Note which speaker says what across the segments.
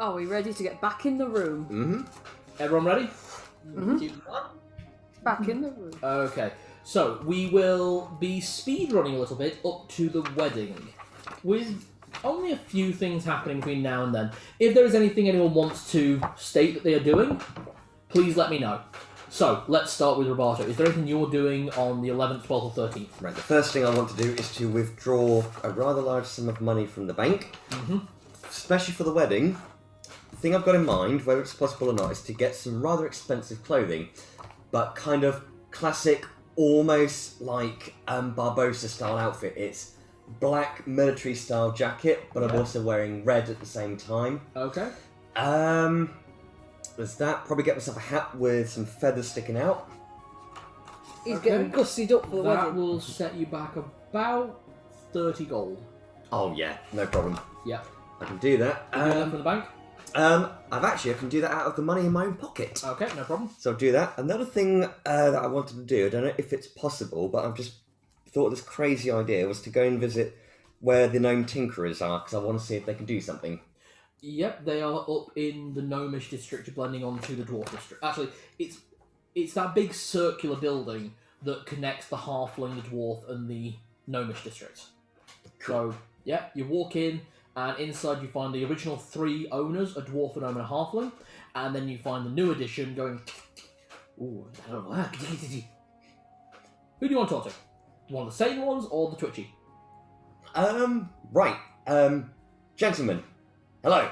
Speaker 1: Are we ready to get back in the room?
Speaker 2: Mm-hmm.
Speaker 3: Everyone ready?
Speaker 1: Back in the room.
Speaker 3: Okay, so we will be speedrunning a little bit up to the wedding, with only a few things happening between now and then. If there is anything anyone wants to state that they are doing, please let me know. So, let's start with Roberto. Is there anything you're doing on the 11th, 12th, or 13th?
Speaker 2: Right, the first thing I want to do is to withdraw a rather large sum of money from the bank, especially for the wedding. The thing I've got in mind, whether it's possible or not, is to get some rather expensive clothing, but kind of classic, almost like Barbossa-style outfit. It's black military-style jacket, but I'm also wearing red at the same time.
Speaker 3: Okay.
Speaker 2: There's that. Probably get myself a hat with some feathers sticking out.
Speaker 1: He's getting gussied up for the
Speaker 3: That
Speaker 1: wedding.
Speaker 3: will set you back about 30 gold.
Speaker 2: Oh yeah, no problem.
Speaker 3: Yeah.
Speaker 2: I can do that.
Speaker 3: You do that from the bank?
Speaker 2: I can do that out of the money in my own pocket.
Speaker 3: Okay, no problem.
Speaker 2: So I'll do that. Another thing that I wanted to do, I don't know if it's possible, but I've just thought of this crazy idea, was to go and visit where the gnome tinkerers are, because I want to see if they can do something.
Speaker 3: Yep, they are up in the gnomish district, blending onto the dwarf district. Actually, it's that big circular building that connects the halfling, the dwarf, and the gnomish districts.
Speaker 2: Cool.
Speaker 3: So, yeah, you walk in, and inside you find the original 3 owners, a dwarf, a gnome, and a halfling, and then you find the new addition going, ooh, that'll work. Who do you want to talk to? One of the sane ones, or the twitchy?
Speaker 2: Right. Gentlemen, hello.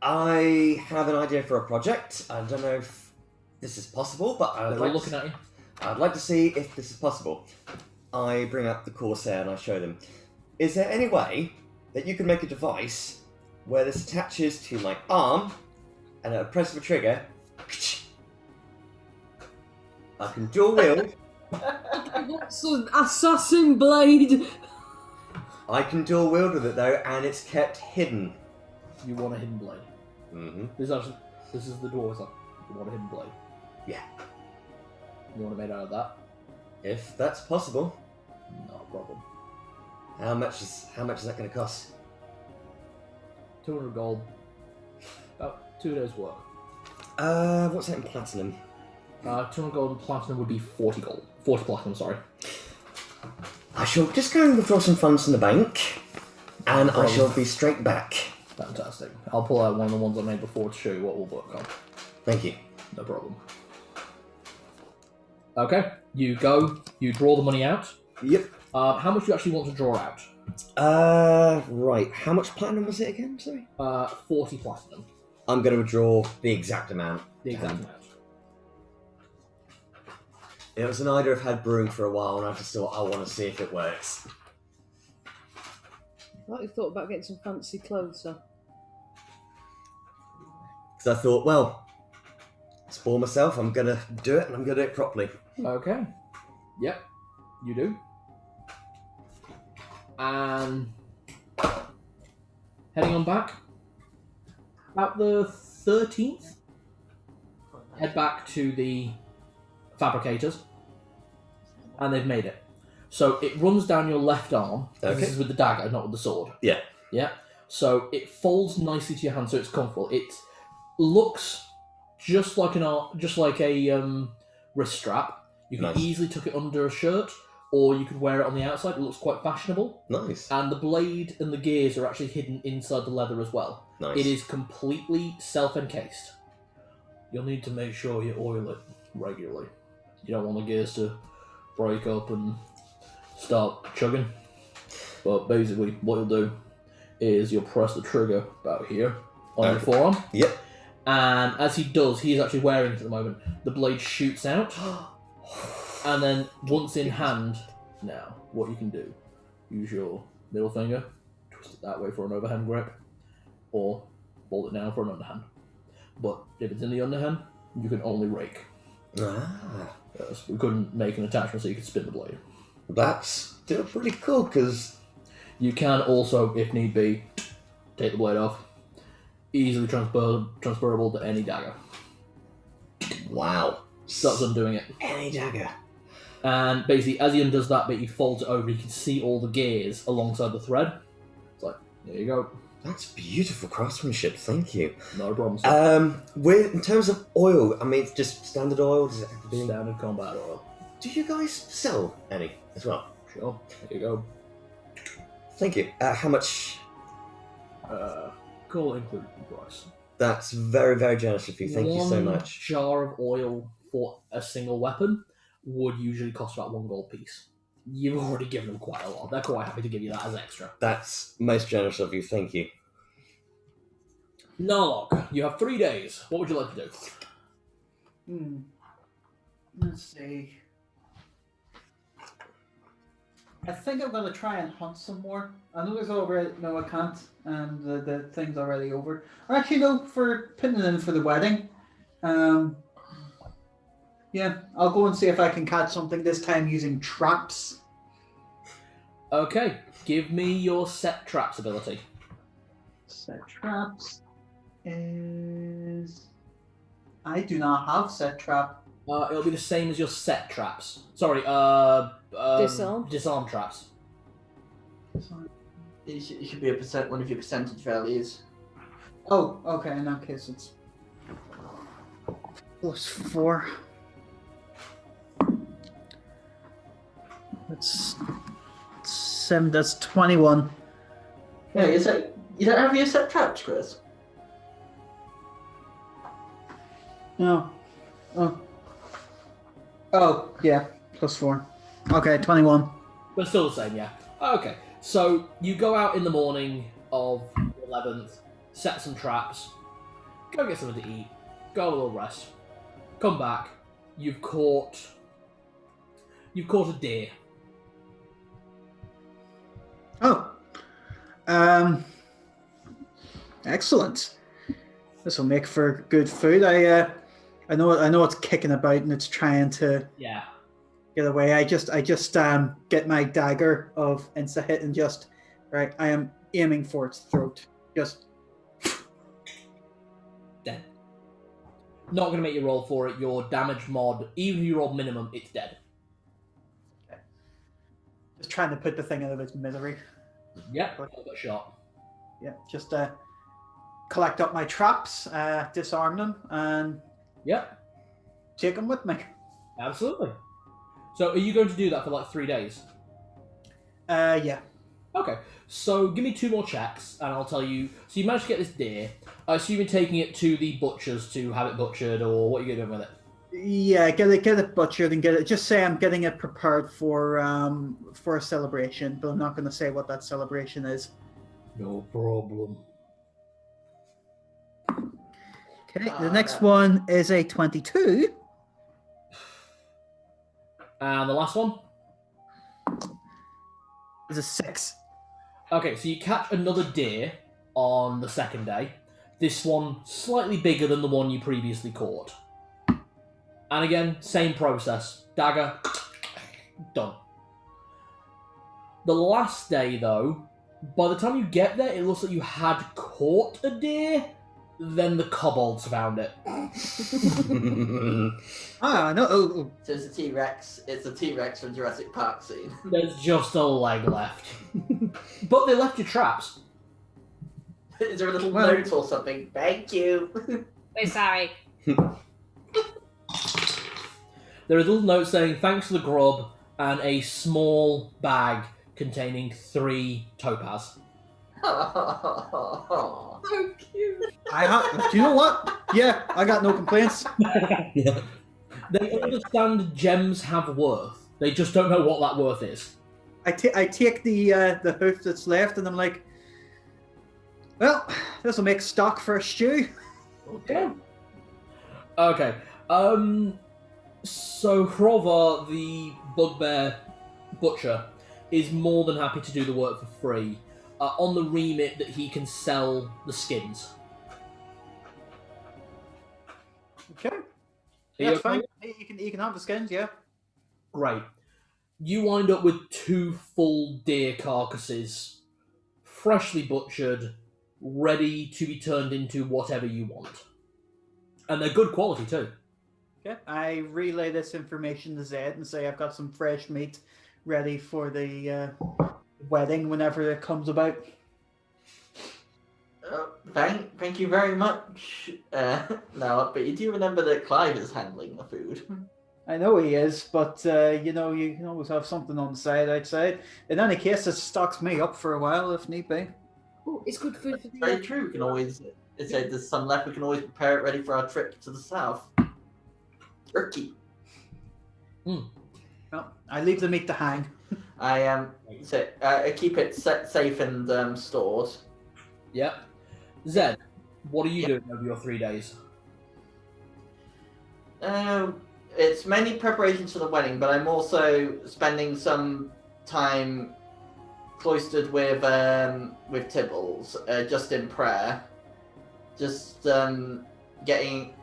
Speaker 2: I have an idea for a project. I don't know if this is possible, but
Speaker 3: They're all looking at you.
Speaker 2: I'd like to see if this is possible. I bring up the Corsair and I show them. Is there any way that you can make a device where this attaches to my arm, and at a press of a trigger, I can dual wield.
Speaker 1: What's an assassin blade?
Speaker 2: I can dual wield with it though, and it's kept hidden.
Speaker 3: You want a hidden blade.
Speaker 2: Mm-hmm.
Speaker 3: This is the dwarves. You want a hidden blade.
Speaker 2: Yeah.
Speaker 3: You want it made out of that?
Speaker 2: If that's possible.
Speaker 3: No problem.
Speaker 2: How much is that going to cost?
Speaker 3: 200 gold. About 2 days' work.
Speaker 2: What's that in platinum?
Speaker 3: 200 gold and platinum would be 40 gold. 40 platinum, sorry.
Speaker 2: I shall just go and withdraw some funds from the bank, and I shall be straight back.
Speaker 3: Fantastic. I'll pull out one of the ones I made before to show you what we'll work on.
Speaker 2: Thank you.
Speaker 3: No problem. Okay, you go, you draw the money out.
Speaker 2: Yep.
Speaker 3: How much do you actually want to draw out?
Speaker 2: Right. How much platinum was it again? Sorry.
Speaker 3: 40 platinum.
Speaker 2: I'm going to withdraw the exact amount.
Speaker 3: The exact amount.
Speaker 2: It was an idea I've had brewing for a while, and I just thought I want to see if it works.
Speaker 1: I thought you thought about getting some fancy clothes, sir.
Speaker 2: Because I thought, well, spoil myself, I'm going to do it, and I'm going to do it properly.
Speaker 3: Okay. Yep, you do. And heading on back, about the 13th, head back to the fabricators, and they've made it. So it runs down your left arm.
Speaker 2: Okay.
Speaker 3: This is with the dagger, not with the sword.
Speaker 2: Yeah.
Speaker 3: Yeah. So it folds nicely to your hand, so it's comfortable. It looks just like a wrist strap. You can
Speaker 2: Nice.
Speaker 3: easily tuck it under a shirt, or you could wear it on the outside. It looks quite fashionable.
Speaker 2: Nice.
Speaker 3: And the blade and the gears are actually hidden inside the leather as well.
Speaker 2: Nice.
Speaker 3: It is completely self-encased. You'll need to make sure you oil it regularly. You don't want the gears to break up and start chugging. But basically, what you'll do is you'll press the trigger about here on your forearm.
Speaker 2: Yep.
Speaker 3: And as he does, he is actually wearing it at the moment, the blade shoots out. And then, once in hand, now, what you can do, use your middle finger, twist it that way for an overhand grip, or fold it down for an underhand. But if it's in the underhand, you can only rake.
Speaker 2: Ah.
Speaker 3: Yes, we couldn't make an attachment so you could spin the blade.
Speaker 2: That's still pretty cool, because...
Speaker 3: You can also, if need be, take the blade off. Easily transferable to any dagger.
Speaker 2: Wow.
Speaker 3: So that's undoing it.
Speaker 2: Any dagger.
Speaker 3: And basically, as he undoes that bit, he folds it over, you can see all the gears alongside the thread. It's like, there you go.
Speaker 2: That's beautiful craftsmanship. Thank you.
Speaker 3: No problem, sir.
Speaker 2: In terms of oil, I mean, it's just standard oil. Does it have to be?
Speaker 3: Standard combat oil.
Speaker 2: Do you guys sell any as well?
Speaker 3: Sure. Here you go.
Speaker 2: Thank you. How much?
Speaker 3: Call included in price.
Speaker 2: That's very, very generous of you. Thank you so
Speaker 3: One
Speaker 2: much.
Speaker 3: jar of oil for a single weapon would usually cost about 1 gold piece. You've already given them quite a lot. They're quite happy to give you that as extra.
Speaker 2: That's most generous of you. Thank you.
Speaker 3: Narlock, you have 3 days. What would you like to do?
Speaker 4: Let's see. I think I'm going to try and hunt some more. I know there's already... No, I can't. And the thing's already over. Or actually, no, for putting it in for the wedding. Yeah, I'll go and see if I can catch something this time using traps.
Speaker 3: Okay, give me your set traps ability.
Speaker 4: Set traps is... I do not have set trap.
Speaker 3: It'll be the same as your set traps. Sorry, disarm traps.
Speaker 5: It should be one of your percentage values.
Speaker 4: Oh, okay, in that case it's... +4. That's 7, that's 21.
Speaker 5: Yeah, you don't have your set traps, Chris?
Speaker 4: No. Oh, yeah, +4. Okay, 21.
Speaker 3: But still the same, yeah. Okay, so you go out in the morning of the 11th, set some traps, go get something to eat, go have a little rest, come back, you've caught a deer.
Speaker 4: Oh. Excellent. This will make for good food. I know it's kicking about and it's trying to get away. I just get my dagger of insta hit and just right. I am aiming for its throat. Just
Speaker 3: Dead. Not going to make you roll for it. Your damage mod, even if you roll minimum, it's dead.
Speaker 4: okay. Just trying to put the thing out of its misery.
Speaker 3: Yep, I got shot.
Speaker 4: Yeah, just collect up my traps, disarm them, and
Speaker 3: Yep,
Speaker 4: take them with me.
Speaker 3: absolutely. So are you going to do that for like 3 days?
Speaker 4: Yeah.
Speaker 3: Okay, so give me 2 more checks, and I'll tell you. So you managed to get this deer. I assume you're taking it to the butcher's to have it butchered, or what are you going to do with it?
Speaker 4: Yeah, get it butchered and get it. Just say I'm getting it prepared for a celebration, but I'm not going to say what that celebration is.
Speaker 3: No problem.
Speaker 4: Okay, the next one is a 22.
Speaker 3: And the last one?
Speaker 4: Is a 6.
Speaker 3: Okay, so you catch another deer on the second day. This one slightly bigger than the one you previously caught. And again, same process. Dagger, done. The last day, though, by the time you get there, it looks like you had caught a deer. Then the kobolds found it.
Speaker 4: Ah, no. Oh.
Speaker 5: So it's a T-Rex. It's a T-Rex from Jurassic Park scene.
Speaker 3: There's just a leg left. But they left your traps.
Speaker 5: Is there a little note or something? Thank you.
Speaker 1: We're sorry.
Speaker 3: There is a little note saying, thanks for the grub, and a small bag containing 3 topaz.
Speaker 5: So cute.
Speaker 4: Do you know what? Yeah, I got no complaints.
Speaker 2: Yeah.
Speaker 3: They understand gems have worth. They just don't know what that worth is.
Speaker 4: I take the hoof that's left, and I'm like, well, this will make stock for a stew.
Speaker 3: Okay. Okay. So Hrovar, the bugbear butcher, is more than happy to do the work for free, on the remit that he can sell the skins.
Speaker 4: Okay.
Speaker 3: Are
Speaker 4: Yeah,
Speaker 3: you
Speaker 4: fine.
Speaker 3: okay?
Speaker 4: You can have the skins, yeah.
Speaker 3: Great. You wind up with 2 full deer carcasses, freshly butchered, ready to be turned into whatever you want. And they're good quality too.
Speaker 4: Okay. I relay this information to Zed and say I've got some fresh meat ready for the wedding whenever it comes about.
Speaker 5: Thank you very much. No, but you do remember that Clive is handling the food.
Speaker 4: I know he is, but you know, you can always have something on the side outside. In any case, it stocks me up for a while if need be.
Speaker 1: Oh, it's good food for the.
Speaker 5: Very true. We can always, if there's some left, we can always prepare it ready for our trip to the south. Turkey.
Speaker 4: Well, I leave the meat to hang.
Speaker 5: I keep it safe and stored.
Speaker 3: Yep. Zed, what are you doing over your 3 days?
Speaker 5: It's mainly preparations for the wedding, but I'm also spending some time cloistered with Tibbles, just in prayer, just getting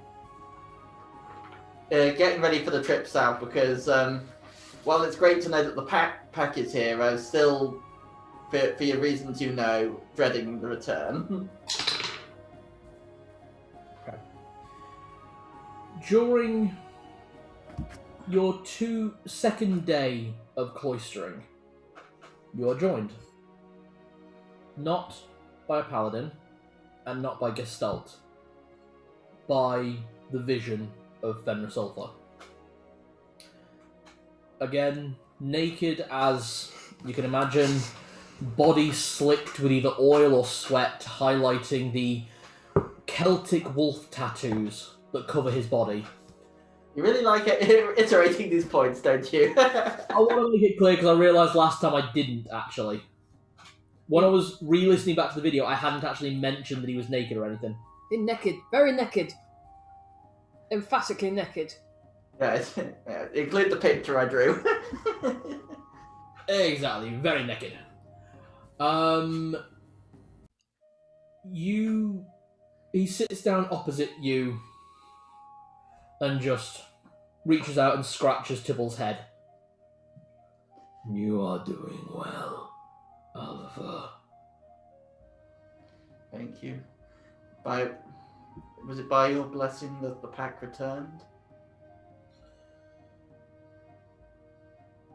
Speaker 5: ready for the trip south. Because while it's great to know that the pack is here, I'm still, for your reasons you know, dreading the return.
Speaker 3: Okay. During your second day of cloistering, you are joined not by a paladin and not by Gestalt, by the vision of Fenris Ulfa. Again, naked as you can imagine, body slicked with either oil or sweat, highlighting the Celtic wolf tattoos that cover his body.
Speaker 5: You really like iterating these points, don't you?
Speaker 3: I want to make it clear because I realised last time I didn't actually. When I was re-listening back to the video, I hadn't actually mentioned that he was naked or anything.
Speaker 1: He's naked, very naked, emphatically naked.
Speaker 5: Yeah, include the picture I drew.
Speaker 3: Exactly, very naked. He sits down opposite you and just reaches out and scratches Tibble's head. You are doing well, Oliver.
Speaker 5: Thank you. Was it by your blessing that the pack returned?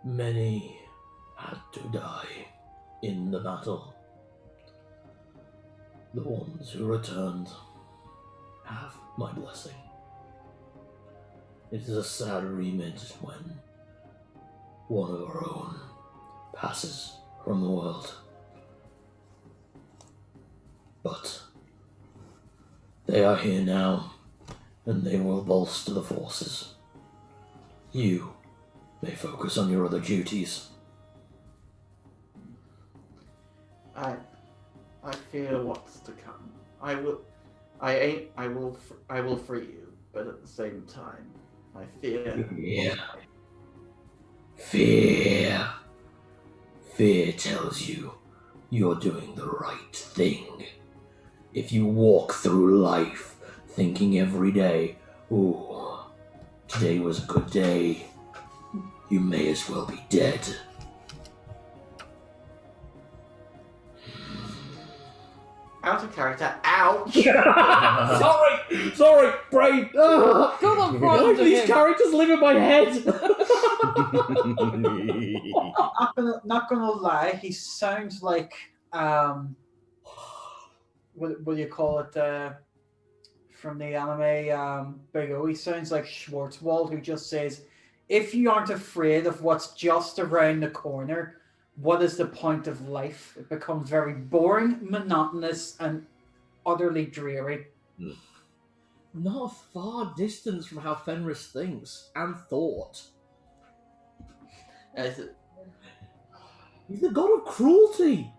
Speaker 3: Many had to die in the battle. The ones who returned have my blessing. It is a sad remit when one of our own passes from the world. But they are here now, and they will bolster the forces. You may focus on your other duties.
Speaker 5: I fear what's to come. I will free you, but at the same time, I fear.
Speaker 3: Fear. Fear tells you you're doing the right thing. If you walk through life thinking every day, ooh, today was a good day, you may as well be dead.
Speaker 5: Out of character. Ouch!
Speaker 3: Sorry, brain.
Speaker 1: Go on,
Speaker 3: Why do these characters live in my head?
Speaker 4: Not gonna lie, he sounds like what do you call it from the anime Big O? He sounds like Schwarzwald, who just says, if you aren't afraid of what's just around the corner, what is the point of life? It becomes very boring, monotonous, and utterly dreary.
Speaker 3: Not a far distance from how Fenris thinks and thought. He's the god of cruelty.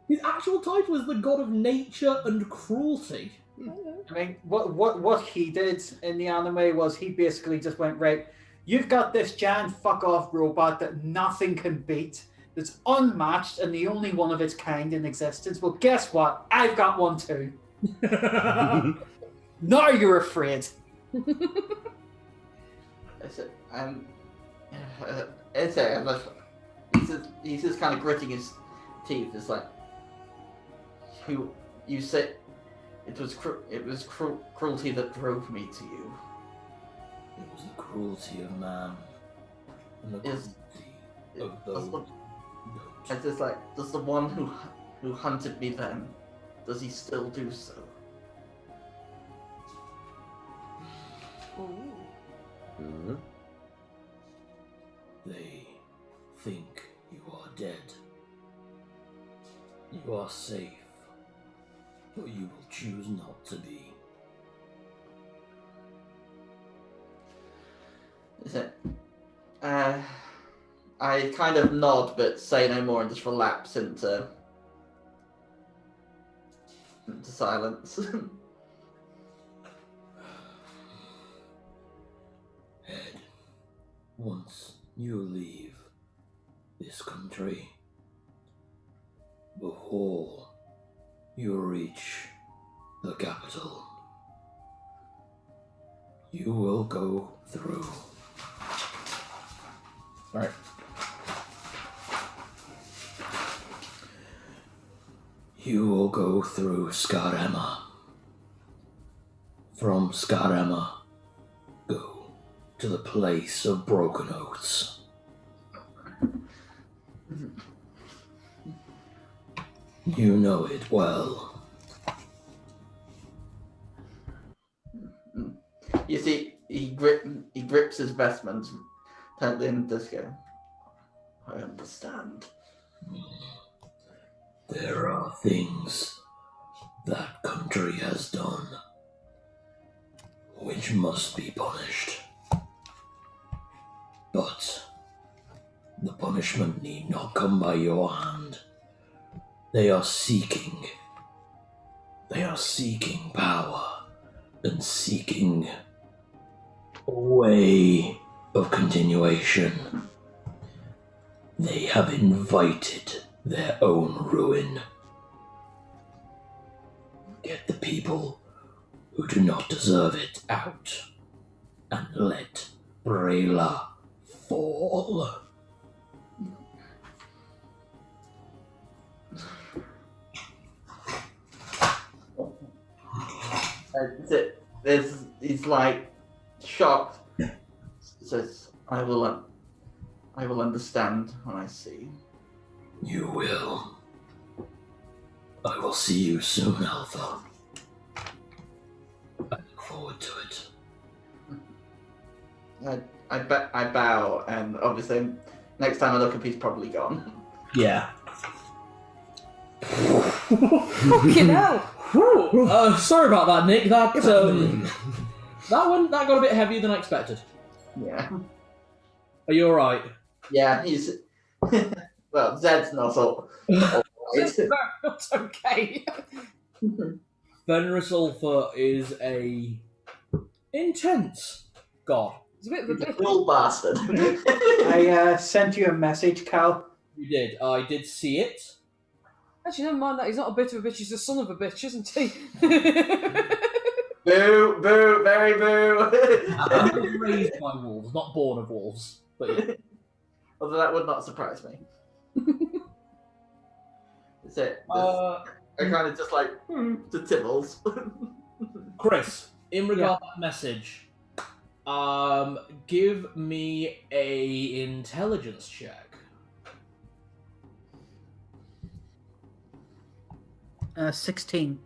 Speaker 3: His actual title is the god of nature and cruelty.
Speaker 4: I mean, what he did in the anime was he basically just went, right, you've got this giant fuck-off robot that nothing can beat, that's unmatched and the only one of its kind in existence. Well, guess what? I've got one too. Now you're afraid.
Speaker 5: He's just kind of gritting his teeth. It's like, you said it was cruelty that drove me to you.
Speaker 3: It was the cruelty of man and the cruelty of those.
Speaker 5: It's just like, there's the one who hunted me then, does he still do so?
Speaker 2: Mhm.
Speaker 3: They think you are dead. You are safe, but you will choose not to be.
Speaker 5: Is it? I kind of nod, but say no more, and just relapse into silence.
Speaker 3: Ed, once you leave this country, before you reach the capital, you will go through. All right. You will go through Skarema. From Skarema, go to the place of broken oaths. You know it well.
Speaker 5: You see, he grips his vestments, turns in disco. I understand.
Speaker 3: There are things that country has done which must be punished. But the punishment need not come by your hand. They are seeking power and seeking a way of continuation. They have invited their own ruin. Get the people who do not deserve it out, and let Brayla fall.
Speaker 5: He's like shocked. Says, I will understand when I see.
Speaker 3: You will. I will see you soon, Alpha. I look forward to it.
Speaker 5: I bow, and obviously next time I look up, he's probably gone.
Speaker 3: Yeah.
Speaker 1: Fucking hell!
Speaker 3: Sorry about that, Nick. That got a bit heavier than I expected.
Speaker 5: Yeah.
Speaker 3: Are you alright?
Speaker 5: Yeah, he's. Well, Zed's not all.
Speaker 1: It's okay.
Speaker 3: Fenris Ulfa is a intense god.
Speaker 1: It's a bit of a
Speaker 5: He's a
Speaker 1: bitch.
Speaker 5: cruel bastard.
Speaker 4: I sent you a message, Cal.
Speaker 3: You did. I did see it.
Speaker 1: Actually, never mind that. He's not a bit of a bitch. He's a son of a bitch, isn't he?
Speaker 5: Boo, boo, very boo.
Speaker 3: I was raised by wolves, not born of wolves. But yeah.
Speaker 5: Although that would not surprise me. That's it. I kind of just like, to Tibbles.
Speaker 3: Chris, in regard to that message, give me a intelligence check.
Speaker 4: 16.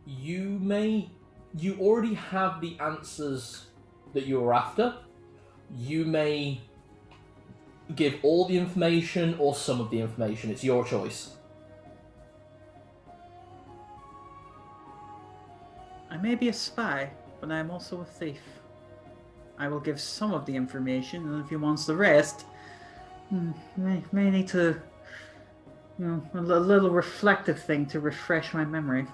Speaker 3: You already have the answers that you're after. You may give all the information or some of the information. It's your choice.
Speaker 4: I may be a spy, but I am also a thief. I will give some of the information, and if he wants the rest, may need to, a little reflective thing to refresh my memory.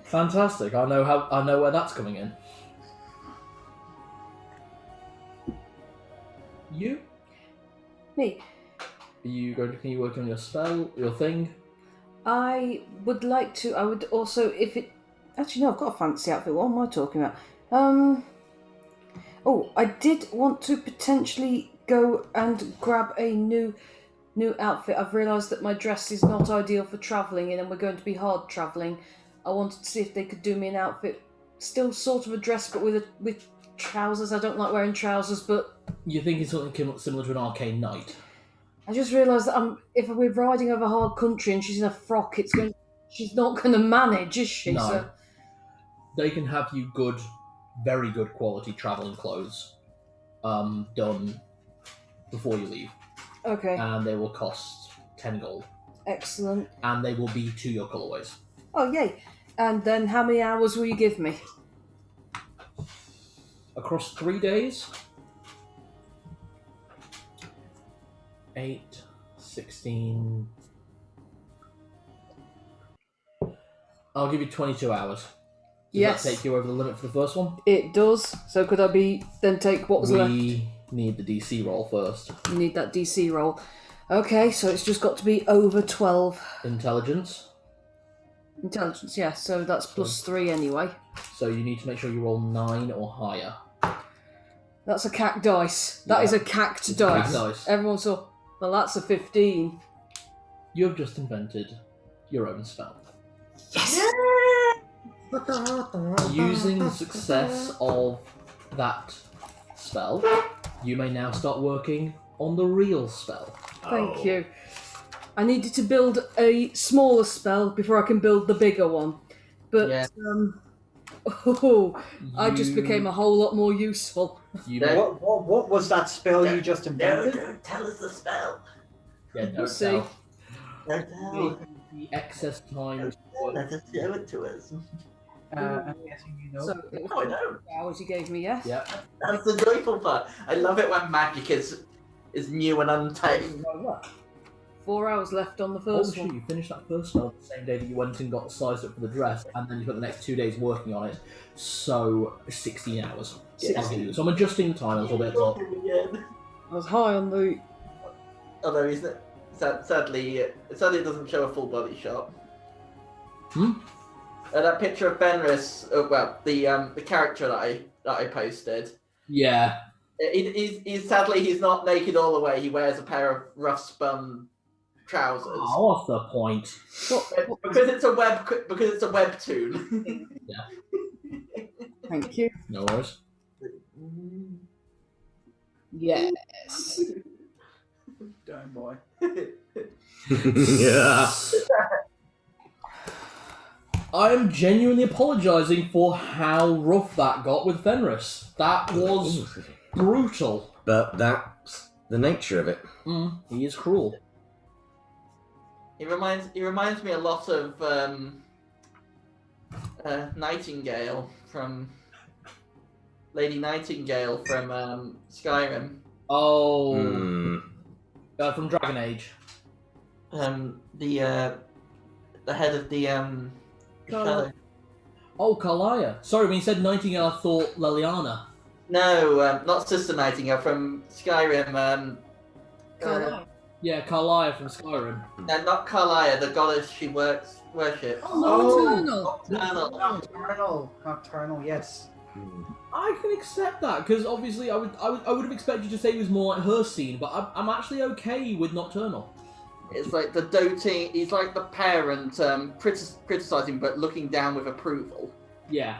Speaker 3: Fantastic. I know where that's coming in. You?
Speaker 1: Me.
Speaker 3: Can you work on your spell, your thing?
Speaker 1: I would like to. I would also, if it. Actually, no, I've got a fancy outfit. What am I talking about? Oh, I did want to potentially go and grab a new outfit. I've realised that my dress is not ideal for travelling in, and we're going to be hard travelling. I wanted to see if they could do me an outfit, still sort of a dress, but with trousers. I don't like wearing trousers, but
Speaker 3: You're thinking something similar to an arcane knight?
Speaker 1: I just realised that if we're riding over hard country and she's in a frock, she's not going to manage, is she?
Speaker 3: No.
Speaker 1: So...
Speaker 3: They can have you good, very good quality travelling clothes done before you leave.
Speaker 1: Okay.
Speaker 3: And they will cost 10 gold.
Speaker 1: Excellent.
Speaker 3: And they will be to your colourways.
Speaker 1: Oh, yay. And then how many hours will you give me?
Speaker 3: Across 3 days, 8, 16... I'll give you 22 hours. Does
Speaker 1: Yes.
Speaker 3: that take you over the limit for the first one?
Speaker 1: It does. So could I take what was left?
Speaker 3: We need the DC roll first.
Speaker 1: You need that DC roll. Okay, so it's just got to be over 12.
Speaker 3: Intelligence.
Speaker 1: Intelligence, yeah, so that's plus 3 anyway.
Speaker 3: So you need to make sure you roll 9 or higher.
Speaker 1: That's a cacked dice. That is a cacked
Speaker 3: It's
Speaker 1: dice.
Speaker 3: cacked dice.
Speaker 1: Everyone saw, well, that's a 15.
Speaker 3: You have just invented your own spell.
Speaker 1: Yes!
Speaker 3: Using the success of that spell, you may now start working on the real spell.
Speaker 1: Thank you. I needed to build a smaller spell before I can build the bigger one. But,
Speaker 5: Yeah.
Speaker 1: I just became a whole lot more useful.
Speaker 3: You
Speaker 5: Yeah.
Speaker 3: may...
Speaker 4: What was that spell you just
Speaker 5: No,
Speaker 4: invented?
Speaker 5: don't tell us the spell.
Speaker 3: Yeah,
Speaker 1: We'll
Speaker 3: don't
Speaker 1: see.
Speaker 3: tell.
Speaker 5: Don't tell.
Speaker 3: The excess time...
Speaker 5: Let us show it to us.
Speaker 4: I'm guessing you know.
Speaker 1: So, it was
Speaker 5: No, I don't.
Speaker 1: 4 hours you gave me, yes?
Speaker 3: Yeah.
Speaker 5: That's the joyful part. I love it when magic is new and untamed.
Speaker 1: 4 hours left on the
Speaker 3: Oh
Speaker 1: first
Speaker 3: shit,
Speaker 1: one.
Speaker 3: you finished that first spell the same day that you went and got sized up for the dress, and then you spent the next 2 days working on it. So, 16 hours.
Speaker 1: Yeah.
Speaker 3: I'll give you. So I'm adjusting the time a little bit. So
Speaker 1: I was high on the...
Speaker 5: Although he's sadly it doesn't show a full body shot. That picture of Fenris, the character that I posted.
Speaker 3: Yeah.
Speaker 5: He's sadly he's not naked all the way. He wears a pair of rough spun trousers.
Speaker 3: Oh, what's the point?
Speaker 5: Because it's a webtoon.
Speaker 1: Thank you.
Speaker 3: No worries.
Speaker 1: Yes.
Speaker 4: Damn boy.
Speaker 2: Yeah.
Speaker 3: I am genuinely apologising for how rough that got with Fenris. That was brutal.
Speaker 2: But that's the nature of it.
Speaker 3: He is cruel.
Speaker 5: He reminds me a lot of Nightingale from Lady Nightingale from Skyrim.
Speaker 3: Oh,
Speaker 2: Hmm.
Speaker 3: from Dragon Age.
Speaker 5: The head of the shadow.
Speaker 3: Oh, Kalia. Sorry, when you said Nightingale, I thought Liliana.
Speaker 5: No, not Sister Nightingale from Skyrim.
Speaker 3: Yeah, Kalia from Skyrim.
Speaker 5: No, not Carlia, the goddess she worships.
Speaker 1: Oh,
Speaker 5: Nocturnal.
Speaker 4: Nocturnal, yes.
Speaker 3: I can accept that because obviously I would have expected you to say it was more like her scene, but I'm actually okay with Nocturnal.
Speaker 5: It's like the doting. He's like the parent, criticizing but looking down with approval.
Speaker 3: Yeah.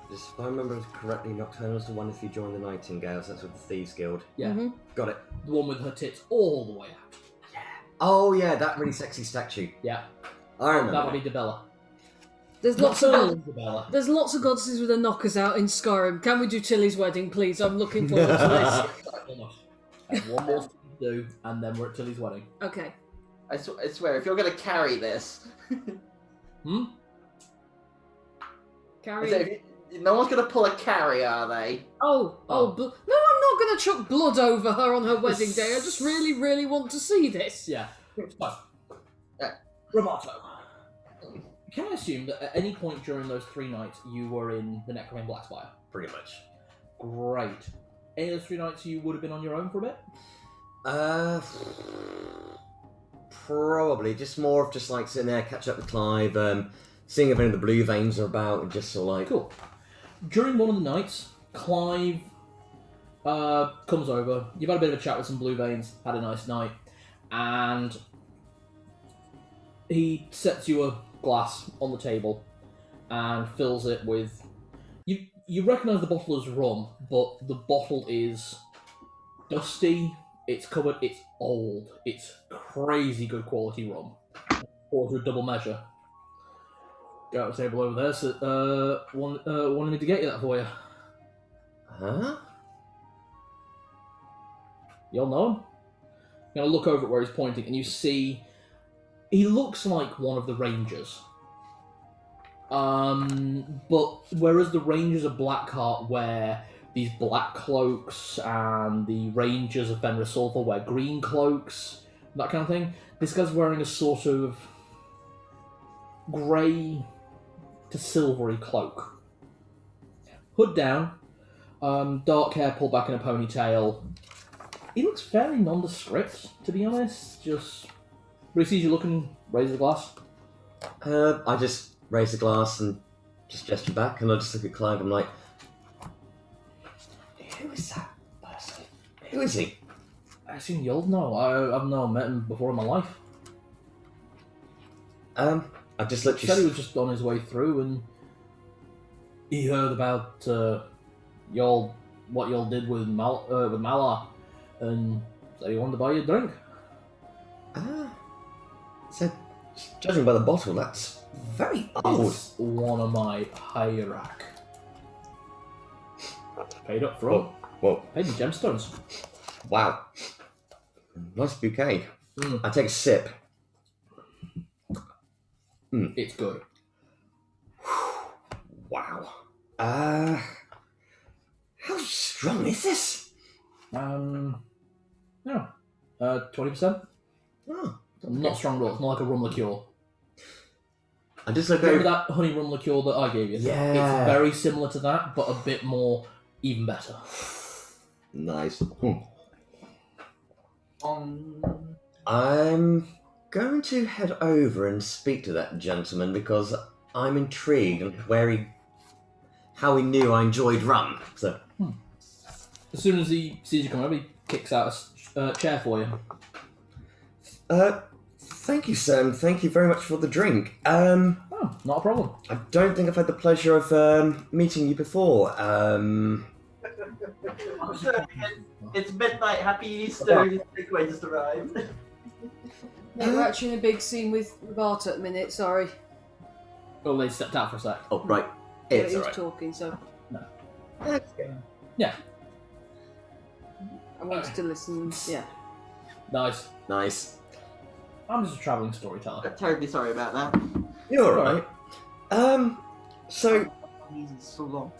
Speaker 2: If I remember correctly, Nocturnal's the one if you join the Nightingales, that's with the Thieves Guild.
Speaker 3: Yeah.
Speaker 1: Mm-hmm.
Speaker 2: Got it.
Speaker 3: The one with her tits all the way out.
Speaker 2: Oh yeah, that really sexy statue.
Speaker 3: Yeah.
Speaker 2: I remember.
Speaker 3: That would be Debella.
Speaker 1: There's lots of
Speaker 3: Debella.
Speaker 1: there's lots of goddesses with their knockers out in Skyrim. Can we do Tilly's wedding, please? I'm looking forward to
Speaker 3: Almost. One more thing to do, and then we're at Tilly's wedding.
Speaker 1: this. Okay.
Speaker 5: I swear, if you're going to carry this,
Speaker 1: Carry.
Speaker 5: no one's going to pull a carry, are they?
Speaker 1: No, I'm not going to chuck blood over her on her wedding day. I just really, really want to see this.
Speaker 3: Yeah. So,
Speaker 5: Yeah.
Speaker 3: Roboto. Can I assume that at any point during those 3 nights you were in the Necroman Blackspire?
Speaker 2: Pretty much.
Speaker 3: Great. Any of those 3 nights you would have been on your own for a bit?
Speaker 2: Probably just more of just like sitting there, catch up with Clive, seeing if any of the blue veins are about, and just sort of like.
Speaker 3: Cool. During one of the nights, Clive comes over. You've had a bit of a chat with some blue veins, had a nice night, and he sets you a glass on the table and fills it with. You recognise the bottle as rum, but the bottle is dusty It's covered. It's old. It's crazy good quality rum. Poured to a double measure. Go out the table over there. So, wanted me to get you that for you.
Speaker 2: Huh?
Speaker 3: You'll know him. You're gonna look over at where he's pointing, and you see he looks like one of the Rangers. But whereas the Rangers of Blackheart wear these black cloaks, and the Rangers of Fenris Sulphur wear green cloaks, that kind of thing, this guy's wearing a sort of grey to silvery cloak. Hood down, dark hair pulled back in a ponytail. He looks fairly nondescript, to be honest. Just when he sees you looking, raises a glass.
Speaker 2: I just raise the glass and just gesture back, and I just look at Clive. I'm like, who is that person? Who is he?
Speaker 3: I assume you'll know. I've never met him before in my life.
Speaker 2: I just looked.
Speaker 3: He said he was just on his way through, and he heard about what y'all did with Malar, and said he wanted to buy you a drink.
Speaker 2: So, judging by the bottle, that's very old.
Speaker 3: It's one of my hierarch. Paid up front.
Speaker 2: Whoa.
Speaker 3: Paid in gemstones.
Speaker 2: Wow. Nice bouquet. I take a sip.
Speaker 3: It's good.
Speaker 2: Wow. How strong is this?
Speaker 3: No. 20%.
Speaker 2: Oh.
Speaker 3: Not strong at all. It's not like a rum liqueur.
Speaker 2: I just look
Speaker 3: Remember
Speaker 2: over.
Speaker 3: that honey rum liqueur that I gave you?
Speaker 2: Yeah.
Speaker 3: It's very similar to that, but a bit more, even better.
Speaker 2: Nice.
Speaker 5: On
Speaker 2: I'm going to head over and speak to that gentleman because I'm intrigued on how he knew I enjoyed rum. So,
Speaker 3: As soon as he sees you come over, he kicks out a chair for you.
Speaker 2: thank you, sir, and thank you very much for the drink.
Speaker 3: Oh, not a problem.
Speaker 2: I don't think I've had the pleasure of meeting you before.
Speaker 5: it's midnight. Happy Easter. Takeaway just arrived.
Speaker 1: Yeah, we're actually in a big scene with Art at the minute, sorry.
Speaker 3: Oh, they stepped out for a sec.
Speaker 2: Oh, right.
Speaker 1: Yeah,
Speaker 2: It's
Speaker 1: he was
Speaker 2: alright.
Speaker 1: talking, so
Speaker 3: Yeah.
Speaker 1: I wanted to listen. Yeah.
Speaker 3: Nice.
Speaker 2: Nice.
Speaker 3: I'm just a travelling storyteller.
Speaker 5: I'm terribly sorry about that.
Speaker 2: You're alright. So
Speaker 5: So long.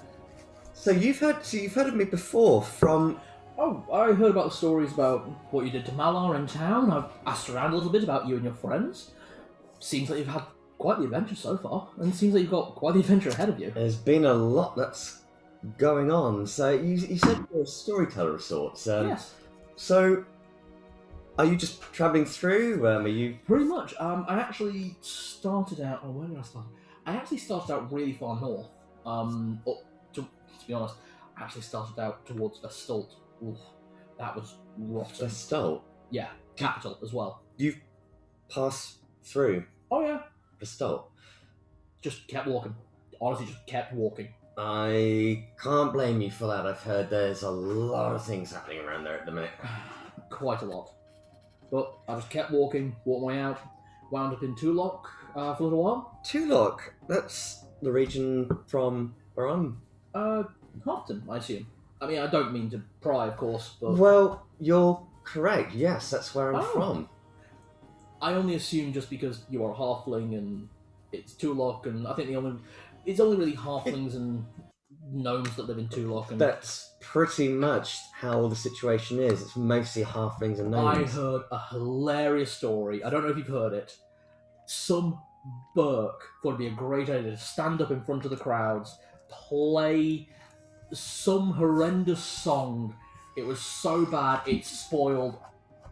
Speaker 2: you've heard of me before from.
Speaker 3: Oh, I heard about the stories about what you did to Malar in town. I've asked around a little bit about you and your friends. Seems like you've had quite the adventure so far, and it seems like you've got quite the adventure ahead of you.
Speaker 2: There's been a lot that's going on. So you said you're a storyteller of sorts.
Speaker 3: Yes.
Speaker 2: So are you just travelling through? Are you?
Speaker 3: Pretty much. I actually started out. Oh, where did I start? I actually started out really far north. To be honest, I actually started out towards Vestalt. Oof, that was rotten.
Speaker 2: Vestalt?
Speaker 3: Yeah, capital as well.
Speaker 2: You've passed through
Speaker 3: Oh yeah.
Speaker 2: Vestalt.
Speaker 3: Just kept walking. Honestly, just kept walking.
Speaker 2: I can't blame you for that. I've heard there's a lot of things happening around there at the minute.
Speaker 3: Quite a lot. But I just kept walking, walked my way out, wound up in Tulok for a little while.
Speaker 2: Tulok, that's the region from where I'm.
Speaker 3: Houghton, I assume. I mean, I don't mean to pry, of course, but
Speaker 2: Well, you're correct. Yes, that's where I'm
Speaker 3: Oh.
Speaker 2: from.
Speaker 3: I only assume just because you are a halfling and it's Tulok, and I think it's only really halflings and gnomes that live in Tulok. And
Speaker 2: That's pretty much how the situation is. It's mostly halflings and
Speaker 3: I
Speaker 2: gnomes.
Speaker 3: heard a hilarious story. I don't know if you've heard it. Some Burke thought it'd be a great idea to stand up in front of the crowds, play some horrendous song. It was so bad it spoiled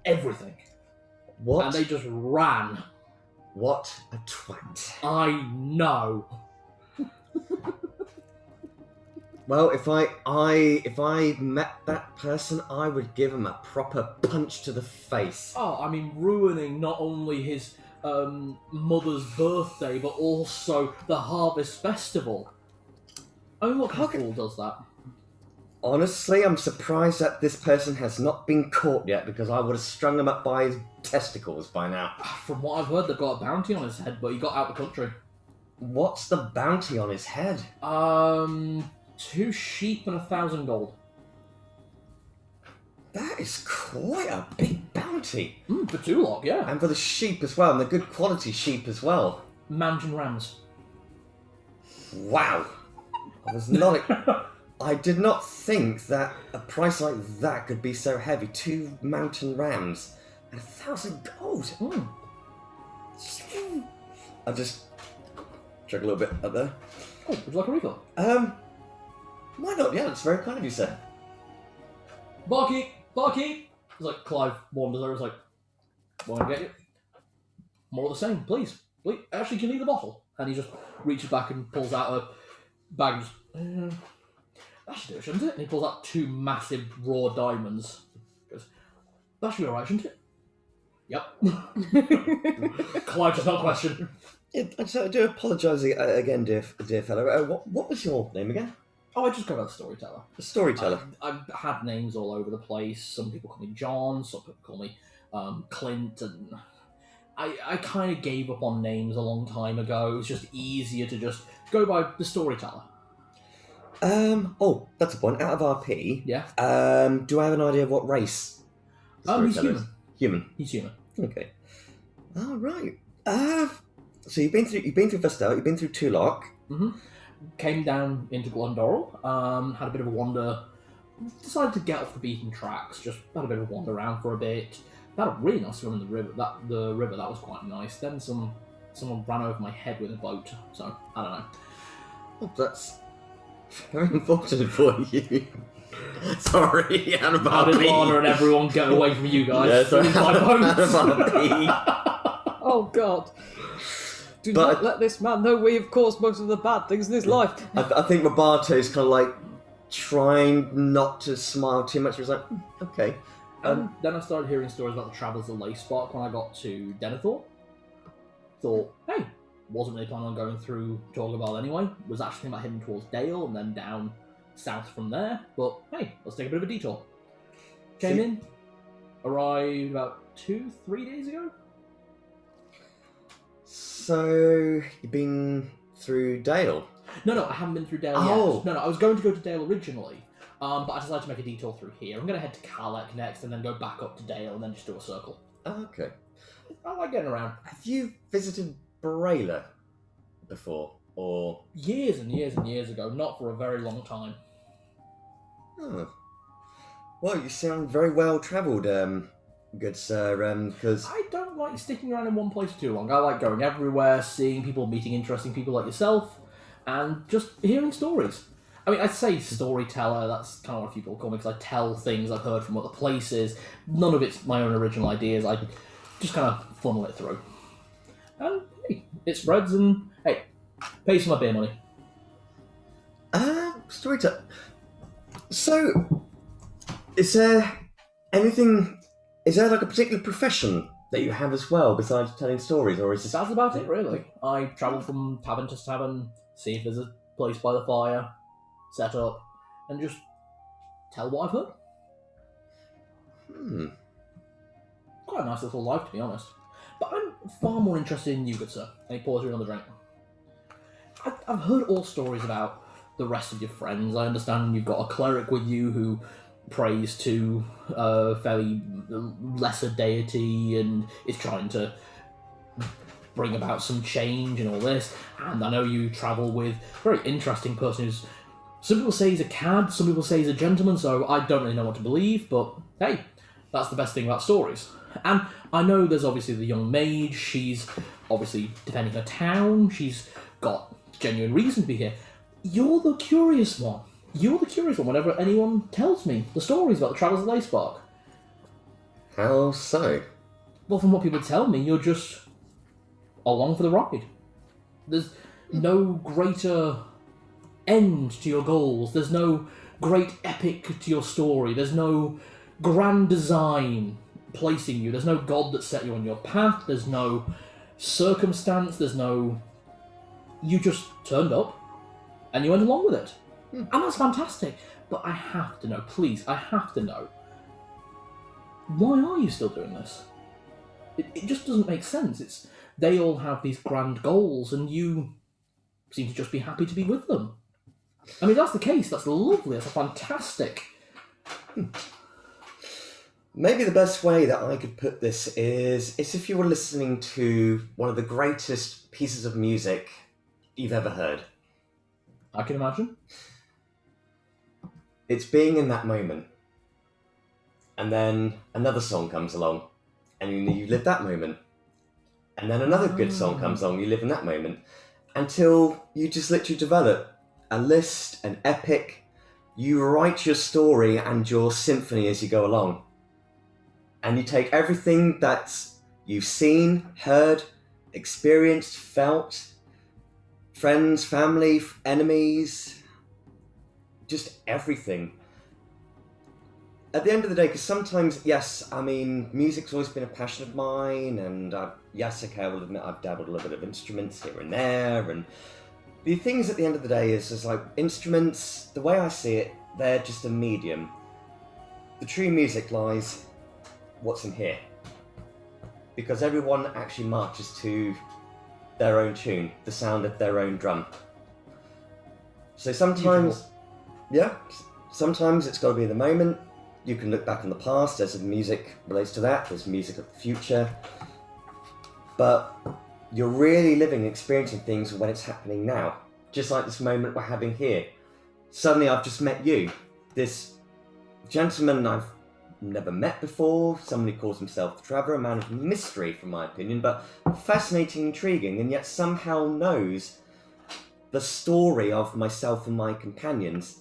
Speaker 3: everything.
Speaker 2: What?
Speaker 3: And they just ran.
Speaker 2: What a twat.
Speaker 3: I know.
Speaker 2: Well, if I met that person, I would give him a proper punch to the face.
Speaker 3: Oh, I mean, ruining not only his mother's birthday, but also the Harvest Festival. I mean, what kind of fool does that?
Speaker 2: Honestly, I'm surprised that this person has not been caught yet, because I would have strung him up by his testicles by now.
Speaker 3: From what I've heard, they've got a bounty on his head, but he got out the country.
Speaker 2: What's the bounty on his head?
Speaker 3: 2 sheep and 1,000 gold.
Speaker 2: That is quite a big bounty.
Speaker 3: For Tulok, yeah.
Speaker 2: And for the sheep as well, and the good quality sheep as well.
Speaker 3: Mountain rams.
Speaker 2: Wow. I did not think that a price like that could be so heavy. 2 mountain rams and 1,000 gold. I'll just chug a little bit up there.
Speaker 3: Oh, would you like a refill?
Speaker 2: Why not? Yeah, that's very kind of you, sir.
Speaker 3: Barkeep! It's like Clive wanders over, it's like, want to get you? More of the same, please. Actually, can you leave the bottle? And he just reaches back and pulls out a bag and just, that should do it, shouldn't it? And he pulls out 2 massive raw diamonds. He goes, that should be alright, shouldn't it? Yep. Clive does not question.
Speaker 2: Yeah, I do apologise again, dear fellow. What was your name again?
Speaker 3: Oh, I just got a storyteller.
Speaker 2: The storyteller.
Speaker 3: I've had names all over the place. Some people call me John, some people call me Clint, and I kind of gave up on names a long time ago. It was just easier to just go by the storyteller.
Speaker 2: Oh, that's a point. Out of RP,
Speaker 3: Yeah.
Speaker 2: do I have an idea of what race?
Speaker 3: He's human.
Speaker 2: Human.
Speaker 3: He's human.
Speaker 2: Okay. All right. So you've been through Vestel, you've been through Tulok.
Speaker 3: Mm-hmm. Came down into Glendorel, had a bit of a wander, decided to get off the beaten tracks, just had a bit of a wander around for a bit. Had a really nice swim in the river. That was quite nice. Then someone ran over my head with a boat, so I don't know.
Speaker 2: Oh, that's very unfortunate for you. Sorry, out of
Speaker 3: How did
Speaker 2: RP.
Speaker 3: Lana and everyone get away from you guys?
Speaker 2: Yeah, sorry,
Speaker 3: My boat.
Speaker 2: out of RP.
Speaker 1: Oh God. Do
Speaker 2: But-
Speaker 1: not let this man know we have caused most of the bad things in his life.
Speaker 2: I think Roberto's kind of like trying not to smile too much. He was like, okay.
Speaker 3: Then I started hearing stories about the travels of Leyspark when I got to Denethor. Thought, hey, wasn't really planning on going through Torgabal anyway. Was actually thinking about heading towards Dale and then down south from there. But hey, let's take a bit of a detour. Came in, arrived about 2-3 days ago.
Speaker 2: So you've been through Dale?
Speaker 3: No, I haven't been through Dale
Speaker 2: Oh.
Speaker 3: yet. No, I was going to go to Dale originally, but I decided to make a detour through here. I'm going to head to Karlek next and then go back up to Dale and then just do a circle.
Speaker 2: Okay.
Speaker 3: I like getting around.
Speaker 2: Have you visited Brayla before, or?
Speaker 3: Years and years and years ago, not for a very long time.
Speaker 2: Oh. Well, you sound very well travelled, good sir. Because
Speaker 3: I don't like sticking around in one place for too long. I like going everywhere, seeing people, meeting interesting people like yourself, and just hearing stories. I mean, I'd say storyteller, that's kind of what people call me, because I tell things I've heard from other places. None of it's my own original ideas. I just kind of funnel it through. And, hey, it spreads and, hey, pays for my beer money.
Speaker 2: storyteller. So, is there anything? Is there like a particular profession that you have as well besides telling stories, or is this?
Speaker 3: That's about it, really. I travel from tavern to tavern, see if there's a place by the fire, set up, and just tell what I've heard. Quite a nice little life, to be honest. But I'm far more interested in you, good sir. And he pours you another drink. I've heard all stories about the rest of your friends. I understand you've got a cleric with you who prays to a fairly lesser deity and is trying to bring about some change and all this. And I know you travel with a very interesting person who's... Some people say he's a cad, some people say he's a gentleman, so I don't really know what to believe, but hey, that's the best thing about stories. And I know there's obviously the young mage, she's obviously defending her town, she's got genuine reason to be here. You're the curious one. You're the curious one whenever anyone tells me the stories about the travels of Leyspark.
Speaker 2: How so?
Speaker 3: Well, from what people tell me, you're just along for the ride. There's no greater end to your goals. There's no great epic to your story. There's no grand design placing you. There's no god that set you on your path. There's no circumstance. There's no... You just turned up and you went along with it. And that's fantastic. But I have to know, please, I have to know. Why are you still doing this? It just doesn't make sense. They all have these grand goals, and you seem to just be happy to be with them. I mean, that's the case. That's lovely. That's fantastic.
Speaker 2: Maybe the best way that I could put this is if you were listening to one of the greatest pieces of music you've ever heard.
Speaker 3: I can imagine.
Speaker 2: It's being in that moment. And then another song comes along, and you live that moment. And then another good song comes along, you live in that moment. Until you just literally develop a list, an epic. You write your story and your symphony as you go along. And you take everything that you've seen, heard, experienced, felt, friends, family, enemies, just everything. At the end of the day, because sometimes, yes, I mean, music's always been a passion of mine, and yes, okay, I will admit I've dabbled a little bit of instruments here and there, and the things at the end of the day is like, instruments, the way I see it, they're just a medium. The true music lies what's in here. Because everyone actually marches to their own tune, the sound of their own drum. So sometimes, sometimes it's got to be in the moment. You can look back on the past, as the music relates to that, there's music of the future. But you're really living and experiencing things when it's happening now. Just like this moment we're having here. Suddenly I've just met you. This gentleman I've never met before, somebody calls himself the Traveller, a man of mystery from my opinion, but fascinating, intriguing, and yet somehow knows the story of myself and my companions,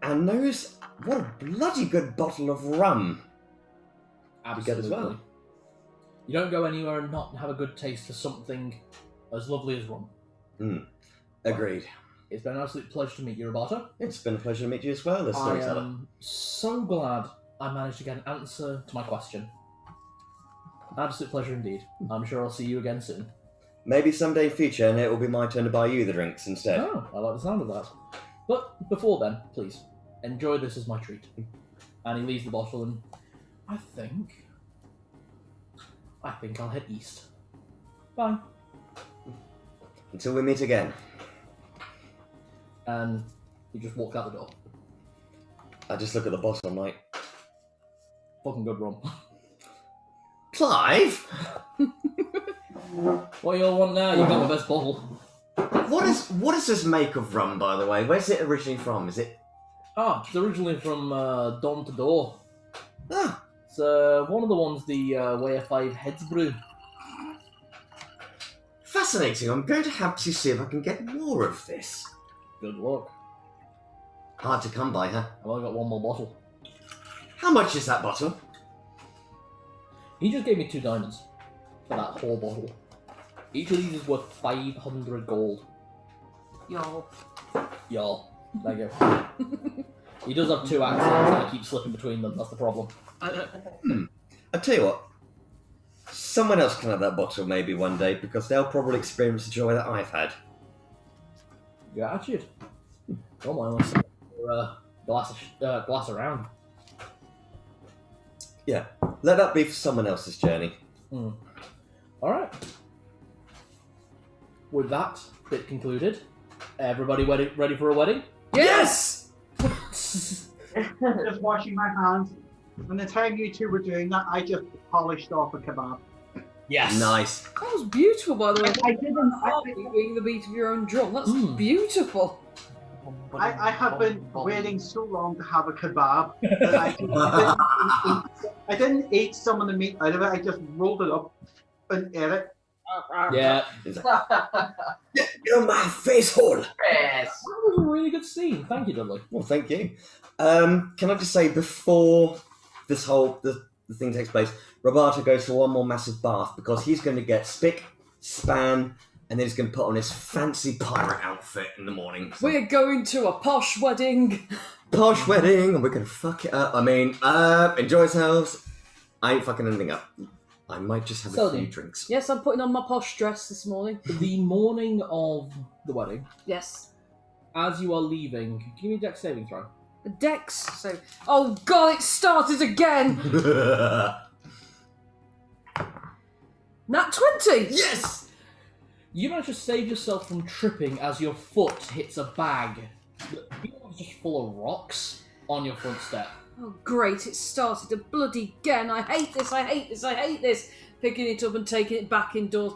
Speaker 2: and knows what a bloody good bottle of rum to get as well.
Speaker 3: You don't go anywhere and not have a good taste for something as lovely as rum.
Speaker 2: Agreed.
Speaker 3: It's been an absolute pleasure to meet you, Roberto.
Speaker 2: It's been a pleasure to meet you as well, the
Speaker 3: I
Speaker 2: storyteller.
Speaker 3: am so glad I managed to get an answer to my question. Absolute pleasure indeed. I'm sure I'll see you again soon.
Speaker 2: Maybe someday in future, and it will be my turn to buy you the drinks instead.
Speaker 3: Oh, I like the sound of that. But before then, please, enjoy this as my treat. And he leaves the bottle, and I think I'll head east. Bye.
Speaker 2: Until we meet again.
Speaker 3: And he just walked out the door.
Speaker 2: I just look at the bottle, I'm like,
Speaker 3: Fucking good rum.
Speaker 2: Clive?
Speaker 3: What do you all want now? You got my best bottle.
Speaker 2: What does this make of rum, by the way? Where's it originally from? Is it...
Speaker 3: It's originally from Dawn to Door.
Speaker 2: Ah,
Speaker 3: It's one of the ones the Way of Five Heads brew.
Speaker 2: fascinating. I'm going to have to see if I can get more of this.
Speaker 3: Good luck.
Speaker 2: Hard to come by, huh?
Speaker 3: I've only got one more bottle.
Speaker 2: How much is that bottle?
Speaker 3: He just gave me 2 diamonds for that whole bottle. Each of these is worth 500 gold. Y'all. There you go. He does have 2 accents and I keep slipping between them, that's the problem.
Speaker 2: I tell you what. Someone else can have that bottle maybe one day, because they'll probably experience the joy that I've had.
Speaker 3: Good attitude. Oh my, let's glass around.
Speaker 2: Yeah, let that be for someone else's journey.
Speaker 3: Alright. With that bit concluded, everybody ready for a wedding?
Speaker 1: Yes!
Speaker 4: Just washing my hands. And the time you two were doing that, I just polished off a kebab.
Speaker 3: Yes!
Speaker 2: Nice.
Speaker 1: That was beautiful, by the way.
Speaker 4: I didn't.
Speaker 1: Doing the beat of your own drum. That's beautiful.
Speaker 4: I have been waiting so long to have a kebab that I didn't eat some of the meat out of it. I just rolled it up and ate it.
Speaker 3: Yeah.
Speaker 2: You're my face hole.
Speaker 5: Yes.
Speaker 3: That was a really good scene. Thank you, Dudley.
Speaker 2: Well, thank you. Can I just say, before this whole the thing takes place, Roberto goes for one more massive bath, because he's going to get spick, span, and then he's going to put on his fancy pirate outfit in the morning. So.
Speaker 1: We're going to a posh wedding.
Speaker 2: Posh wedding, and we're going to fuck it up. I mean, enjoy yourselves. I ain't fucking anything up. I might just have a few drinks.
Speaker 1: Yes, I'm putting on my posh dress this morning.
Speaker 3: The morning of the wedding,
Speaker 1: Yes.
Speaker 3: as you are leaving, give me a dex saving throw.
Speaker 1: A dex. So, oh god, it started again. Nat 20.
Speaker 2: Yes!
Speaker 3: You manage to save yourself from tripping as your foot hits a bag that feels just full of rocks on your front step.
Speaker 1: Oh great, it started a bloody again. I hate this, I hate this, I hate this. Picking it up and taking it back indoors.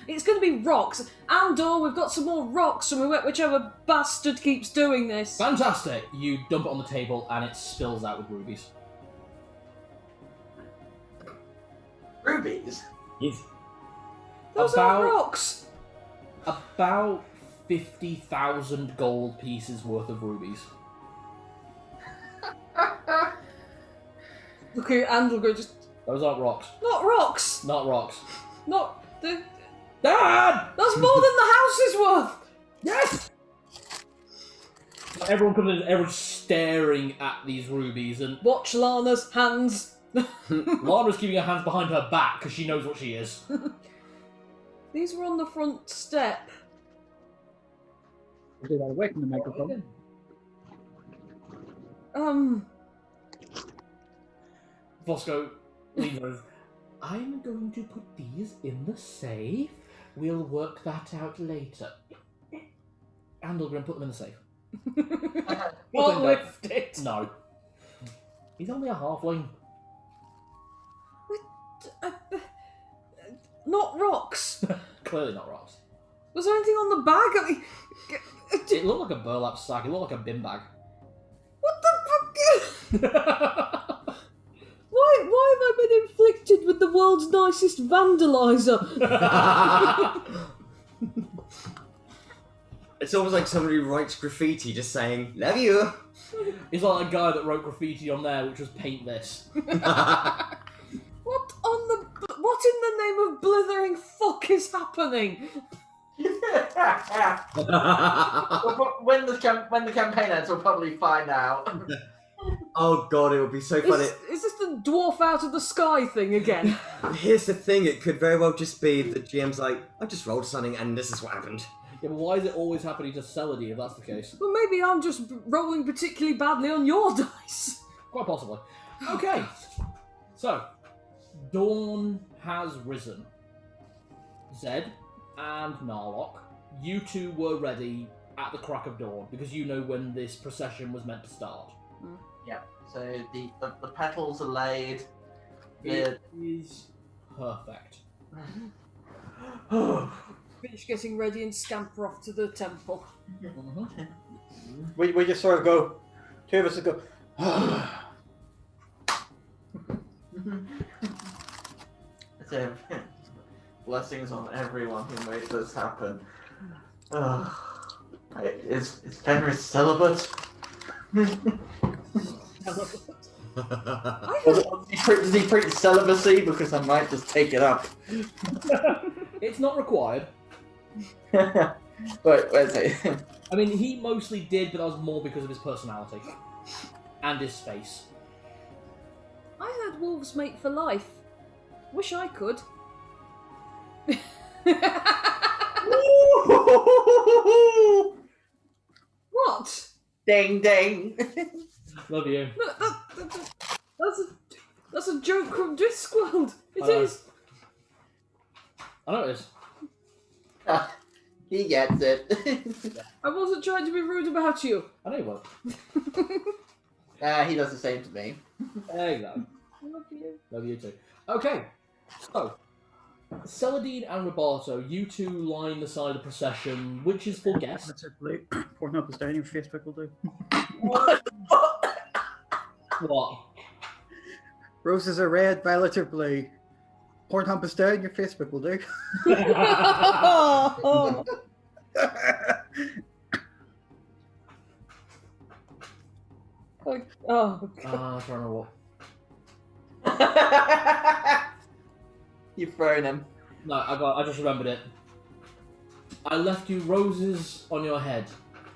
Speaker 1: It's going to be rocks. Andor, we've got some more rocks from whichever bastard keeps doing this.
Speaker 3: Fantastic! You dump it on the table and it spills out with rubies.
Speaker 5: Rubies?
Speaker 2: Yes.
Speaker 1: Those aren't rocks.
Speaker 3: About 50,000 gold pieces worth of rubies.
Speaker 1: Look at Andor go just...
Speaker 3: Those aren't rocks.
Speaker 1: Not rocks.
Speaker 3: Not rocks.
Speaker 1: Not... The...
Speaker 3: Dad!
Speaker 1: That's more than the house is worth.
Speaker 3: Yes! Everyone comes in, everyone's staring at these rubies, and
Speaker 1: Watch Lana's hands.
Speaker 3: Lana's keeping her hands behind her back because she knows what she is.
Speaker 1: These were on the front step.
Speaker 4: I'll do that away from the microphone.
Speaker 3: Fosco leans over. I'm going to put these in the safe. We'll work that out later. And we're going to put them in the safe.
Speaker 1: What lift it?
Speaker 3: No. He's only a halfling.
Speaker 1: Not rocks.
Speaker 3: Clearly not rocks.
Speaker 1: Was there anything on the bag? I mean,
Speaker 3: It looked like a burlap sack. It looked like a bin bag.
Speaker 1: what the fuck? Why have I been inflicted with the world's nicest vandalizer?
Speaker 2: It's almost like somebody who writes graffiti just saying, love you.
Speaker 3: He's like a guy that wrote graffiti on there, which was paint this.
Speaker 1: What in the name of blithering fuck is happening?
Speaker 5: when the campaign ends, we'll probably find out.
Speaker 2: Oh god, it would be so funny.
Speaker 1: Is this the dwarf out of the sky thing again?
Speaker 2: Here's the thing, it could very well just be the GM's like, I just rolled something and this is what happened.
Speaker 3: Yeah, but why is it always happening to Celadine if that's the case?
Speaker 1: Well, maybe I'm just rolling particularly badly on your dice.
Speaker 3: Quite possibly. Okay. So, dawn has risen. Zed and Narlock, you two were ready at the crack of dawn because you know when this procession was meant to start.
Speaker 5: Yeah. So the petals are laid.
Speaker 3: It is perfect.
Speaker 1: Finish getting ready and scamper off to the temple.
Speaker 4: We just sort of go, two of us would go,
Speaker 5: So, blessings on everyone who made this happen. Is Fenris celibate? Does he preach celibacy? Because I might just take it up.
Speaker 3: It's not required.
Speaker 5: Where's it?
Speaker 3: I mean, he mostly did, but that was more because of his personality. And his face.
Speaker 1: I heard wolves mate for life. Wish I could. What?
Speaker 5: Ding ding.
Speaker 3: Love you.
Speaker 1: No, that's a joke from Discworld. It is.
Speaker 3: I know it is.
Speaker 5: He gets it.
Speaker 1: I wasn't trying to be rude about you.
Speaker 3: I know you won't.
Speaker 5: He does the same to me.
Speaker 3: There you go.
Speaker 1: I love you.
Speaker 3: Love you too. Okay, so Celadine and Roberto, you two line the side of the procession, which is for guests.
Speaker 4: that's it, blue. Pornhub is down, your Facebook will do.
Speaker 3: What?
Speaker 4: Roses are red, violets are blue. Pornhub is down, your Facebook will do.
Speaker 1: Oh. Oh, God.
Speaker 3: I don't know what.
Speaker 5: You've thrown him.
Speaker 3: No, I just remembered it. I left you roses on your head.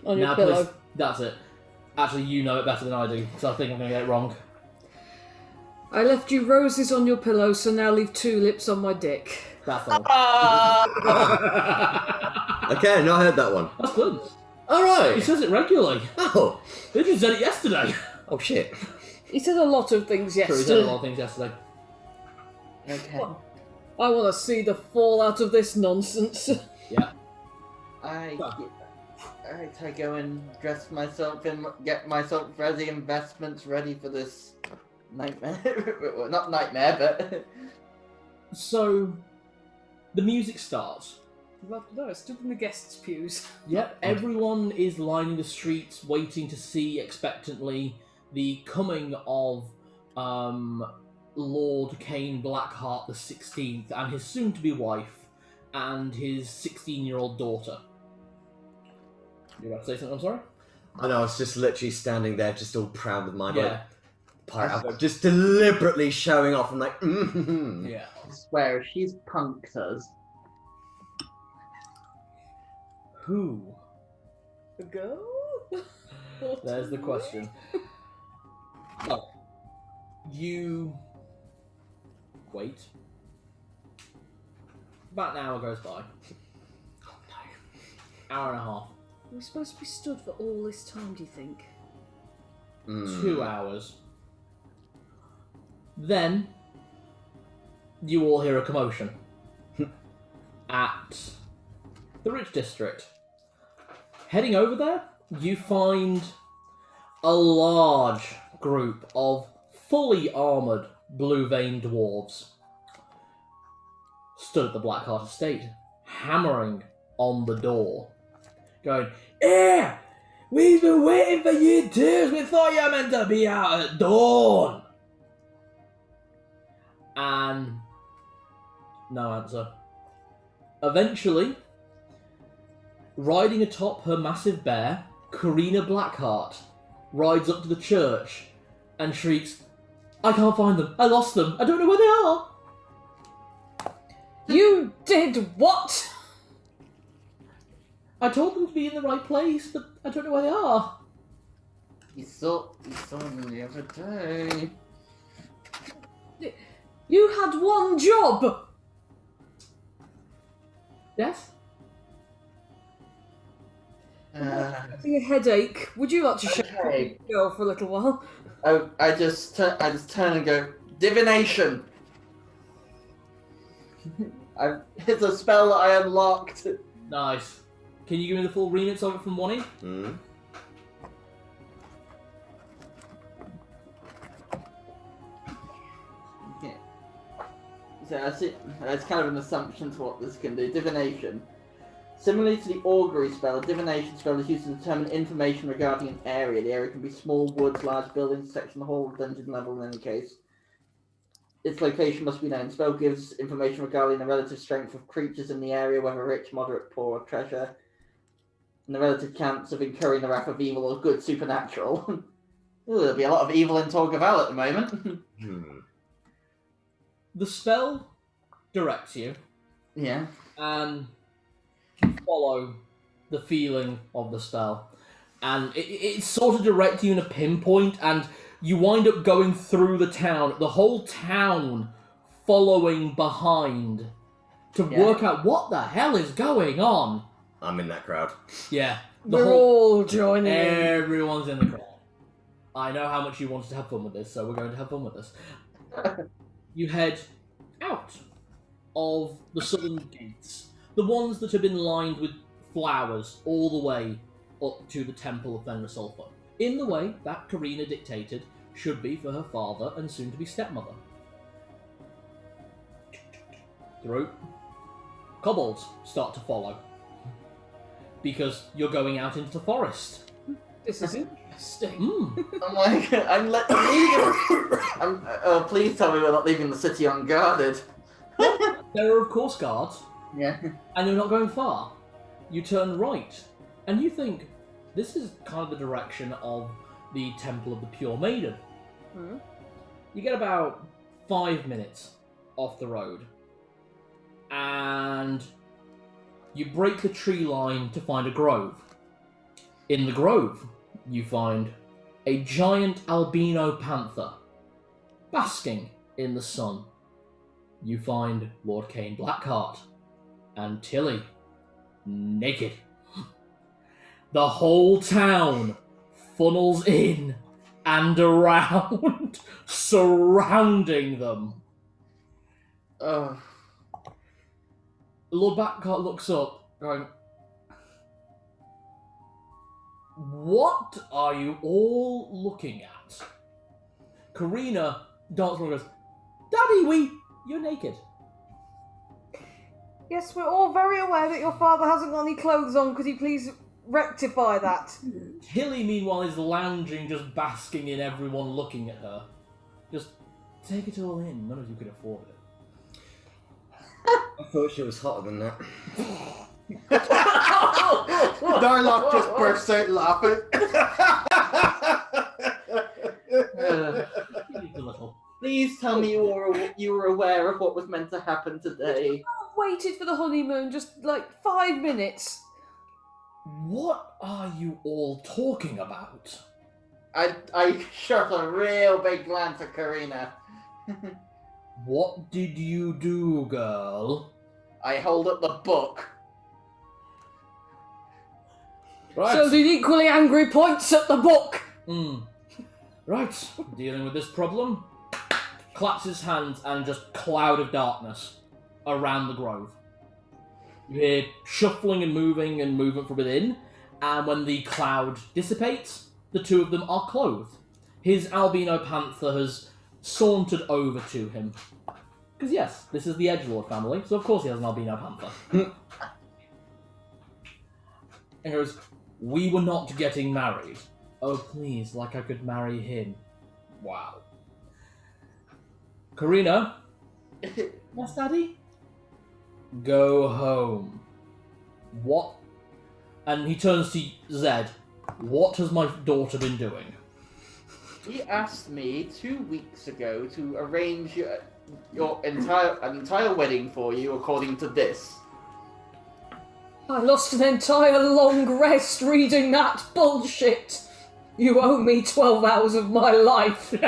Speaker 1: On your
Speaker 3: Now,
Speaker 1: pillow.
Speaker 3: please, that's it. Actually, you know it better than I do, so I think I'm going to get it wrong.
Speaker 1: I left you roses on your pillow, so now leave tulips on my dick.
Speaker 3: That's all.
Speaker 2: Okay, no, I heard that one.
Speaker 3: That's good.
Speaker 2: All right.
Speaker 3: He says it regularly.
Speaker 2: Oh.
Speaker 3: He just said it yesterday.
Speaker 2: Oh shit.
Speaker 1: He said a lot of things
Speaker 3: Sure, he said a
Speaker 1: yesterday.
Speaker 3: lot of things yesterday.
Speaker 5: Okay.
Speaker 1: I want to see the fallout of this nonsense.
Speaker 3: Yeah.
Speaker 5: I go and dress myself and get myself ready, investments ready for this nightmare. Well, not nightmare, but
Speaker 3: So, the music starts.
Speaker 1: No, it's still in the guests' pews.
Speaker 3: Yep, everyone is lining the streets, waiting to see expectantly the coming of Lord Caine Blackheart the 16th and his soon-to-be wife and his 16-year-old daughter. You about to say something? I'm sorry?
Speaker 2: I know, I was just literally standing there, just all proud of my
Speaker 3: Yeah.
Speaker 2: pirate outfit, just deliberately showing off and like, mm-hmm.
Speaker 3: Yeah.
Speaker 5: I swear, if she's punked us.
Speaker 3: Who?
Speaker 1: A girl?
Speaker 3: There's the question. Oh. You wait. About an hour goes by.
Speaker 2: Oh no.
Speaker 3: Hour and a half.
Speaker 1: We're supposed to be stood for all this time, do you think?
Speaker 3: 2 hours. Then you all hear a commotion at the Rich District. Heading over there, you find a large group of fully armoured blue-veined dwarves stood at the Blackheart estate, hammering on the door, going, "Here! We've been waiting for you too! We thought you were meant to be out at dawn!" And no answer. Eventually, riding atop her massive bear, Karina Blackheart rides up to the church and shrieks, "I can't find them! I lost them! I don't know where they are!"
Speaker 1: You did what?
Speaker 3: I told them to be in the right place, but I don't know where they are.
Speaker 5: You saw them the other day.
Speaker 1: You had one job!
Speaker 3: Yes?
Speaker 1: Having a headache. Would you like to show
Speaker 5: Okay.
Speaker 1: the girl for a little while?
Speaker 5: I just turn and go, divination! It's a spell that I unlocked.
Speaker 3: Nice. Can you give me the full remix of it from 1E?
Speaker 2: Mm.
Speaker 5: Okay. So I see, it's kind of an assumption to what this can do. Divination. Similarly to the augury spell, a divination spell is used to determine information regarding an area. The area can be small woods, large buildings, section of the hall, dungeon level in any case. Its location must be known. The spell gives information regarding the relative strength of creatures in the area, whether rich, moderate, poor, or treasure, and the relative chance of incurring the wrath of evil or good supernatural. Ooh, there'll be a lot of evil in Torgaval at the moment.
Speaker 3: The spell directs you,
Speaker 5: Yeah.
Speaker 3: and you follow the feeling of the spell. And it's sort of directing you in a pinpoint, and you wind up going through the town, the whole town following behind to work out what the hell is going on.
Speaker 2: I'm in that crowd.
Speaker 3: Yeah.
Speaker 1: We're all joining in.
Speaker 3: Everyone's in the crowd. I know how much you wanted to have fun with this, so we're going to have fun with this. You head out of the southern gates, the ones that have been lined with flowers all the way up to the Temple of Fenrisulfur, in the way that Karina dictated should be for her father and soon-to-be stepmother. Through. Kobolds start to follow, because you're going out into the forest.
Speaker 1: This is interesting.
Speaker 3: Mm.
Speaker 5: I'm leaving. Oh, please tell me we're not leaving the city unguarded.
Speaker 3: There are, of course, guards,
Speaker 5: Yeah.
Speaker 3: and you're not going far. You turn right, and you think, this is kind of the direction of the Temple of the Pure Maiden.
Speaker 1: Hmm?
Speaker 3: You get about 5 minutes off the road, and you break the tree line to find a grove. In the grove, you find a giant albino panther basking in the sun. You find Lord Caine Blackheart and Tilly naked. the whole town funnels in and around, surrounding them.
Speaker 5: Oh.
Speaker 3: Lord Blackheart looks up, going, "What are you all looking at?" Karina darts forward and goes, "Daddy, you're naked."
Speaker 1: Yes, we're all very aware that your father hasn't got any clothes on. Could you please rectify that?
Speaker 3: Tilly, meanwhile, is lounging, just basking in everyone looking at her. Just take it all in. None of you could afford it.
Speaker 2: I thought she was hotter than that.
Speaker 4: Darlock just bursts out laughing.
Speaker 3: Just a little.
Speaker 5: Please tell me you were aware of what was meant to happen today.
Speaker 1: I waited for the honeymoon just like 5 minutes.
Speaker 3: What are you all talking about?
Speaker 5: I shot a real big glance at Karina.
Speaker 3: What did you do, girl?
Speaker 5: I hold up the book.
Speaker 3: Right.
Speaker 1: So did equally angry points at the book.
Speaker 3: Right. Dealing with this problem. Claps his hands and just cloud of darkness around the grove. You hear shuffling and movement from within, and when the cloud dissipates, the two of them are clothed. His albino panther has sauntered over to him. Because yes, this is the Edgelord family, so of course he has an albino panther. And goes, "We were not getting married. Oh please, like I could marry him." Wow. Karina? Yes, Daddy? Go home. What? And he turns to Zed. What has my daughter been doing?
Speaker 5: He asked me 2 weeks ago to arrange your entire wedding for you according to this.
Speaker 1: I lost an entire long rest reading that bullshit. You owe me 12 hours of my life.
Speaker 3: He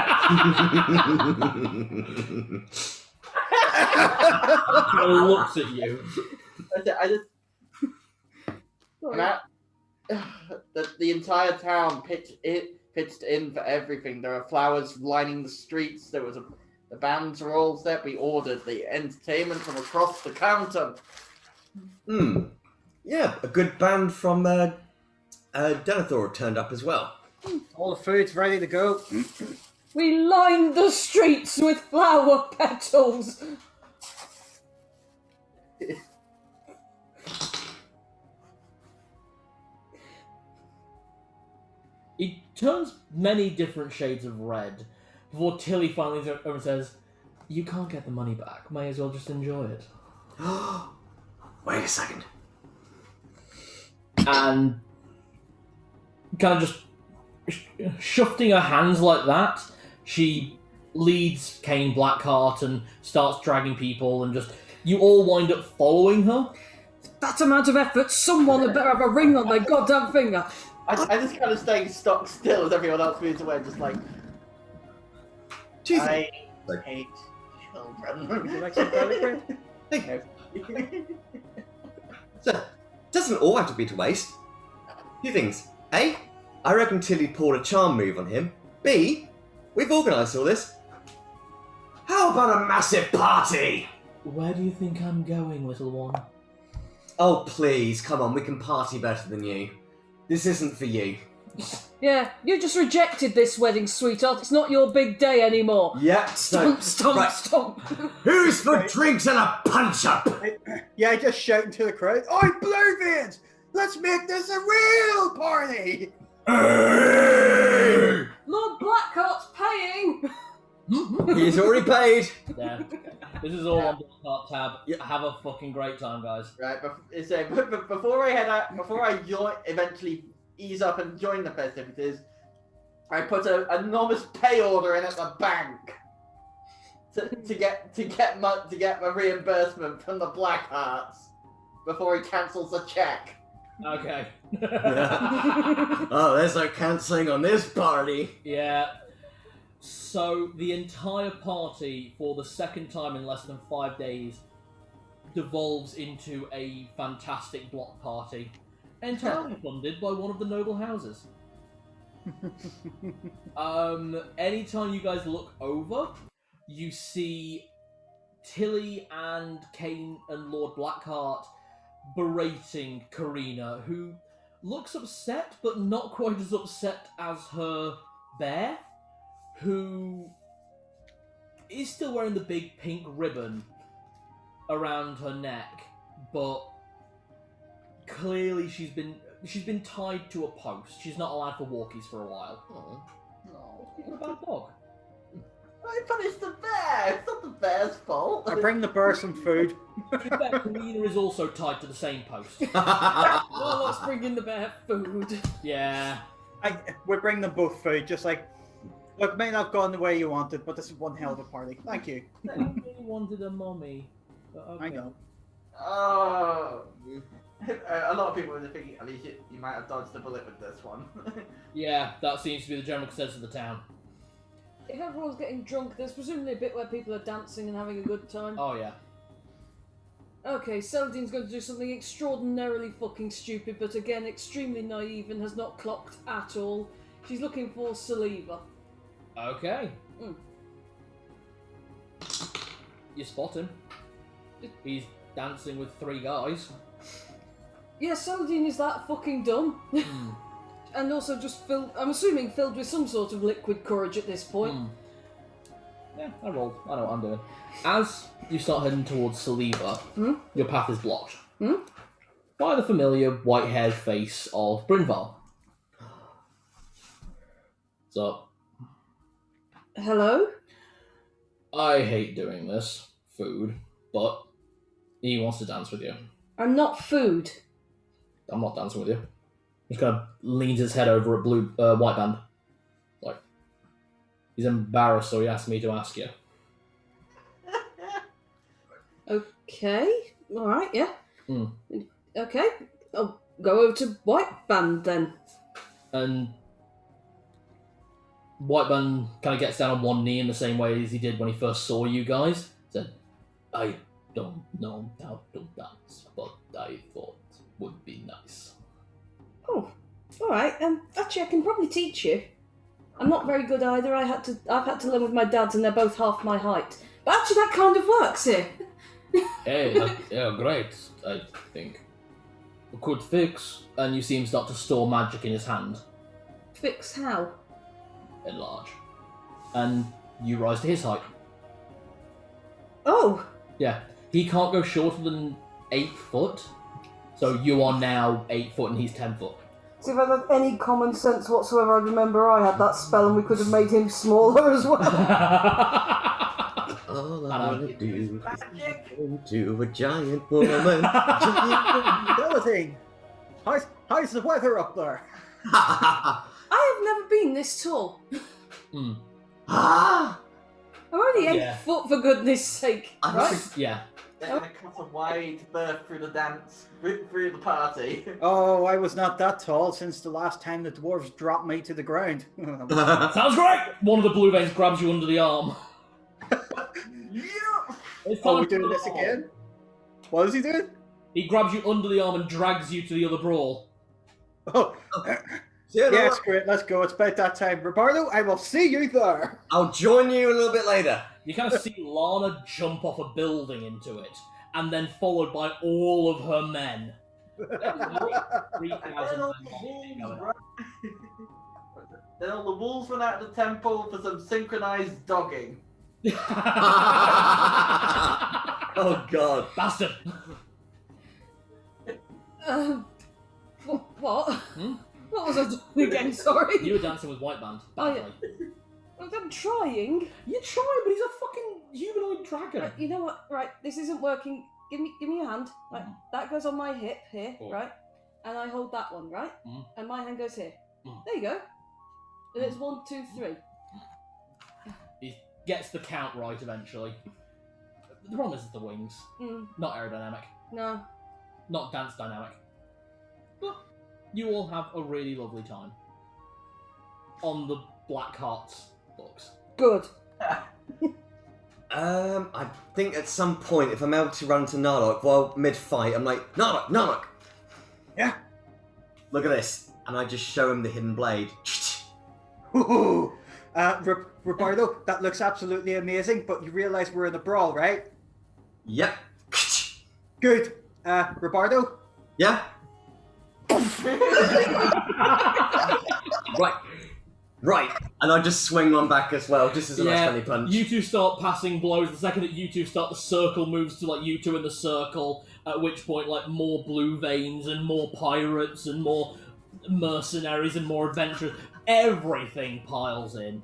Speaker 3: looks at you.
Speaker 5: The entire town pitched in for everything. There are flowers lining the streets. The bands are all set. We ordered the entertainment from across the counter.
Speaker 2: Yeah, a good band from Denethor turned up as well.
Speaker 4: All the food's ready to go.
Speaker 1: We lined the streets with flower petals.
Speaker 3: He turns many different shades of red before Tilly finally goes over and says, "You can't get the money back. May as well just enjoy it."
Speaker 2: Wait a second.
Speaker 3: And kind of just shifting her hands like that, she leads Caine Blackheart and starts dragging people, and just you all wind up following her.
Speaker 1: That amount of effort, someone had better have a ring on their goddamn finger.
Speaker 5: I just kind of staying stock still as everyone else moves away, just like...
Speaker 2: Jesus.
Speaker 5: I hate children.
Speaker 4: Would you like some garlic bread?
Speaker 2: Hey. So, doesn't all have to be to waste. Two things. A, I reckon Tilly pulled a charm move on him. B, we've organised all this. How about a massive party?
Speaker 3: Where do you think I'm going, little one?
Speaker 2: Oh, please, come on, we can party better than you. This isn't for you.
Speaker 1: Yeah, you just rejected this wedding, sweetheart. It's not your big day anymore.
Speaker 2: Yep,
Speaker 1: Stomp, stomp,
Speaker 2: right.
Speaker 1: stomp.
Speaker 2: Who's for drinks and a punch-up?
Speaker 4: Yeah, just shouting to the crowd. Oi, Bluebeard! Let's make this a real party!
Speaker 1: Lord Blackheart's paying.
Speaker 2: He's already paid.
Speaker 3: Yeah. This is all on Blackheart tab. Have a fucking great time, guys.
Speaker 5: Right, but before I head out, before I eventually ease up and join the festivities, I put an enormous pay order in at the bank to get my reimbursement from the Blackhearts before he cancels the check.
Speaker 3: Okay.
Speaker 2: Oh, there's no cancelling on this party.
Speaker 3: Yeah. So the entire party, for the second time in less than 5 days, devolves into a fantastic block party. entirely funded by one of the noble houses. Anytime you guys look over, you see Tilly and Caine and Lord Blackheart berating Karina, who looks upset, but not quite as upset as her bear, who is still wearing the big pink ribbon around her neck, but clearly she's been tied to a post. She's not allowed for walkies for a while.
Speaker 5: No.
Speaker 3: You're a bad dog.
Speaker 5: I punished the bear! It's not the bear's fault.
Speaker 4: I bring the bear some food.
Speaker 3: In fact, Karina is also tied to the same post.
Speaker 1: Well, let's bring in the bear food.
Speaker 3: Yeah.
Speaker 4: We bring them both food, just like, look, it may not have gone the way you wanted, but this is one hell of a party. Thank you.
Speaker 3: I really wanted a mummy. But okay.
Speaker 4: I know.
Speaker 5: Oh. A lot of people are thinking, at least you might have dodged a bullet with this one.
Speaker 3: Yeah, that seems to be the general consensus of the town.
Speaker 1: If everyone's getting drunk, there's presumably a bit where people are dancing and having a good time.
Speaker 3: Oh, yeah.
Speaker 1: Okay, Seldine's going to do something extraordinarily fucking stupid, but again, extremely naive and has not clocked at all. She's looking for saliva.
Speaker 3: Okay. You spot him. He's dancing with 3 guys.
Speaker 1: Yeah, Seldine is that fucking dumb. And also just filled, I'm assuming filled with some sort of liquid courage at this point.
Speaker 3: Yeah, I rolled. I know what I'm doing. As you start heading towards Saliva, your path is blocked by the familiar white-haired face of Brynvar. So,
Speaker 1: Hello?
Speaker 3: I hate doing this, food, but he wants to dance with you.
Speaker 1: I'm not food.
Speaker 3: I'm not dancing with you. He kind of leans his head over at White Band. Like, he's embarrassed, so he asked me to ask you.
Speaker 1: Okay, alright, yeah. Okay, I'll go over to White Band then.
Speaker 3: And White Band kind of gets down on one knee in the same way as he did when he first saw you guys. Said, I don't know how to dance, but I thought would be nice.
Speaker 1: Oh, alright, actually I can probably teach you. I'm not very good either, I've had to learn with my dads and they're both half my height. But actually that kind of works here.
Speaker 3: Hey, yeah, great, I think. A quick fix, and you see him start to store magic in his hand.
Speaker 1: Fix how?
Speaker 3: Enlarge. And you rise to his height.
Speaker 1: Oh!
Speaker 3: Yeah, he can't go shorter than 8 foot, so you are now 8 foot and he's 10 foot.
Speaker 1: See, if I had any common sense whatsoever, I'd remember I had that spell and we could have made him smaller as well.
Speaker 2: All I wanna do is into a giant woman.
Speaker 4: Ability. How's the weather up there?
Speaker 1: I have never been this tall.
Speaker 2: Ah!
Speaker 1: I'm only 8 foot, for goodness sake. Right?
Speaker 3: Yeah.
Speaker 5: They're gonna cut a wide berth through the dance, through the party.
Speaker 4: Oh, I was not that tall since the last time the dwarves dropped me to the ground.
Speaker 3: Sounds great! One of the blue veins grabs you under the arm.
Speaker 4: Are we doing this again? What is he doing?
Speaker 3: He grabs you under the arm and drags you to the other brawl.
Speaker 4: Oh, yes, great. Let's go. It's about that time. Roberto, I will see you there.
Speaker 2: I'll join you a little bit later.
Speaker 3: You kind of see Lana jump off a building into it, and then followed by all of her men. 3,000
Speaker 5: Then all the wolves went out of the temple for some synchronized dogging.
Speaker 2: Oh god.
Speaker 3: Bastard!
Speaker 1: What? What was I doing again? Sorry.
Speaker 3: You were dancing with White Band. Badly.
Speaker 1: I'm trying.
Speaker 3: You try, but he's a fucking humanoid dragon.
Speaker 1: Right, you know what? Right, this isn't working. Give me your hand. Right, that goes on my hip here, right? And I hold that one, right? And my hand goes here. There you go. And it's 1, 2, 3.
Speaker 3: He gets the count right eventually. The problem is the wings. Not aerodynamic.
Speaker 1: No.
Speaker 3: Not dance dynamic. But you all have a really lovely time. On the Blackheart's books.
Speaker 1: Good.
Speaker 2: I think at some point, if I'm able to run to Narlock while mid-fight, I'm like, Narlock!
Speaker 4: Yeah?
Speaker 2: look at this. And I just show him the hidden blade.
Speaker 4: Ooh. Roberto, that looks absolutely amazing, but you realise we're in a brawl, right?
Speaker 2: Yep.
Speaker 4: Good. Roberto?
Speaker 2: Yeah? Right. And I just swing one back as well, just as a nice funny punch.
Speaker 3: You two start passing blows. The second that you two start, the circle moves to, like, you two in the circle, at which point, like, more blue veins and more pirates and more mercenaries and more adventurers. Everything piles in.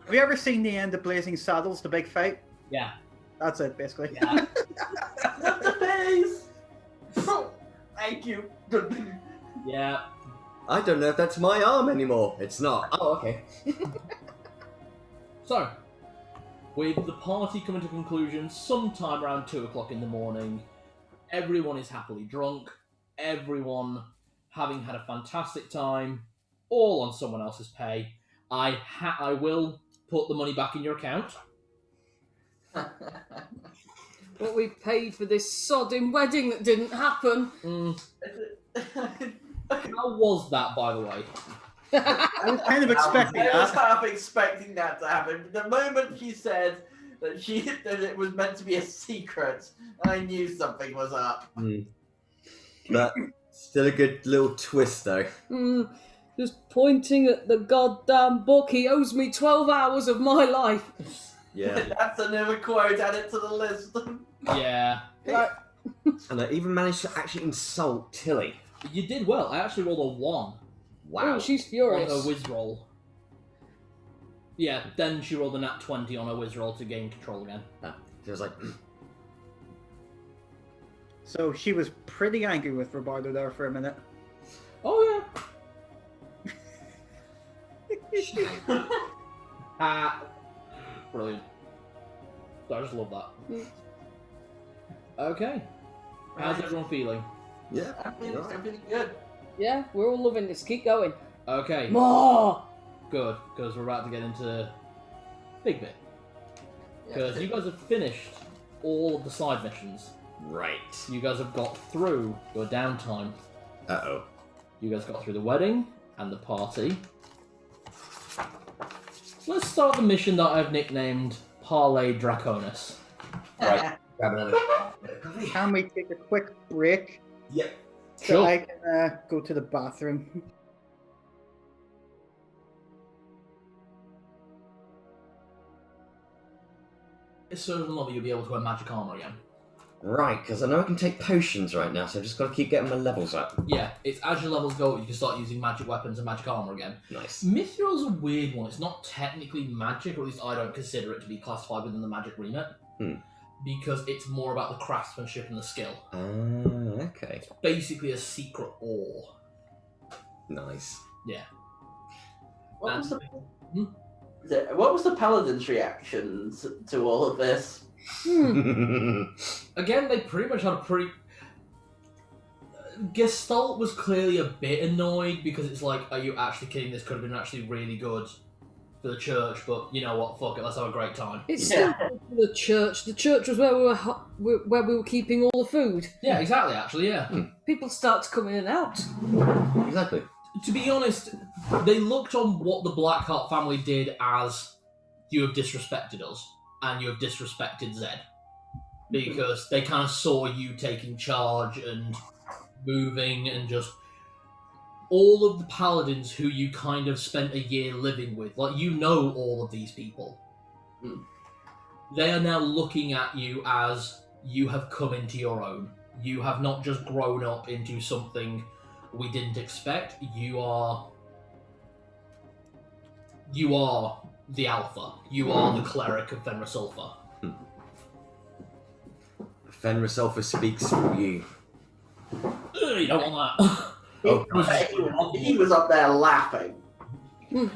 Speaker 4: Have you ever seen the end of Blazing Saddles, the big fight?
Speaker 3: Yeah.
Speaker 4: That's it, basically.
Speaker 3: Yeah.
Speaker 5: Not the face! Thank you.
Speaker 3: Yeah.
Speaker 2: I don't know if that's my arm anymore. It's not. Oh, okay.
Speaker 3: So, with the party coming to conclusion sometime around 2 o'clock in the morning, everyone is happily drunk, everyone having had a fantastic time, all on someone else's pay. I will put the money back in your account.
Speaker 1: What we paid for this sodding wedding that didn't happen.
Speaker 3: How was that, by the way?
Speaker 4: I was kind of expecting
Speaker 5: I was
Speaker 4: that.
Speaker 5: half expecting that to happen. The moment she said that it was meant to be a secret, I knew something was up.
Speaker 2: But still a good little twist, though.
Speaker 1: Just pointing at the goddamn book. He owes me 12 hours of my life.
Speaker 2: Yeah.
Speaker 5: That's another quote. Add it to the list.
Speaker 3: Yeah.
Speaker 1: Right.
Speaker 2: And I even managed to actually insult Tilly.
Speaker 3: You did well. I actually rolled a 1
Speaker 2: Wow.
Speaker 1: Oh, she's
Speaker 3: on
Speaker 1: furious.
Speaker 3: her whiz roll. Yeah, then she rolled a nat 20 on her whiz roll to gain control again.
Speaker 2: She was like,
Speaker 4: So she was pretty angry with Roberto there for a minute.
Speaker 3: Oh, yeah. Brilliant. I just love that. Okay. How's everyone feeling?
Speaker 2: yeah.
Speaker 5: I'm
Speaker 2: you're right.
Speaker 5: feeling good.
Speaker 1: Yeah, we're all loving this. Keep going.
Speaker 3: Okay.
Speaker 1: More!
Speaker 3: Good, because we're about to get into big bit. Because you guys have finished all of the side missions.
Speaker 2: Right.
Speaker 3: You guys have got through your downtime.
Speaker 2: Uh-oh.
Speaker 3: You guys got through the wedding and the party. Let's start the mission that I've nicknamed Parlay Draconis.
Speaker 2: Right. Grab another.
Speaker 4: Can we take a quick break
Speaker 2: Yep.
Speaker 4: so
Speaker 3: Sure.
Speaker 4: I can go to the bathroom?
Speaker 3: It's so lovely you'll be able to wear magic armor again.
Speaker 2: Right, because I know I can take potions right now, so I've just got to keep getting my levels up.
Speaker 3: Yeah, it's as your levels go, you can start using magic weapons and magic armor again.
Speaker 2: Nice.
Speaker 3: Mithril's a weird one. It's not technically magic, or at least I don't consider it to be classified within the magic remit. Because it's more about the craftsmanship and the skill.
Speaker 2: Ah, okay.
Speaker 3: It's basically a secret ore.
Speaker 2: Nice.
Speaker 3: Yeah.
Speaker 5: What was the paladin's reaction to all of this?
Speaker 3: Again, they pretty much had a pretty... Gestalt was clearly a bit annoyed because it's like, are you actually kidding? This could have been actually really good for the church, but you know what? Fuck it, let's have a great time.
Speaker 1: It's still the church. The church was where we were keeping all the food.
Speaker 3: Yeah, exactly, actually, yeah.
Speaker 1: People start to come in and out.
Speaker 2: Exactly.
Speaker 3: To be honest, they looked on what the Blackheart family did as, you have disrespected us, and you have disrespected Zed. Because they kind of saw you taking charge and moving and just... all of the paladins who you kind of spent a year living with, like, you know all of these people. They are now looking at you as you have come into your own. You have not just grown up into something we didn't expect. You are the Alpha. You are the cleric of Fenrisulfur.
Speaker 2: Fenrisulfur speaks for you.
Speaker 3: You don't want that.
Speaker 5: He was up there laughing.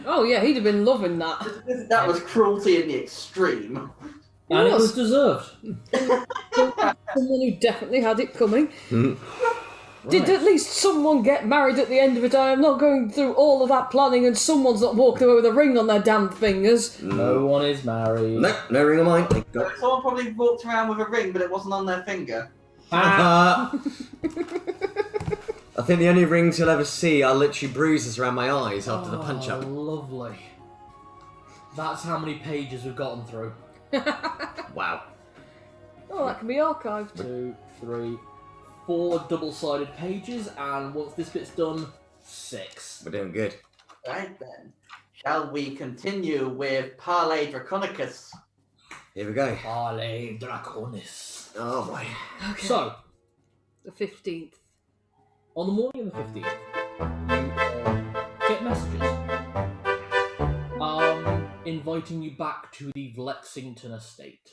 Speaker 1: Oh yeah, he'd have been loving that.
Speaker 5: That was cruelty in the extreme.
Speaker 3: And it was deserved.
Speaker 1: Someone who definitely had it coming. Did
Speaker 3: Right.
Speaker 1: at least someone get married at the end of it? I am not going through all of that planning and someone's not walking away with a ring on their damn fingers.
Speaker 3: No one is married.
Speaker 2: No, no ring of mine. Thank God.
Speaker 5: Someone probably walked around with a ring, but it wasn't on their finger.
Speaker 3: Ah.
Speaker 2: I think the only rings you'll ever see are literally bruises around my eyes after the punch-up.
Speaker 3: Lovely. That's how many pages we've gotten through.
Speaker 2: Wow.
Speaker 1: Oh, that can be archived.
Speaker 3: 2, 3, 4 double-sided pages, and once this bit's done, 6.
Speaker 2: We're doing good.
Speaker 5: Right then. Shall we continue with Parley Draconicus?
Speaker 2: Here we go.
Speaker 3: Parley Draconis.
Speaker 2: Oh boy.
Speaker 1: Okay.
Speaker 3: So,
Speaker 1: The 15th.
Speaker 3: on the morning of the 15th, you get messages inviting you back to the Lexington estate.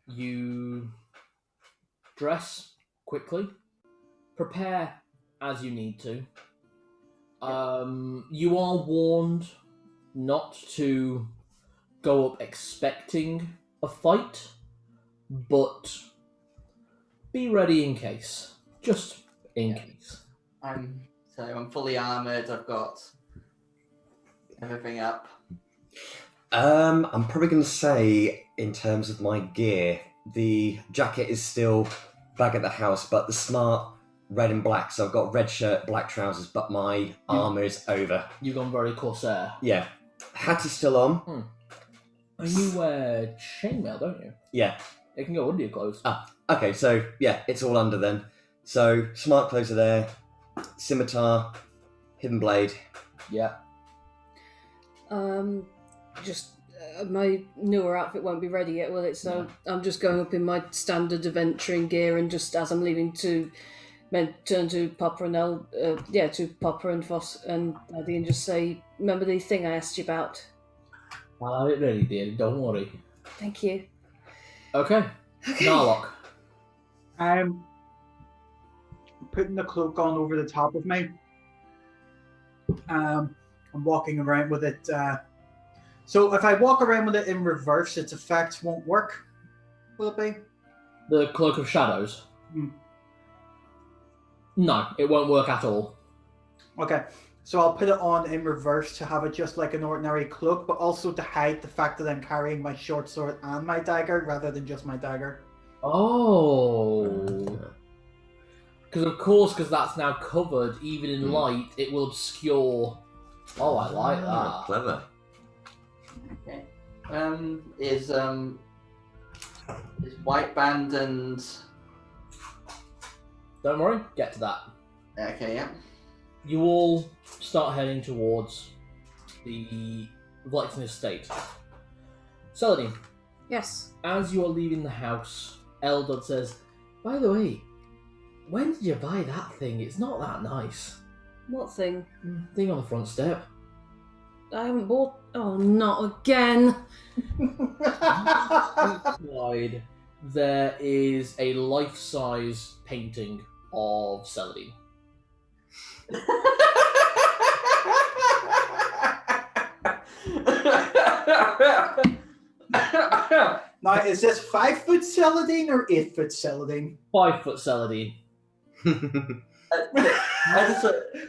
Speaker 3: You dress quickly, prepare as you need to. You are warned not to go up expecting a fight, but be ready in case. Just in case.
Speaker 5: I'm fully armoured, I've got everything up.
Speaker 2: I'm probably going to say, in terms of my gear, the jacket is still back at the house, but the smart red and black, so I've got red shirt, black trousers, but my armour is over.
Speaker 3: You've gone very Corsair.
Speaker 2: Yeah. Hat is still on.
Speaker 3: And you wear chainmail, don't you?
Speaker 2: Yeah.
Speaker 3: It can go under your clothes.
Speaker 2: Okay, so yeah, it's all under then. So smart clothes are there, scimitar, hidden blade.
Speaker 3: Yeah.
Speaker 1: Just my newer outfit won't be ready yet, will it? So I'm just going up in my standard adventuring gear, and just as I'm leaving to turn to Papa and to Papa and Foss and Daddy, and just say, "Remember the thing I asked you about?"
Speaker 3: I'll have it ready, dear. Don't worry.
Speaker 1: Thank you.
Speaker 3: Okay. Narlock.
Speaker 4: I'm putting the cloak on over the top of me. I'm walking around with it. So if I walk around with it in reverse, its effects won't work. Will it be?
Speaker 3: The Cloak of Shadows? No, it won't work at all.
Speaker 4: Okay. So I'll put it on in reverse to have it just like an ordinary cloak, but also to hide the fact that I'm carrying my short sword and my dagger rather than just my dagger.
Speaker 3: Oh. Because that's now covered, even in light, it will obscure. Oh, I like that.
Speaker 2: Clever.
Speaker 5: Okay. Is White Band and...
Speaker 3: Don't worry, get to that.
Speaker 5: Okay, yeah.
Speaker 3: You all start heading towards the Lexington estate. Saladin,
Speaker 1: Yes.
Speaker 3: as you are leaving the house, Eldad says, "By the way, when did you buy that thing? It's not that nice."
Speaker 1: What thing?
Speaker 3: Thing on the front step.
Speaker 1: I haven't bought. Oh, not again.
Speaker 3: Inside, there is a life-size painting of Saladin.
Speaker 4: Now, is this 5 foot Celadine or 8 foot Celadine?
Speaker 3: 5 foot Saladin.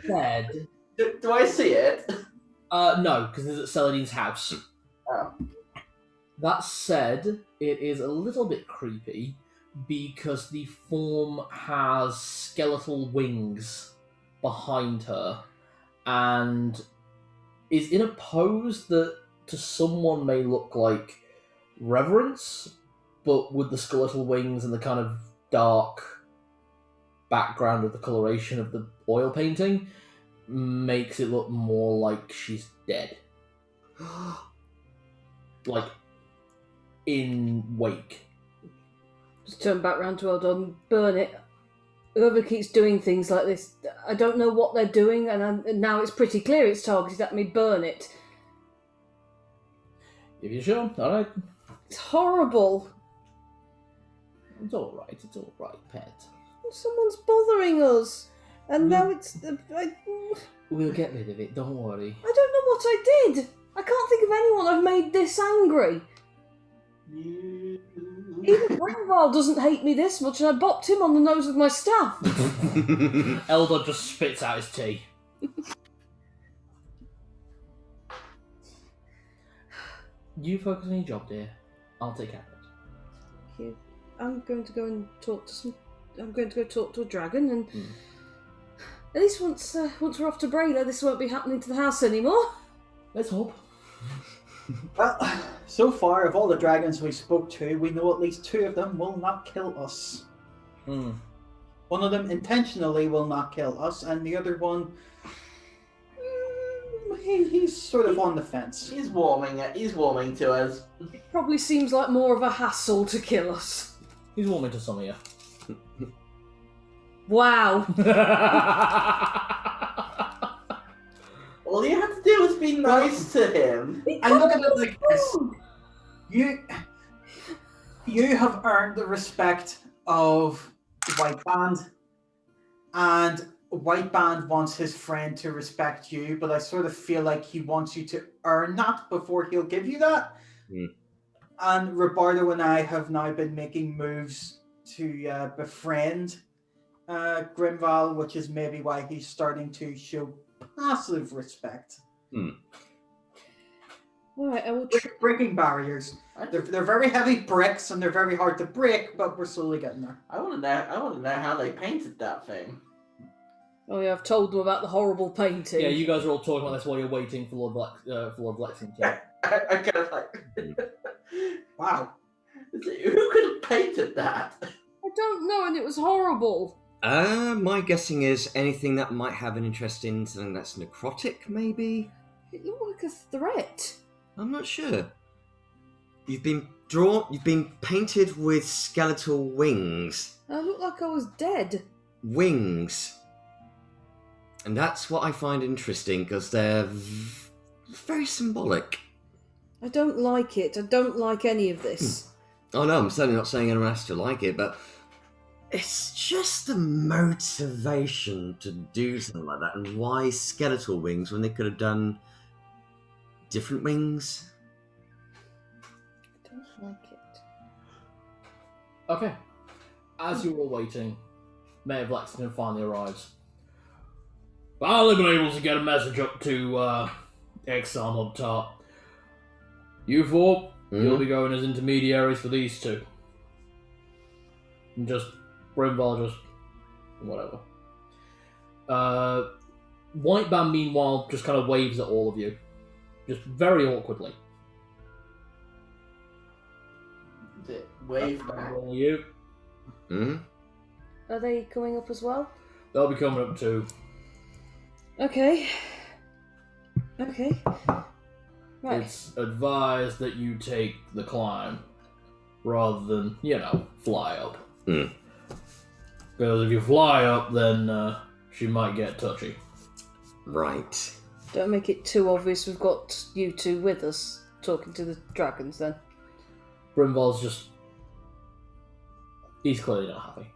Speaker 3: Dead.
Speaker 5: Do I see it?
Speaker 3: No, because it's at Saladin's house.
Speaker 5: Oh.
Speaker 3: That said, it is a little bit creepy because the form has skeletal wings behind her and is in a pose that to someone may look like reverence, but with the skeletal wings and the kind of dark background of the coloration of the oil painting makes it look more like she's dead. Like, in wake.
Speaker 1: Just turn back round to Eldon, burn it. Whoever keeps doing things like this, I don't know what they're doing, and now it's pretty clear it's targeted at me. Burn it.
Speaker 3: If you're sure, alright.
Speaker 1: It's horrible.
Speaker 3: It's alright, pet.
Speaker 1: Someone's bothering us, and now it's.
Speaker 3: We'll get rid of it, don't worry.
Speaker 1: I don't know what I did. I can't think of anyone I've made this angry. Even Granval doesn't hate me this much, and I bopped him on the nose with my staff.
Speaker 3: Eldon just spits out his tea. You focus on your job, dear. I'll take care of it.
Speaker 1: Thank you. I'm going to go and talk to I'm going to go talk to a dragon and At least once we're off to Brayla, this won't be happening to the house anymore.
Speaker 3: Let's hope.
Speaker 4: Well, so far, of all the dragons we spoke to, we know at least 2 of them will not kill us.
Speaker 3: Hmm.
Speaker 4: One of them intentionally will not kill us, and the other one, he's sort of on the fence.
Speaker 5: He's warming to us.
Speaker 1: It probably seems like more of a hassle to kill us.
Speaker 3: He's warming to some of you.
Speaker 1: Wow.
Speaker 5: All you have to do is be nice to him.
Speaker 4: I look at it like this. You have earned the respect of White Band, and White Band wants his friend to respect you, but I sort of feel like he wants you to earn that before he'll give you that.
Speaker 2: Mm.
Speaker 4: And Roberto and I have now been making moves to befriend Grimval, which is maybe why he's starting to show passive respect.
Speaker 1: Alright, I will
Speaker 4: Breaking barriers. They're very heavy bricks and they're very hard to break, but we're slowly getting there.
Speaker 5: I want to know how they painted that thing.
Speaker 1: Oh yeah, I've told them about the horrible painting.
Speaker 3: Yeah, you guys are all talking about this while you're waiting for Lord Lexington.
Speaker 5: I kind of like,
Speaker 4: Wow.
Speaker 5: who could have painted that?
Speaker 1: I don't know, and it was horrible.
Speaker 2: My guessing is anything that might have an interest in something that's necrotic, maybe?
Speaker 1: It looked like a threat.
Speaker 2: I'm not sure. You've been painted with skeletal wings.
Speaker 1: I looked like I was dead.
Speaker 2: Wings. And that's what I find interesting, because they're very symbolic.
Speaker 1: I don't like it. I don't like any of this.
Speaker 2: Oh no, I'm certainly not saying anyone has to like it, but it's just the motivation to do something like that, and why skeletal wings when they could have done different wings?
Speaker 1: I don't like it.
Speaker 3: Okay. As you're all waiting, Mayor of Lexington finally arrives. Finally been able to get a message up to Exxon up top. You four, you'll be going as intermediaries for these 2. And just Brimval, just whatever. White Band, meanwhile, just kind of waves at all of you. Just very awkwardly.
Speaker 5: Wave back.
Speaker 3: All you.
Speaker 1: Are they coming up as well?
Speaker 3: They'll be coming up too.
Speaker 1: Okay. Right.
Speaker 3: It's advised that you take the climb rather than, fly up. Because if you fly up, then she might get touchy.
Speaker 2: Right.
Speaker 1: Don't make it too obvious we've got you 2 with us talking to the dragons then.
Speaker 3: Brimval's just... He's clearly not happy.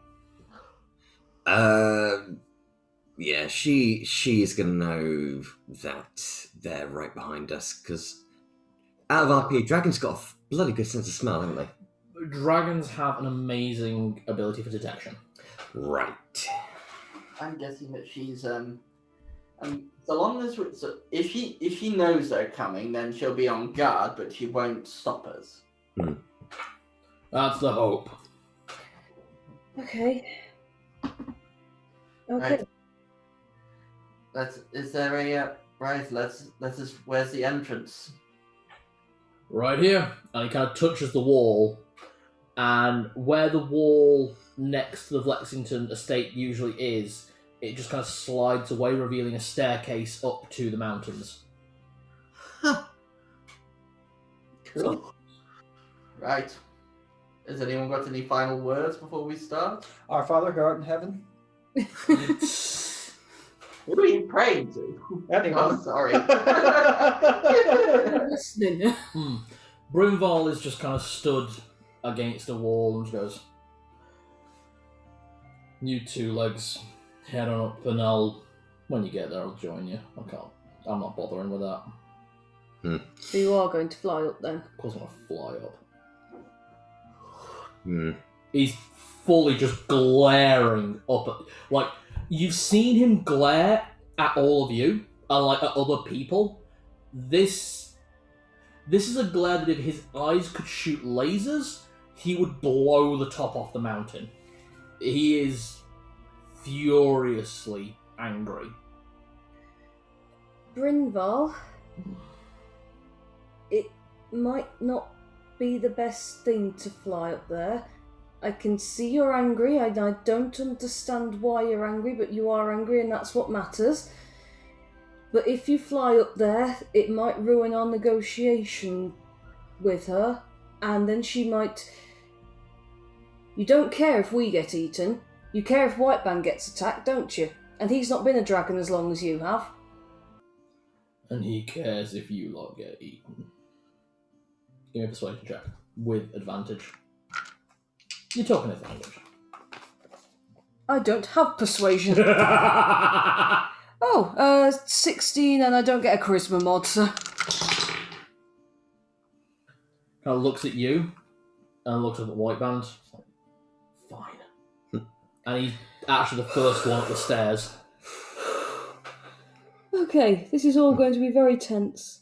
Speaker 2: Yeah, she's gonna know that they're right behind us, because out of RP, dragons got a bloody good sense of smell, haven't they?
Speaker 3: Dragons have an amazing ability for detection.
Speaker 2: Right.
Speaker 5: I'm guessing that she's so long as if she knows they're coming, then she'll be on guard, but she won't stop us.
Speaker 3: That's the hope.
Speaker 1: Okay.
Speaker 5: Right. Is there a right? Let's just. Where's the entrance?
Speaker 3: Right here. And he kind of touches the wall, and where the wall next to the Lexington estate usually is, it just kind of slides away, revealing a staircase up to the mountains.
Speaker 2: Huh.
Speaker 5: Cool. Right. Has anyone got any final words before we start?
Speaker 4: Our Father who art in heaven.
Speaker 5: What are you praying to?
Speaker 4: Anyone.
Speaker 5: Oh, sorry.
Speaker 1: I'm listening.
Speaker 3: Brimval is just kind of stood against a wall and just goes, "You 2 legs, head on up, and when you get there, I'll join you. I'm not bothering with that.
Speaker 1: So you are going to fly up then?
Speaker 3: Of course I want to fly up." He's fully just glaring up at, you've seen him glare at all of you and at other people. This is a glare that if his eyes could shoot lasers, he would blow the top off the mountain. He is furiously angry.
Speaker 1: Brynval, it might not be the best thing to fly up there. I can see you're angry. I don't understand why you're angry, but you are angry and that's what matters. But if you fly up there, it might ruin our negotiation with her, and then she might... You don't care if we get eaten. You care if Whiteband gets attacked, don't you? And he's not been a dragon as long as you have.
Speaker 3: And he cares if you lot get eaten. Give me a persuasion check with advantage. You're talking his language.
Speaker 1: I don't have persuasion. 16, and I don't get a charisma mod, so...
Speaker 3: Kind of looks at you, and looks up at Whiteband. Fine. And he's actually the first one up the stairs.
Speaker 1: Okay, this is all going to be very tense.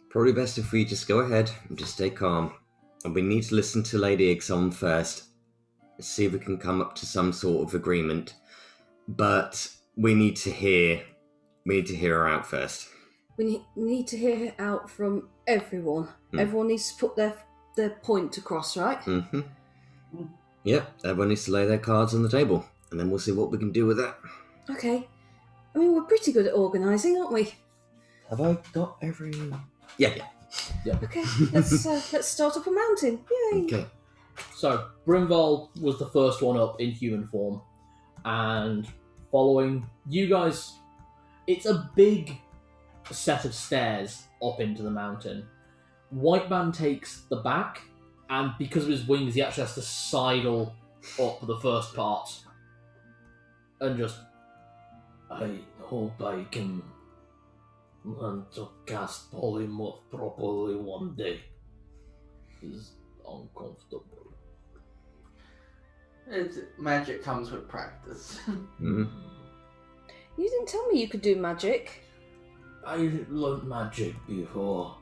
Speaker 2: Probably best if we just go ahead and just stay calm. And we need to listen to Lady Ixon first. See if we can come up to some sort of agreement. But we need to hear her out first.
Speaker 1: We need to hear it out from everyone. Everyone needs to put their point across, right?
Speaker 2: Mm-hmm. Yep, everyone needs to lay their cards on the table. And then we'll see what we can do with that.
Speaker 1: Okay. I mean, we're pretty good at organising, aren't we?
Speaker 2: Have I got every... Yeah.
Speaker 1: Okay, let's start up a mountain. Yay!
Speaker 2: Okay.
Speaker 3: So, Brynval was the first one up in human form. And following you guys, it's a big set of stairs up into the mountain. Whiteband takes the back, and because of his wings, he actually has to sidle up the first part. And just... I hope I can learn to cast polymorph properly one day. It's uncomfortable.
Speaker 5: Magic comes with practice.
Speaker 2: Mm-hmm.
Speaker 1: You didn't tell me you could do magic.
Speaker 3: I learned magic before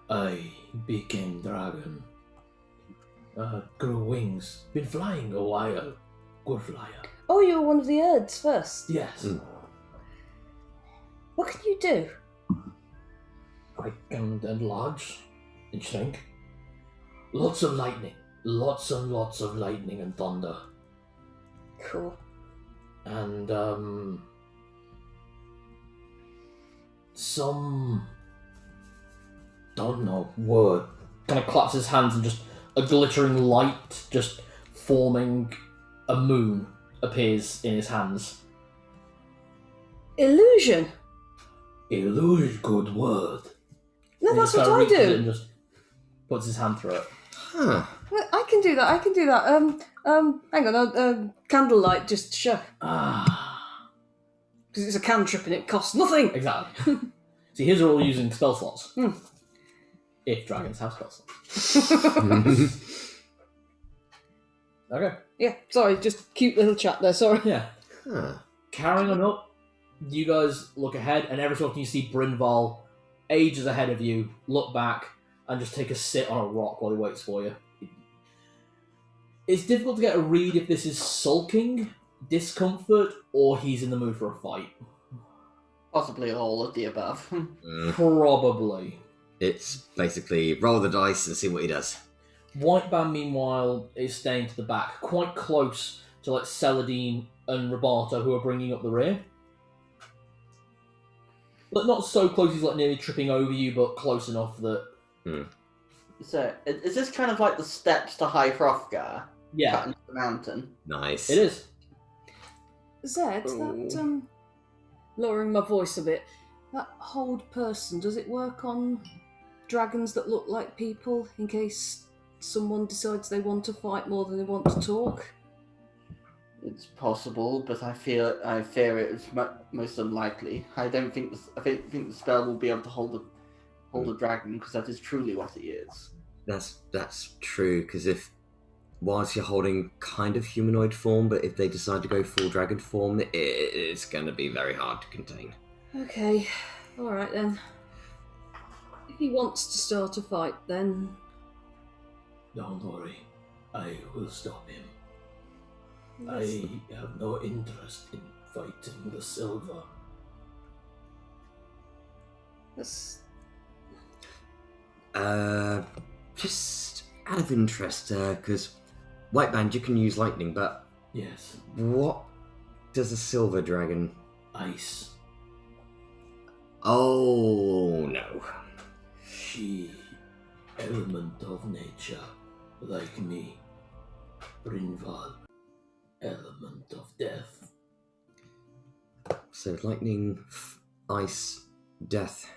Speaker 3: I became dragon. Grew wings. Been flying a while. Good flyer.
Speaker 1: Oh, you were one of the Urds first.
Speaker 3: Yes.
Speaker 1: What can you do?
Speaker 3: I can enlarge and shrink. Lots of lightning. Lots and lots of lightning and thunder.
Speaker 1: Cool.
Speaker 3: And, some... don't know, word. Kind of claps his hands and just a glittering light just forming a moon appears in his hands.
Speaker 1: Illusion?
Speaker 3: Illusion, good word.
Speaker 1: No,
Speaker 3: And
Speaker 1: that's
Speaker 3: he
Speaker 1: what
Speaker 3: kinda
Speaker 1: I
Speaker 3: reaches it
Speaker 1: do.
Speaker 3: and just puts his hand through it.
Speaker 2: Huh.
Speaker 1: Well, I can do that. Hang on, candlelight, just show.
Speaker 3: Ah.
Speaker 1: Because it's a cantrip and it costs nothing.
Speaker 3: Exactly. See, his are all using spell slots. If dragons have spell slots. Okay.
Speaker 1: Yeah, sorry, just cute little chat there, sorry.
Speaker 3: Yeah.
Speaker 2: Huh.
Speaker 3: Carrying on up, you guys look ahead, and every so often you see Brynval ages ahead of you, look back, and just take a sit on a rock while he waits for you. It's difficult to get a read if this is sulking, discomfort, or he's in the mood for a fight.
Speaker 5: Possibly all of the above.
Speaker 3: Probably.
Speaker 2: It's basically roll the dice and see what he does.
Speaker 3: Whiteband, meanwhile, is staying to the back, quite close to like Celadine and Roberto, who are bringing up the rear. But not so close he's like nearly tripping over you, but close enough that...
Speaker 5: So, is this kind of like the steps to High Hrothgar?
Speaker 3: Yeah.
Speaker 5: Cut into the mountain?
Speaker 2: Nice.
Speaker 3: It is.
Speaker 1: Zed, that, lowering my voice a bit, that hold person, does it work on dragons that look like people, in case someone decides they want to fight more than they want to talk?
Speaker 5: It's possible, but I fear it's most unlikely. I think the spell will be able to hold a dragon, because that is truly what he is.
Speaker 2: That's true, because whilst you're holding kind of humanoid form, but if they decide to go full dragon form, it's going to be very hard to contain.
Speaker 1: Okay, alright then. If he wants to start a fight, then...
Speaker 3: Don't worry, I will stop him. I have no interest in fighting the silver?
Speaker 1: That's...
Speaker 2: Just out of interest, because White Band, you can use lightning, but
Speaker 3: Yes.
Speaker 2: what does a silver dragon?
Speaker 3: Ice.
Speaker 2: Oh, no.
Speaker 3: She, element of nature, like me. Brynval, element of death.
Speaker 2: So lightning, ice, death.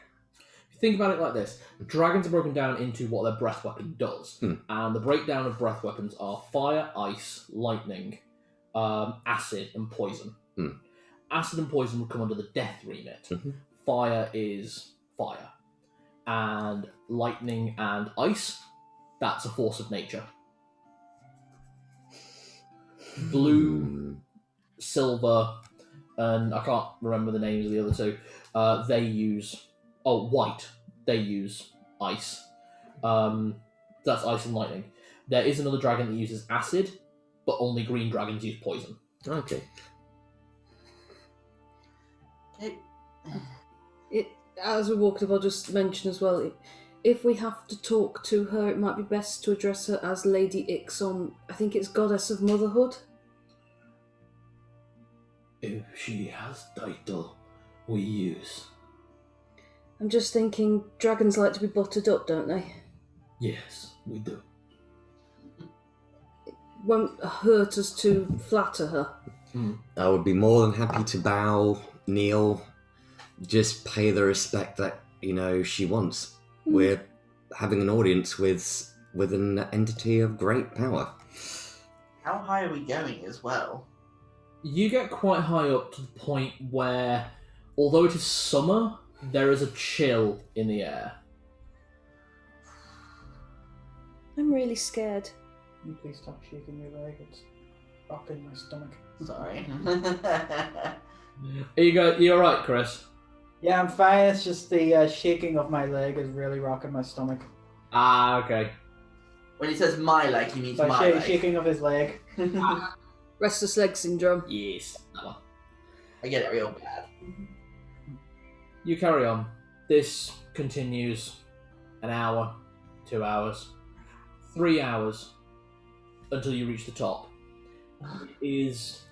Speaker 3: If you think about it like this, dragons are broken down into what their breath weapon does. And the breakdown of breath weapons are fire, ice, lightning, acid, and poison. Acid and poison would come under the death remit. Fire is fire. And lightning and ice, that's a force of nature. Blue, silver, and I can't remember the names of the other two. They use... Oh, white. They use ice. That's ice and lightning. There is another dragon that uses acid, but only green dragons use poison.
Speaker 2: Okay.
Speaker 1: As we walked up, I'll just mention as well, if we have to talk to her, it might be best to address her as Lady Ixon. I think it's Goddess of Motherhood.
Speaker 3: If she has title, we use.
Speaker 1: I'm just thinking, dragons like to be buttered up, don't they?
Speaker 3: Yes, we do.
Speaker 1: It won't hurt us to flatter her.
Speaker 2: I would be more than happy to bow, kneel, just pay the respect that, she wants. We're having an audience with an entity of great power.
Speaker 5: How high are we going as well?
Speaker 3: You get quite high up to the point where, although it is summer, there is a chill in the air.
Speaker 1: I'm really scared.
Speaker 4: Can you please stop shaking your leg? It's rocking my stomach.
Speaker 5: Sorry.
Speaker 3: You alright, Chris?
Speaker 4: Yeah, I'm fine. It's just the shaking of my leg is really rocking my stomach.
Speaker 3: Ah, okay.
Speaker 5: When he says my leg, he means
Speaker 4: By
Speaker 5: my leg.
Speaker 4: shaking of his leg.
Speaker 1: Restless leg syndrome.
Speaker 3: Yes. That one.
Speaker 5: I get it real bad.
Speaker 3: You carry on. This continues an hour, 2 hours, 3 hours, until you reach the top. It is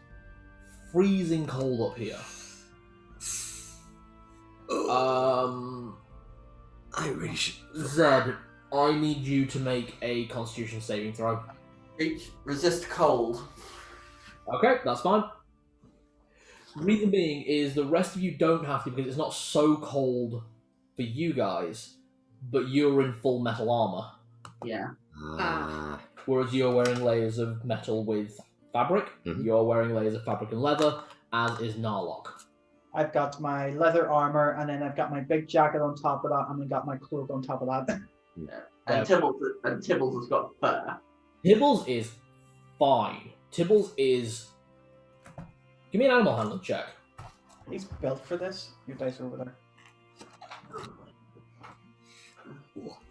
Speaker 3: freezing cold up here.
Speaker 2: I really should...
Speaker 3: Zed, I need you to make a Constitution saving throw.
Speaker 5: Resist cold.
Speaker 3: Okay, that's fine. Reason being is the rest of you don't have to because it's not so cold for you guys, but you're in full metal armor.
Speaker 5: Yeah.
Speaker 3: Whereas you're wearing layers of metal with fabric, you're wearing layers of fabric and leather, as is Narlock.
Speaker 4: I've got my leather armor, and then I've got my big jacket on top of that, and then got my cloak on top of that.
Speaker 5: Yeah. And Tibbles has got fur.
Speaker 3: Tibbles is fine. Tibbles is... Give me an animal handling check.
Speaker 4: He's built for this. Your dice are over there.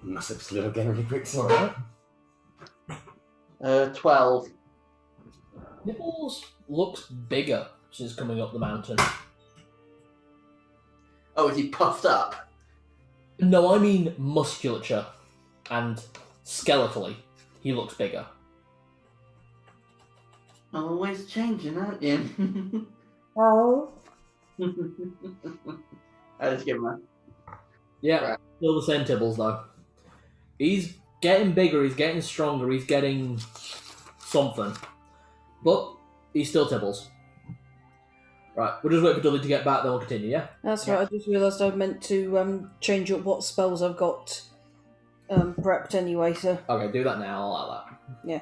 Speaker 2: Massive slow game really quick, sorry.
Speaker 5: 12.
Speaker 3: Tibbles looks bigger since coming up the mountain.
Speaker 5: Oh, is he puffed up?
Speaker 3: No, I mean musculature and skeletally. He looks bigger.
Speaker 5: Always changing, aren't you?
Speaker 1: Oh.
Speaker 5: I just give him a...
Speaker 3: Yeah,
Speaker 5: Right.
Speaker 3: Still the same Tibbles though. He's getting bigger, he's getting stronger, he's getting something. But he's still Tibbles. Right, we'll just wait for Dudley to get back, then we'll continue, yeah?
Speaker 1: That's right, I just realised I meant to change up what spells I've got prepped anyway, so...
Speaker 3: Okay, do that now, I'll allow that.
Speaker 1: Yeah.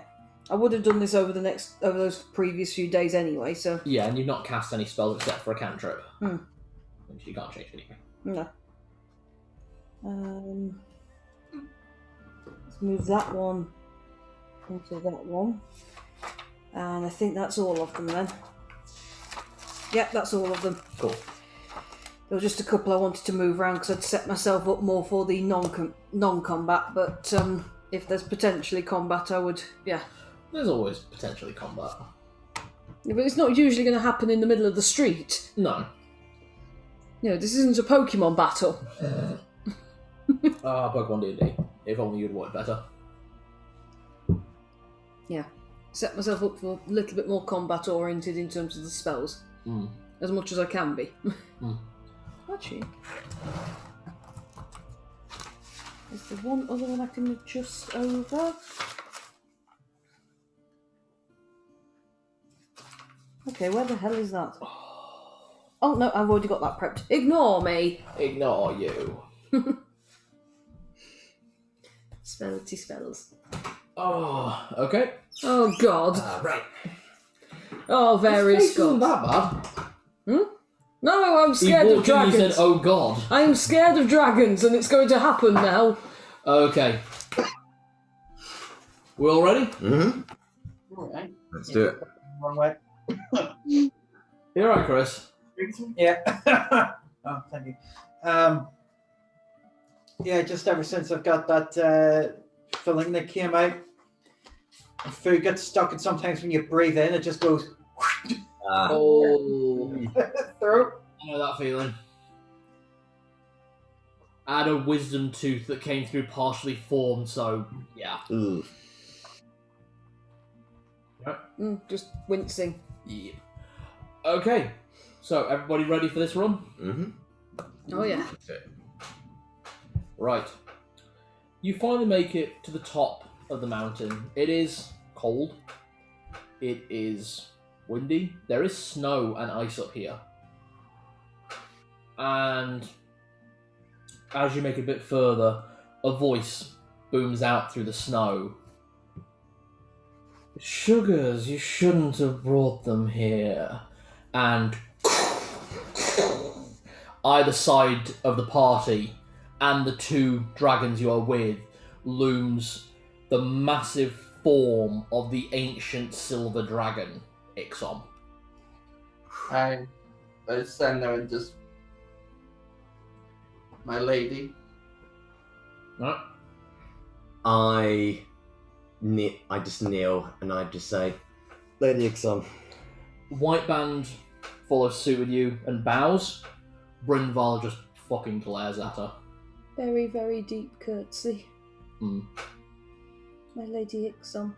Speaker 1: I would have done this over those previous few days anyway, so...
Speaker 3: Yeah, and you've not cast any spells except for a cantrip. Which you can't change anyway.
Speaker 1: No. Let's move that one into that one. And I think that's all of them then. Yep, that's all of them.
Speaker 3: Cool.
Speaker 1: There were just a couple I wanted to move around because I'd set myself up more for the non-combat, but if there's potentially combat, I would, yeah.
Speaker 3: There's always potentially combat.
Speaker 1: Yeah, but it's not usually going to happen in the middle of the street.
Speaker 3: No.
Speaker 1: This isn't a Pokemon battle.
Speaker 3: Pokemon D&D. If only you'd wanted better.
Speaker 1: Yeah. Set myself up for a little bit more combat oriented in terms of the spells. As much as I can be. Actually, is there one other one I can adjust over? Okay, where the hell is that? Oh no, I've already got that prepped. Ignore me!
Speaker 3: Ignore you.
Speaker 1: Spellity spells.
Speaker 3: Oh, okay.
Speaker 1: Oh god.
Speaker 3: Right.
Speaker 1: Oh, various
Speaker 3: Isn't
Speaker 1: gods.
Speaker 3: that bad?
Speaker 1: No, I'm scared
Speaker 3: He
Speaker 1: of
Speaker 3: walked in and
Speaker 1: dragons.
Speaker 3: he said, oh god.
Speaker 1: I'm scared of dragons and it's going to happen now.
Speaker 3: Okay. We all ready?
Speaker 2: Mm-hmm.
Speaker 5: Alright.
Speaker 2: Let's do it.
Speaker 4: Wrong way.
Speaker 3: You're right, Chris.
Speaker 4: Yeah. Oh, thank you. Yeah, just ever since I've got that filling that came out, food gets stuck, and sometimes when you breathe in, it just goes
Speaker 3: Oh.
Speaker 4: through.
Speaker 3: I know that feeling. I had a wisdom tooth that came through partially formed, so yeah.
Speaker 2: Ooh.
Speaker 1: Just wincing.
Speaker 3: Yep. Okay, so everybody ready for this run?
Speaker 2: Mm-hmm.
Speaker 1: Oh yeah.
Speaker 2: Okay.
Speaker 3: Right. You finally make it to the top of the mountain. It is cold. It is windy. There is snow and ice up here. And as you make it a bit further, a voice booms out through the snow. Sugars, you shouldn't have brought them here. And either side of the party and the two dragons you are with looms the massive form of the ancient silver dragon, Ixom.
Speaker 5: I stand there and just... My lady.
Speaker 3: Right.
Speaker 2: I just kneel and I just say, Lady Ixom.
Speaker 3: White Band follows suit with you and bows. Brynval just fucking glares at her.
Speaker 1: Very, very deep curtsy.
Speaker 3: Mm.
Speaker 1: My Lady Ixom.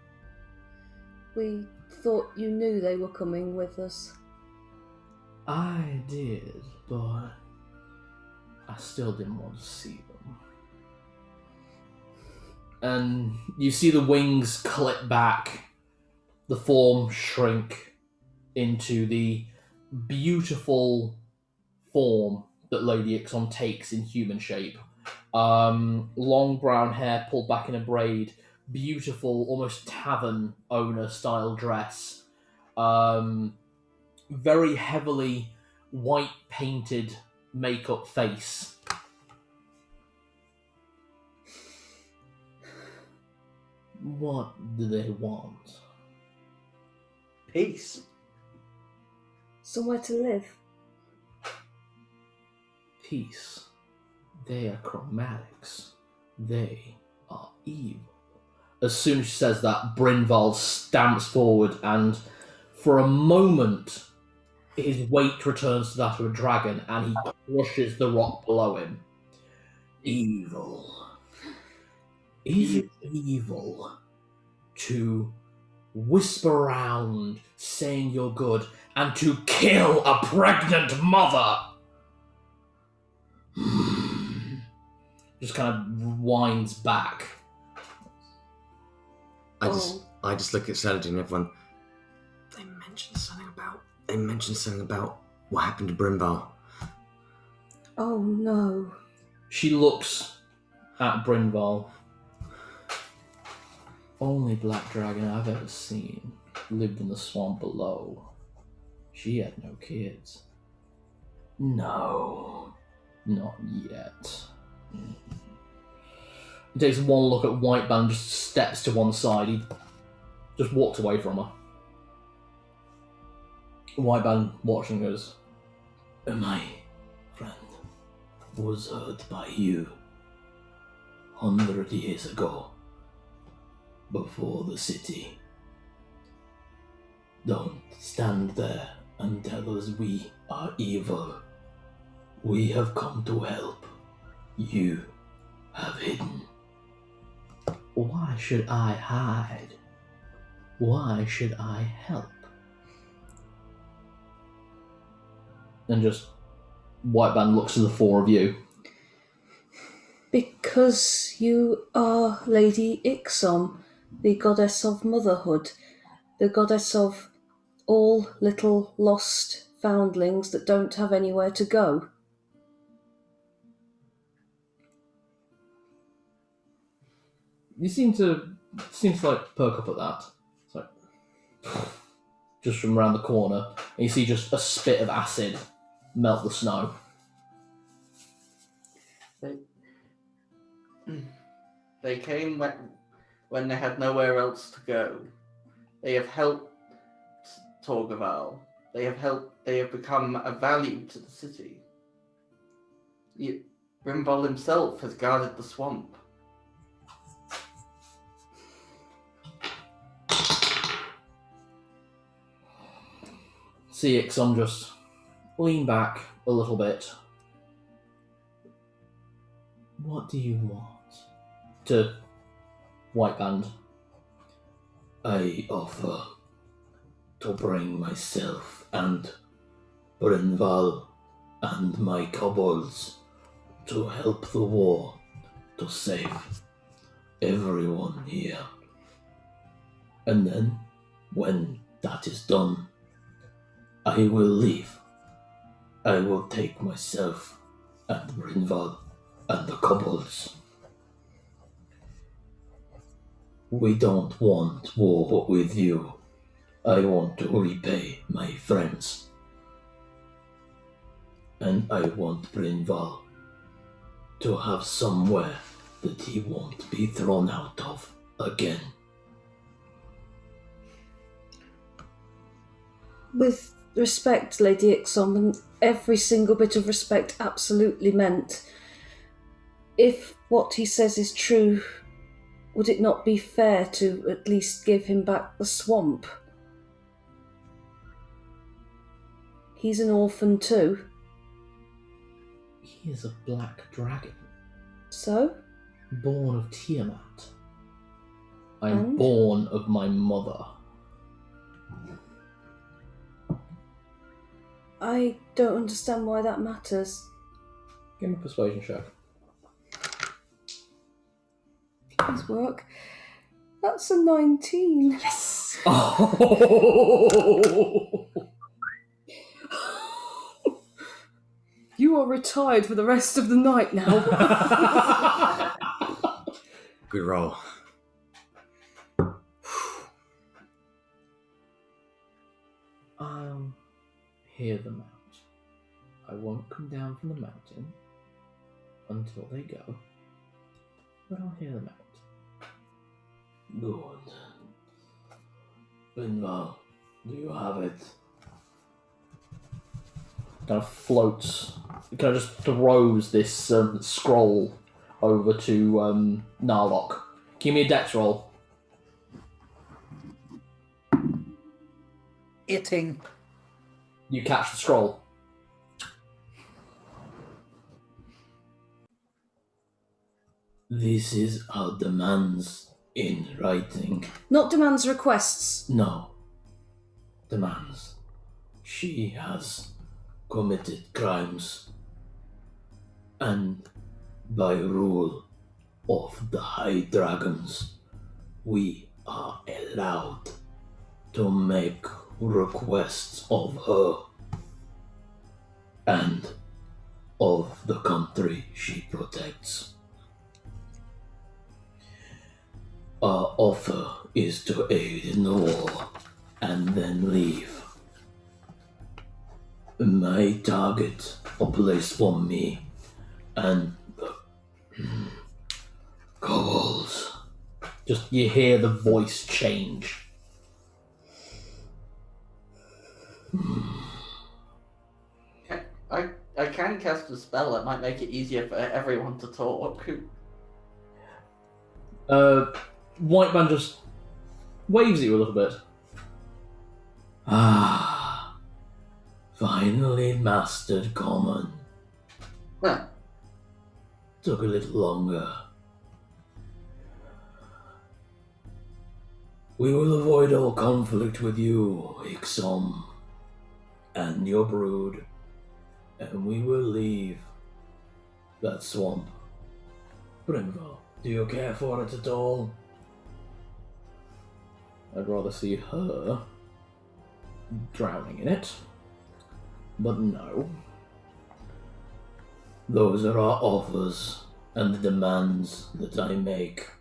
Speaker 1: We thought you knew they were coming with us.
Speaker 3: I did, but I still didn't want to see them. And you see the wings clip back, the form shrink into the beautiful form that Lady Ixom takes in human shape. Long brown hair pulled back in a braid, beautiful, almost tavern owner style dress. Very heavily white painted makeup face. What do they want?
Speaker 4: Peace.
Speaker 1: Somewhere to live.
Speaker 3: Peace. They are chromatics. They are evil. As soon as she says that, Brynval stamps forward, and for a moment, his weight returns to that of a dragon, and he crushes the rock below him. Evil. Is it evil to whisper around saying you're good and to kill a pregnant mother? Just kind of winds back.
Speaker 2: I just look at Saladin and everyone. They mentioned something about what happened to Brynval.
Speaker 1: Oh no.
Speaker 3: She looks at Brynval. Only black dragon I've ever seen lived in the swamp below. She had no kids. No, not yet. He takes one look at White Band, just steps to one side. He just walks away from her. White Band watching goes, my friend was hurt by you 100 years ago, before the city. Don't stand there and tell us we are evil. We have come to help. You have hidden. Why should I hide? Why should I help? And just White Band looks to the four of you.
Speaker 1: Because you are Lady Ixom, the goddess of motherhood, the goddess of all little lost foundlings that don't have anywhere to go.
Speaker 3: You seem to like perk up at that. It's like just from around the corner, and you see just a spit of acid melt the snow.
Speaker 5: They came when they had nowhere else to go. They have helped Torgaval. They have become a value to the city. Grimval himself has guarded the swamp.
Speaker 3: See Ixom just lean back a little bit. What do you want? To White Band. I offer to bring myself and Brinval and my kobolds to help the war, to save everyone here. And then, when that is done, I will leave. I will take myself and Brinval and the kobolds. We don't want war with you. I want to repay my friends. And I want Brinval to have somewhere that he won't be thrown out of again.
Speaker 1: With respect, Lady Ixom, and every single bit of respect absolutely meant, if what he says is true, would it not be fair to at least give him back the swamp? He's an orphan too.
Speaker 3: He is a black dragon.
Speaker 1: So?
Speaker 3: Born of Tiamat. I'm
Speaker 1: And?
Speaker 3: born of my mother.
Speaker 1: I don't understand why that matters.
Speaker 3: Give me a persuasion check.
Speaker 1: Please work. That's a 19.
Speaker 3: Yes! Oh!
Speaker 1: You are retired for the rest of the night now.
Speaker 2: Good roll.
Speaker 3: I'll hear them out. I won't come down from the mountain until they go, but I'll hear them out. Good. Brinval, do you have it? Kind of floats, kind of just throws this scroll over to Narlock. Give me a dex roll.
Speaker 4: 18.
Speaker 3: You catch the scroll. This is our demands in writing.
Speaker 1: Not demands, requests.
Speaker 3: No. Demands. She has committed crimes. And by rule of the High Dragons, we are allowed to make requests of her and of the country she protects. Our offer is to aid in the war and then leave. My target, a place for me, and the kobolds. Just you hear the voice change.
Speaker 5: I can cast a spell that might make it easier for everyone to talk.
Speaker 3: White Man just waves at you a little bit. Ah, finally mastered common.
Speaker 5: Huh.
Speaker 3: Took a little longer. We will avoid all conflict with you, Ixom, and your brood, and we will leave that swamp. Brimville, do you care for it at all? I'd rather see her drowning in it, but no. Those are our offers and the demands that I make.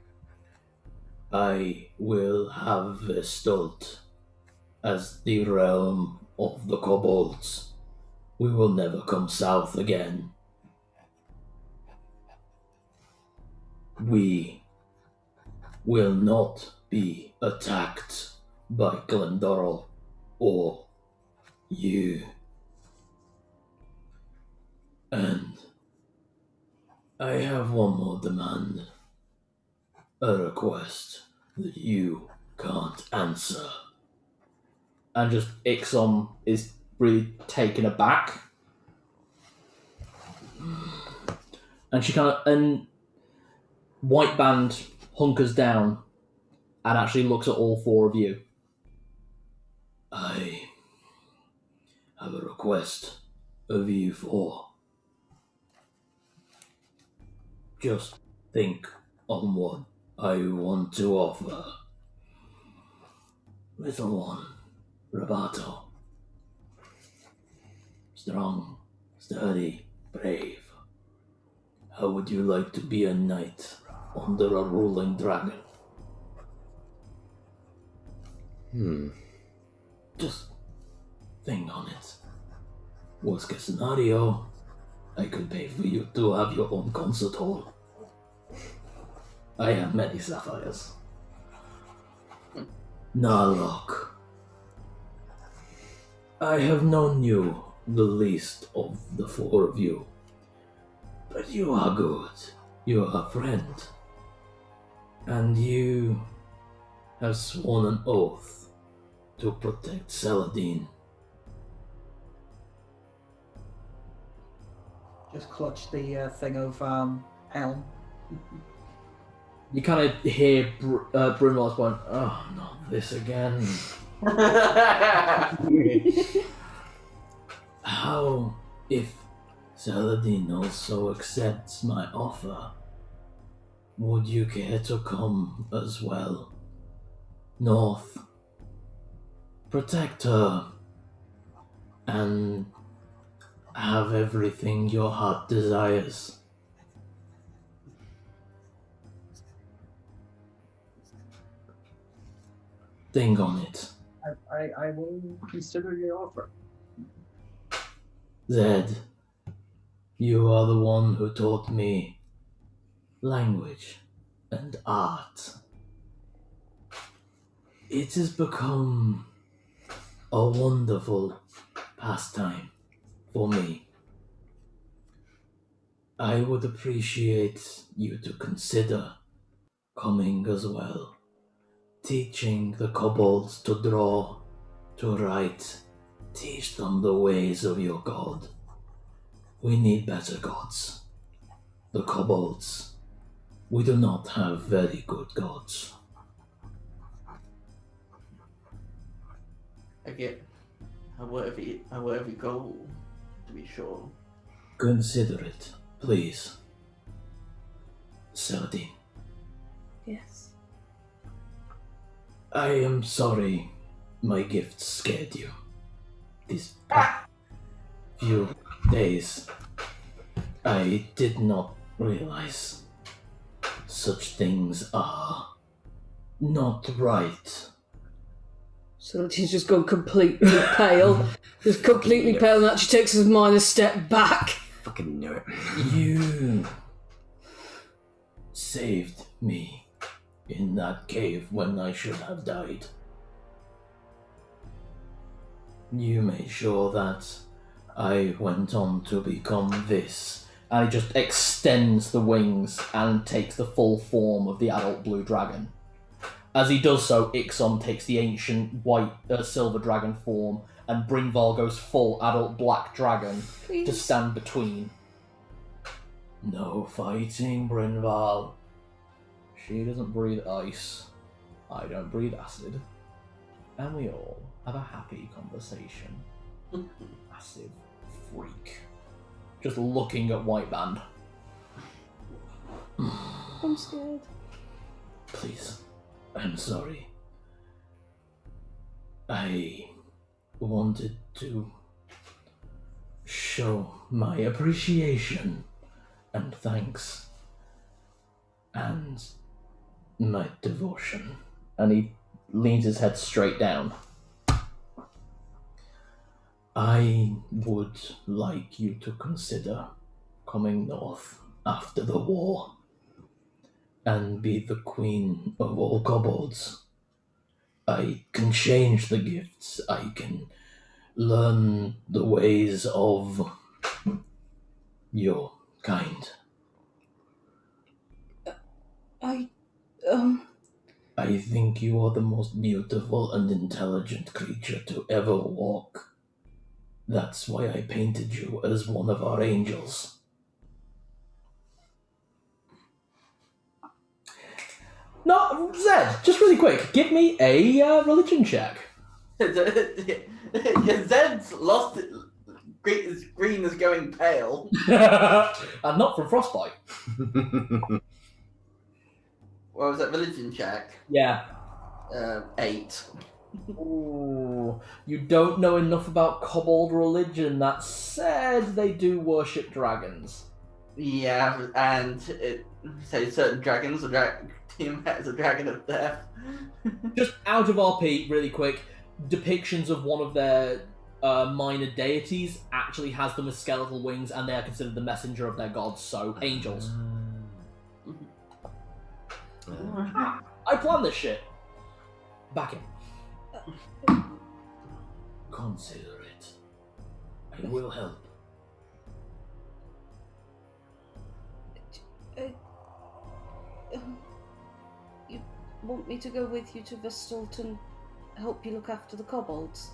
Speaker 3: I will have Vestalt as the realm of the kobolds. We will never come south again. We will not be attacked by Glendorol or you. And I have one more demand. A request that you can't answer. And just Ixom is really taken aback. And she and White Band hunkers down and actually looks at all four of you. I have a request of you four. Just think on what I want to offer. Little one, Roberto. Strong, sturdy, brave. How would you like to be a knight under a ruling dragon? Just think on it. Worst case scenario, I could pay for you to have your own concert hall. I have many sapphires. Narlock. I have known you the least of the four of you. But you are good. You are a friend. And you have sworn an oath to protect Saladin.
Speaker 4: Just clutch the thing of helm.
Speaker 3: You kind of hear Brunwald's going, oh, not this again. How if Saladin also accepts my offer? Would you care to come as well? North. Protect her. And have everything your heart desires. Think on it.
Speaker 4: I will consider your offer.
Speaker 3: Zed, you are the one who taught me language and art. It has become a wonderful pastime for me. I would appreciate you to consider coming as well. Teaching the kobolds to draw, to write. Teach them the ways of your god. We need better gods. The kobolds. We do not have very good gods.
Speaker 5: I get a worthy goal, to be sure.
Speaker 3: Consider it, please. Saladin.
Speaker 1: Yes.
Speaker 3: I am sorry my gifts scared you. These few days, I did not realize such things are not right.
Speaker 1: So he's just gone completely pale. Just completely pale, and actually takes a minor step back.
Speaker 2: Fucking knew it.
Speaker 3: You saved me in that cave when I should have died. You made sure that I went on to become this. And he just extends the wings and takes the full form of the adult blue dragon. As he does so, Ixon takes the ancient silver dragon form, and Brynval goes full adult black dragon to stand between. No fighting, Brynval. She doesn't breathe ice. I don't breathe acid. And we all have a happy conversation. Massive freak. Just looking at White Band.
Speaker 1: I'm scared.
Speaker 3: Please. I'm sorry. I wanted to show my appreciation and thanks and my devotion. And he leans his head straight down. I would like you to consider coming north after the war and be the queen of all kobolds. I can change the gifts. I can learn the ways of your kind. I think you are the most beautiful and intelligent creature to ever walk. That's why I painted you as one of our angels. No, Zed, just really quick, give me a religion check.
Speaker 5: Zed's lost it. Green is going pale.
Speaker 3: And not from frostbite.
Speaker 5: What was that, religion check?
Speaker 3: Yeah.
Speaker 5: 8.
Speaker 3: Ooh, you don't know enough about kobold religion. That said, they do worship dragons.
Speaker 5: Yeah, and it says certain dragons, Tiamat is a dragon of death.
Speaker 3: Just out of RP, really quick, depictions of one of their minor deities actually has them as skeletal wings, and they are considered the messenger of their gods, so angels. I planned this shit. Back in. Consider it. I will help.
Speaker 1: You want me to go with you to Vestalt and help you look after the kobolds?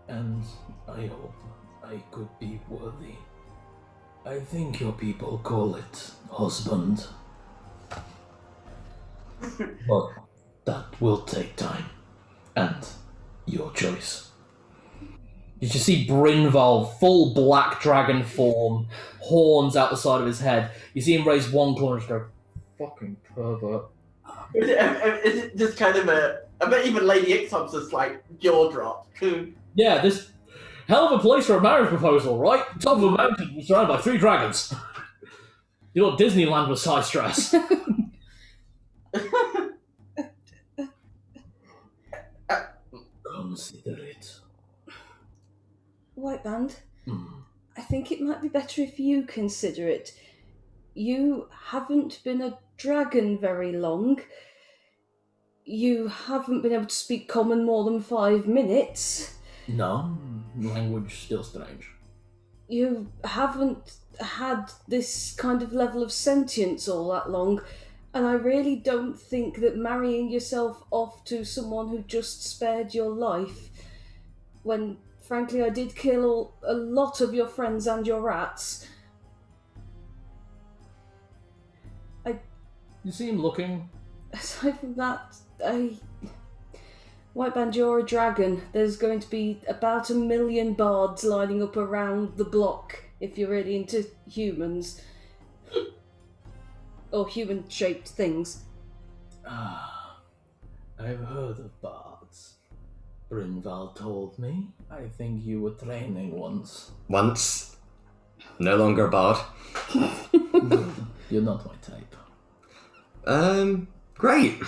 Speaker 3: And I hope I could be worthy. I think your people call it husband. But that will take time. And your choice. You just see Brynval, full black dragon form, horns out the side of his head. You see him raise one claw and just go, fucking pervert.
Speaker 5: Is it just kind of I bet even Lady Ixom's just like jaw drop.
Speaker 3: Yeah, this hell of a place for a marriage proposal, right? Top of a mountain surrounded by 3 dragons. You know, Disneyland was high stress. Consider it.
Speaker 1: White Band, I think it might be better if you consider it. You haven't been a dragon very long. You haven't been able to speak common more than 5 minutes.
Speaker 3: No, language still strange.
Speaker 1: You haven't had this kind of level of sentience all that long, and I really don't think that marrying yourself off to someone who just spared your life, when frankly I did kill a lot of your friends and your rats.
Speaker 3: You see him looking.
Speaker 1: Aside from that, White Band, you're a dragon. There's going to be about 1 million bards lining up around the block if you're really into humans. Or human-shaped things.
Speaker 3: Ah, I've heard of bards. Brynval told me. I think you were training once.
Speaker 2: Once. No longer a bard.
Speaker 3: You're not my type.
Speaker 2: Great.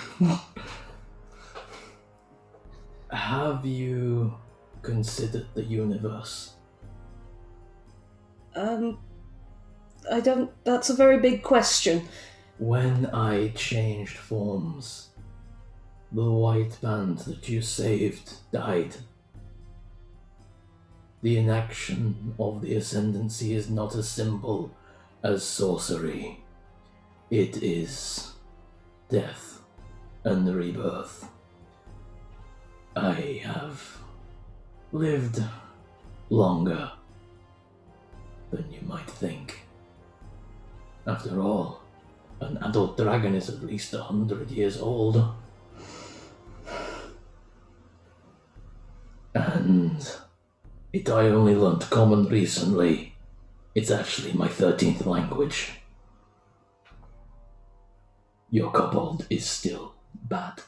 Speaker 3: Have you considered the universe?
Speaker 1: I don't... That's a very big question.
Speaker 3: When I changed forms, the white band that you saved died. The inaction of the ascendancy is not as simple as sorcery. It is death. and rebirth. I have lived longer than you might think. After all, an adult dragon is at least 100 years old. And I only learnt Common recently. It's actually my 13th language. Your kobold is still bad.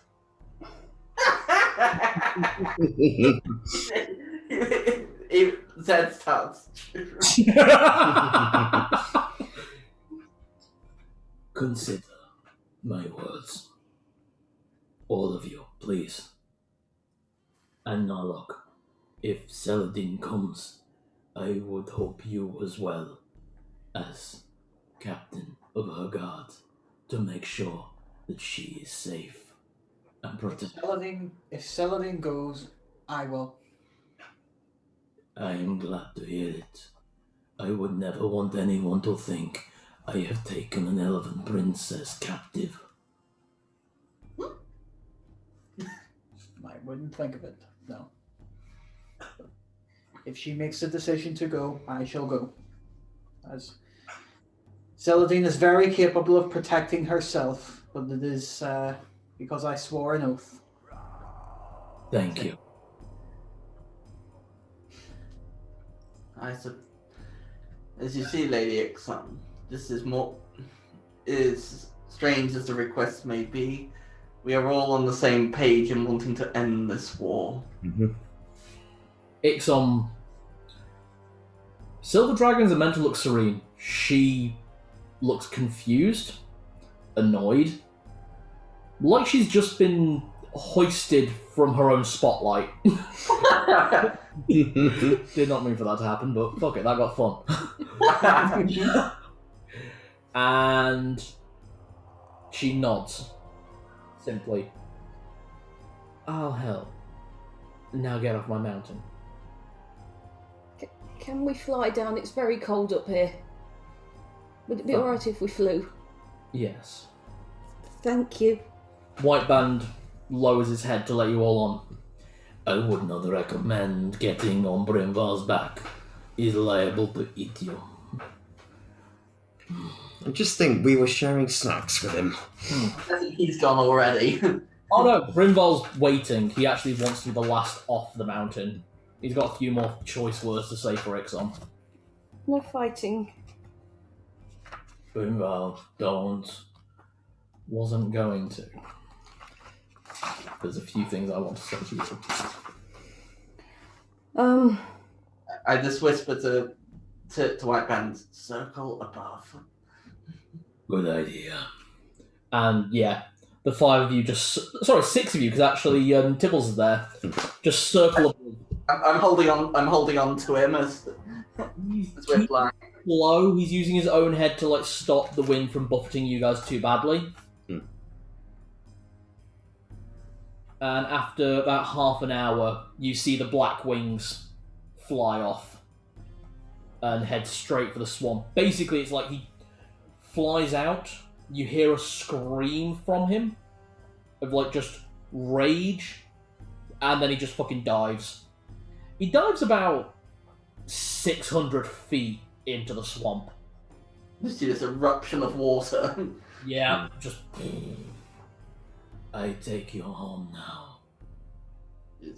Speaker 5: Zed starts.
Speaker 3: Consider my words. All of you, please. And now look, if Saladin comes, I would hope you as well, as captain of her guard, to make sure that she is safe and protected.
Speaker 4: If Saladin goes, I will.
Speaker 3: I am glad to hear it. I would never want anyone to think I have taken an elven princess captive.
Speaker 4: I wouldn't think of it, no. If she makes the decision to go, I shall go. As Saladin is very capable of protecting herself, but it is because I swore an oath.
Speaker 3: Thank you.
Speaker 5: As you see, Lady Ixon, this is strange as the request may be. We are all on the same page in wanting to end this war.
Speaker 2: Mm-hmm.
Speaker 3: Ixon. Silver Dragons are meant to look serene. She looks confused, annoyed, like she's just been hoisted from her own spotlight. Did not mean for that to happen, but fuck it, that got fun. And she nods. Simply. Oh, hell. Now get off my mountain.
Speaker 1: Can we fly down? It's very cold up here. Would it be alright if we flew?
Speaker 3: Yes.
Speaker 1: Thank you.
Speaker 3: White Band lowers his head to let you all on. I would not recommend getting on Brimval's back. He's liable to eat you.
Speaker 2: I just think we were sharing snacks with him.
Speaker 5: I think he's gone already.
Speaker 3: Oh no, Brimval's waiting. He actually wants to be the last off the mountain. He's got a few more choice words to say for Ixon.
Speaker 1: No fighting.
Speaker 3: Brimval, don't. Wasn't going to. There's a few things I want to say to you.
Speaker 5: I just whisper to White Band, circle above.
Speaker 3: Good idea. And yeah, the five of you six of you, because actually Tibbles is there. Just circle above.
Speaker 5: I'm holding on to him as we're flying.
Speaker 3: Low. He's using his own head to stop the wind from buffeting you guys too badly. And after about half an hour, you see the black wings fly off and head straight for the swamp. Basically, it's like he flies out, you hear a scream from him of just rage, and then he just fucking dives. He dives about 600 feet into the swamp.
Speaker 5: You see this eruption of water.
Speaker 3: Yeah, just... I take you home now.
Speaker 5: Is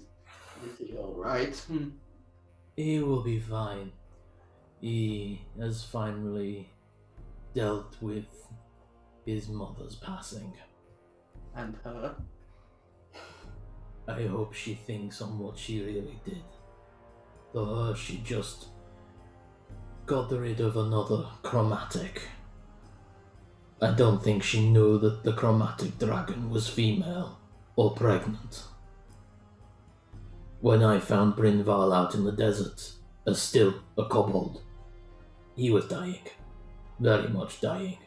Speaker 5: he alright?
Speaker 3: He will be fine. He has finally dealt with his mother's passing.
Speaker 5: And her?
Speaker 3: I hope she thinks on what she really did. For her, she just got rid of another chromatic. I don't think she knew that the chromatic dragon was female or pregnant. When I found Brimval out in the desert, as still a kobold, he was dying. Very much dying.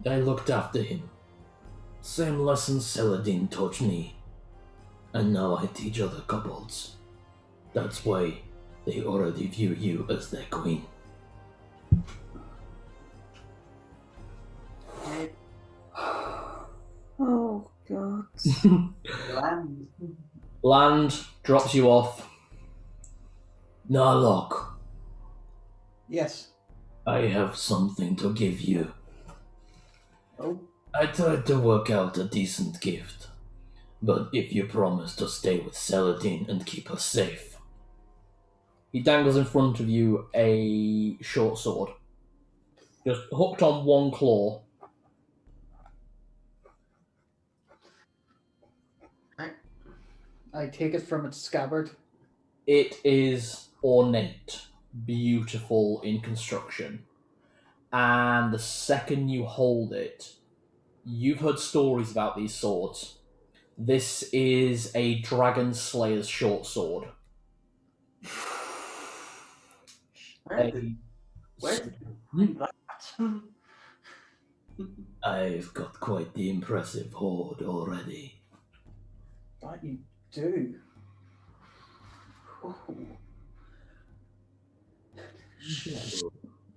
Speaker 3: I looked after him. Same lessons Saladin taught me. And now I teach other kobolds. That's why they already view you as their queen.
Speaker 5: Land.
Speaker 3: Land drops you off. Now look,
Speaker 4: Yes.
Speaker 3: I have something to give you.
Speaker 4: Oh.
Speaker 3: I tried to work out a decent gift, but if you promise to stay with Celadine and keep her safe. He dangles in front of you a short sword, just hooked on one claw.
Speaker 4: I take it from its scabbard.
Speaker 3: It is ornate, beautiful in construction, and the second you hold it, you've heard stories about these swords. This is a Dragon Slayer's short sword.
Speaker 5: Where did you find that?
Speaker 3: I've got quite the impressive hoard already.
Speaker 4: That you do.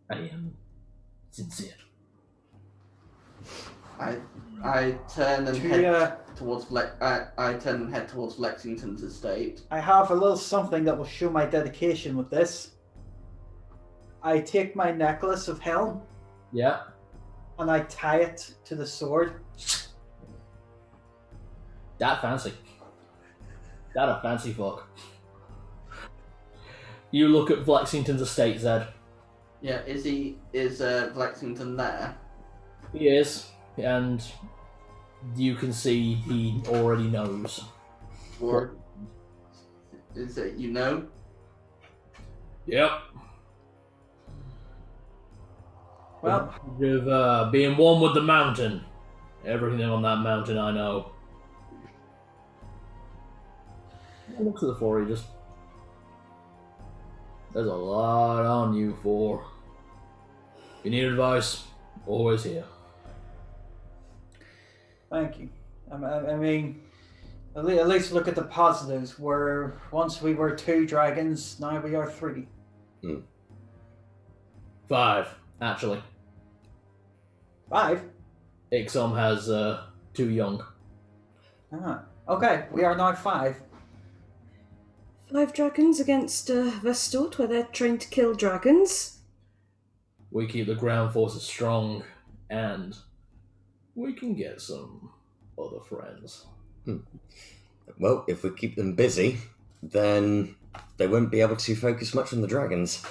Speaker 3: I am sincere.
Speaker 5: I turn and
Speaker 4: To,
Speaker 5: head towards I turn and head towards Lexington's estate.
Speaker 4: I have a little something that will show my dedication with this. I take my necklace of helm
Speaker 3: Yeah.
Speaker 4: and I tie it to the sword.
Speaker 3: That fancy. That a fancy fuck. You look at Lexington's estate, Zed.
Speaker 5: Yeah, is Lexington there?
Speaker 3: He is, and you can see he already knows.
Speaker 5: Or is it
Speaker 3: Yep.
Speaker 4: Well,
Speaker 3: With being one with the mountain. Everything on that mountain I know. He looks at the floor, he just... There's a lot on you, four. If you need advice, always here.
Speaker 4: thank you. I mean, at least look at the positives. Once we were 2 dragons, now we are 3.
Speaker 3: 5, actually.
Speaker 4: 5?
Speaker 3: Ixom has 2 young.
Speaker 4: Ah, okay, we are now 5.
Speaker 1: 5 dragons against Vestort, where they're trained to kill dragons.
Speaker 3: We keep the ground forces strong, and we can get some other friends.
Speaker 2: Well, if we keep them busy, then they won't be able to focus much on the dragons.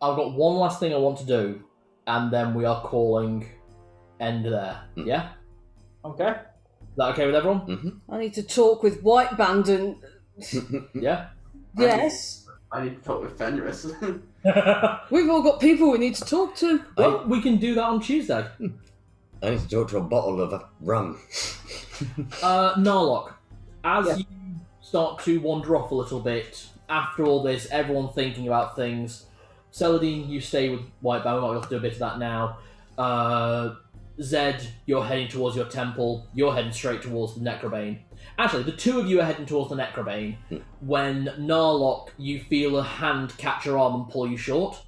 Speaker 3: I've got one last thing I want to do, and then we are calling end there. Yeah?
Speaker 4: Okay.
Speaker 3: Is that okay with everyone?
Speaker 2: Mm-hmm.
Speaker 1: I need to talk with White Band and...
Speaker 3: Yeah?
Speaker 1: Yes.
Speaker 5: I need to talk with Fenris.
Speaker 1: We've all got people we need to talk to.
Speaker 3: Well, we can do that on Tuesday.
Speaker 2: I need to talk to a bottle of rum.
Speaker 3: Narlock, as
Speaker 4: Yeah.
Speaker 3: you start to wander off a little bit, after all this, everyone thinking about things, Celadine, you stay with White Band, we might be able to do a bit of that now. Zed, you're heading towards your temple, you're heading straight towards the Necrobane. Actually, the two of you are heading towards the Necrobane, when Narlock, you feel a hand catch your arm and pull you short.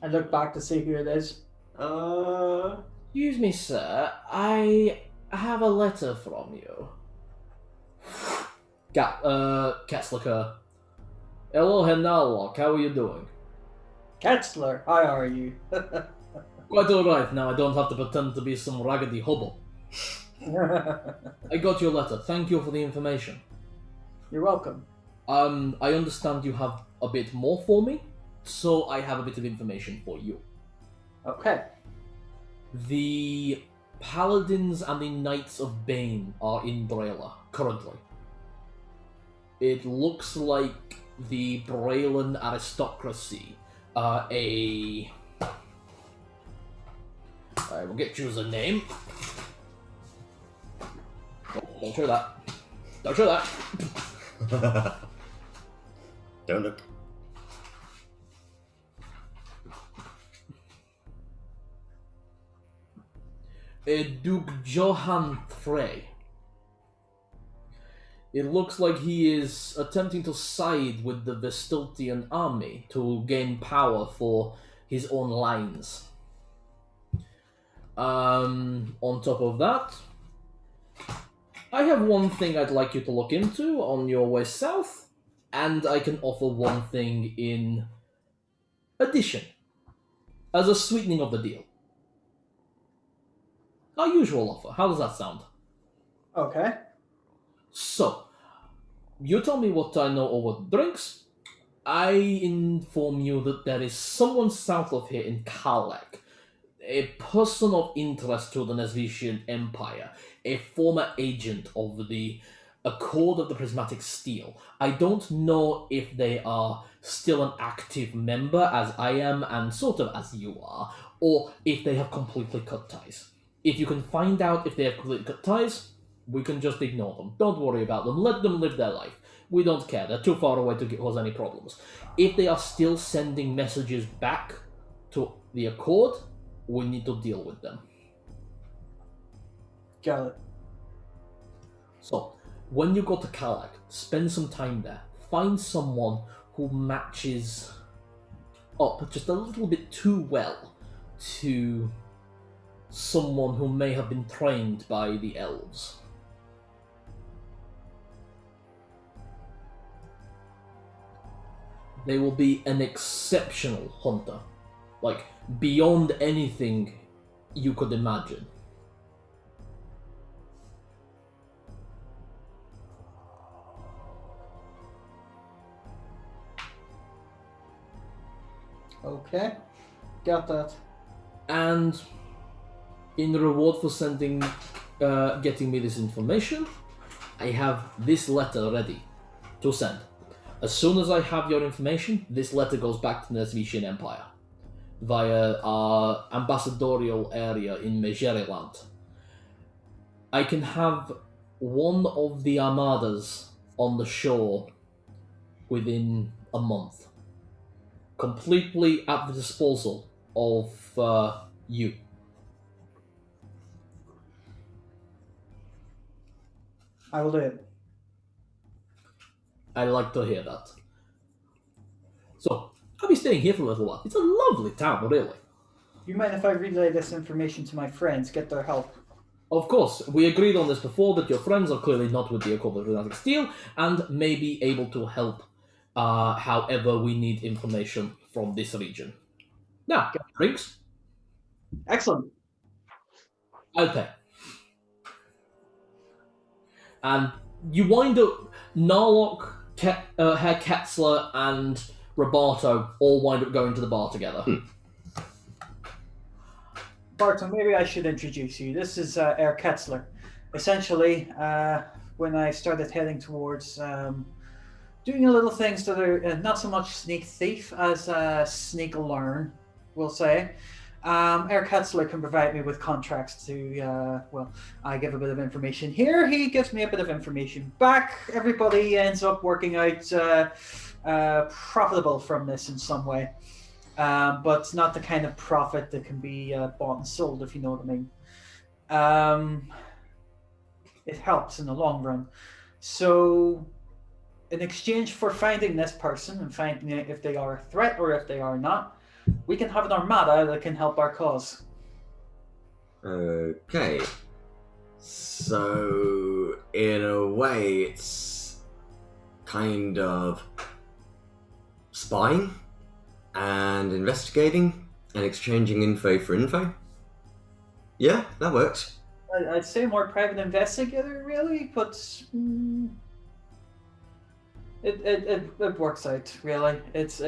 Speaker 4: I look back to see who it is.
Speaker 3: Excuse me, sir, I have a letter from you. Ketzlicker. Hello, Narlock, how are you doing?
Speaker 4: Ketzler, how are you?
Speaker 3: Quite alright, now I don't have to pretend to be some raggedy hobo. I got your letter, thank you for the information.
Speaker 4: You're welcome.
Speaker 3: I understand you have a bit more for me, so I have a bit of information for you.
Speaker 4: Okay.
Speaker 3: The Paladins and the Knights of Bane are in Braila, currently. It looks like the Braelan aristocracy are I will get you a name. Oh, don't show that. Don't show that.
Speaker 2: Don't look.
Speaker 3: Duke Johann Frey. It looks like he is attempting to side with the Vestiltian army to gain power for his own lines. On top of that, I have one thing I'd like you to look into on your way south, and I can offer one thing in addition, as a sweetening of the deal. Our usual offer. How does that sound?
Speaker 4: Okay.
Speaker 3: So, you tell me what I know over drinks. I inform you that there is someone south of here in Karlak, a person of interest to the Nesvitian Empire, a former agent of the Accord of the Prismatic Steel. I don't know if they are still an active member, as I am, and sort of as you are, or if they have completely cut ties. If you can find out if they have completely cut ties, we can just ignore them. Don't worry about them. Let them live their life. We don't care. They're too far away to cause any problems. If they are still sending messages back to the Accord, we need to deal with them.
Speaker 4: Got it.
Speaker 3: So, when you go to Karlak, spend some time there. Find someone who matches up just a little bit too well to someone who may have been trained by the elves. They will be an exceptional hunter. Like, beyond anything you could imagine.
Speaker 4: Okay. Got that.
Speaker 3: And in reward for getting me this information, I have this letter ready to send. As soon as I have your information, this letter goes back to the Nesvitian Empire via our ambassadorial area in Megeriland. I can have one of the armadas on the shore within a month, completely at the disposal of you.
Speaker 4: I will do it.
Speaker 3: I like to hear that. So, I'll be staying here for a little while. It's a lovely town, really.
Speaker 4: You mind if I relay this information to my friends, get their help?
Speaker 3: Of course, we agreed on this before that your friends are clearly not with the Accord of Prismatic Steel and may be able to help however we need information from this region. Now, drinks?
Speaker 4: Excellent.
Speaker 3: I'll pay. And you wind up, Narlock, Herr Ketzler, and Roberto all wind up going to the bar together.
Speaker 4: Barton, maybe I should introduce you. This is Herr Ketzler. Essentially, when I started heading towards doing a little things that are not so much sneak thief as sneak learn, we'll say, Herr Ketzler can provide me with contracts to, I give a bit of information here, he gives me a bit of information back. Everybody ends up working out profitable from this in some way. But not the kind of profit that can be bought and sold, if you know what I mean. It helps in the long run. So, in exchange for finding this person and finding if they are a threat or if they are not, we can have an armada that can help our cause.
Speaker 2: Okay. So, in a way, it's kind of spying and investigating and exchanging info for info. Yeah, that works.
Speaker 4: I'd say more private investigator, really, but it works out, really. It's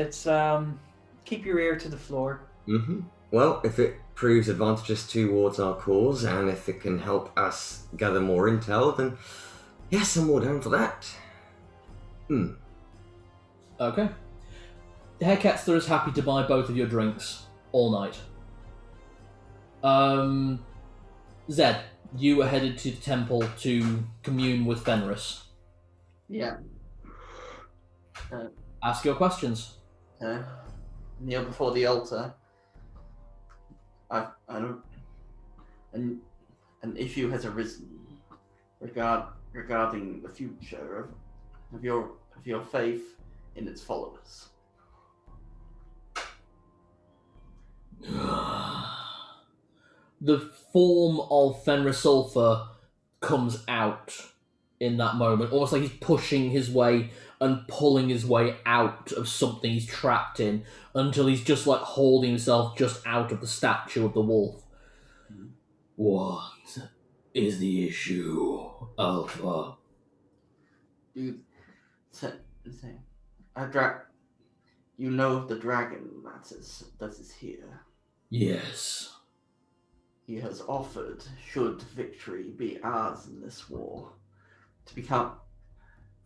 Speaker 4: keep your ear to the floor.
Speaker 2: Mm-hmm. Well, if it proves advantageous towards our cause and if it can help us gather more intel, then yes, I'm more down for that.
Speaker 3: Okay. Herr Ketzler is happy to buy both of your drinks all night. Zed, you are headed to the temple to commune with Fenris.
Speaker 5: Yeah.
Speaker 3: Ask your questions.
Speaker 5: Kneel before the altar. I don't. An issue has arisen regarding the future of your faith in its followers.
Speaker 3: the form of Fenris Sulfur comes out in that moment, almost like he's pushing his way and pulling his way out of something he's trapped in, until he's just like holding himself just out of the statue of the wolf. What is the issue, Alpha?
Speaker 5: Dude, you know of the dragon that is here.
Speaker 3: Yes.
Speaker 5: He has offered, should victory be ours in this war, to become,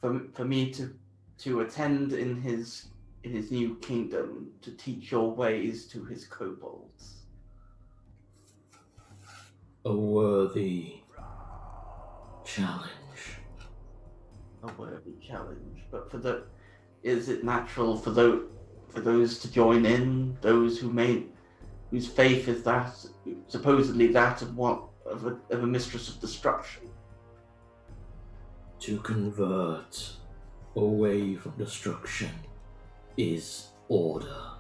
Speaker 5: for me to attend in his new kingdom, to teach your ways to his kobolds.
Speaker 3: A worthy challenge.
Speaker 5: A worthy challenge, but is it natural for those to join in? Those whose faith is that supposedly that of a mistress of destruction.
Speaker 3: To convert away from destruction is order.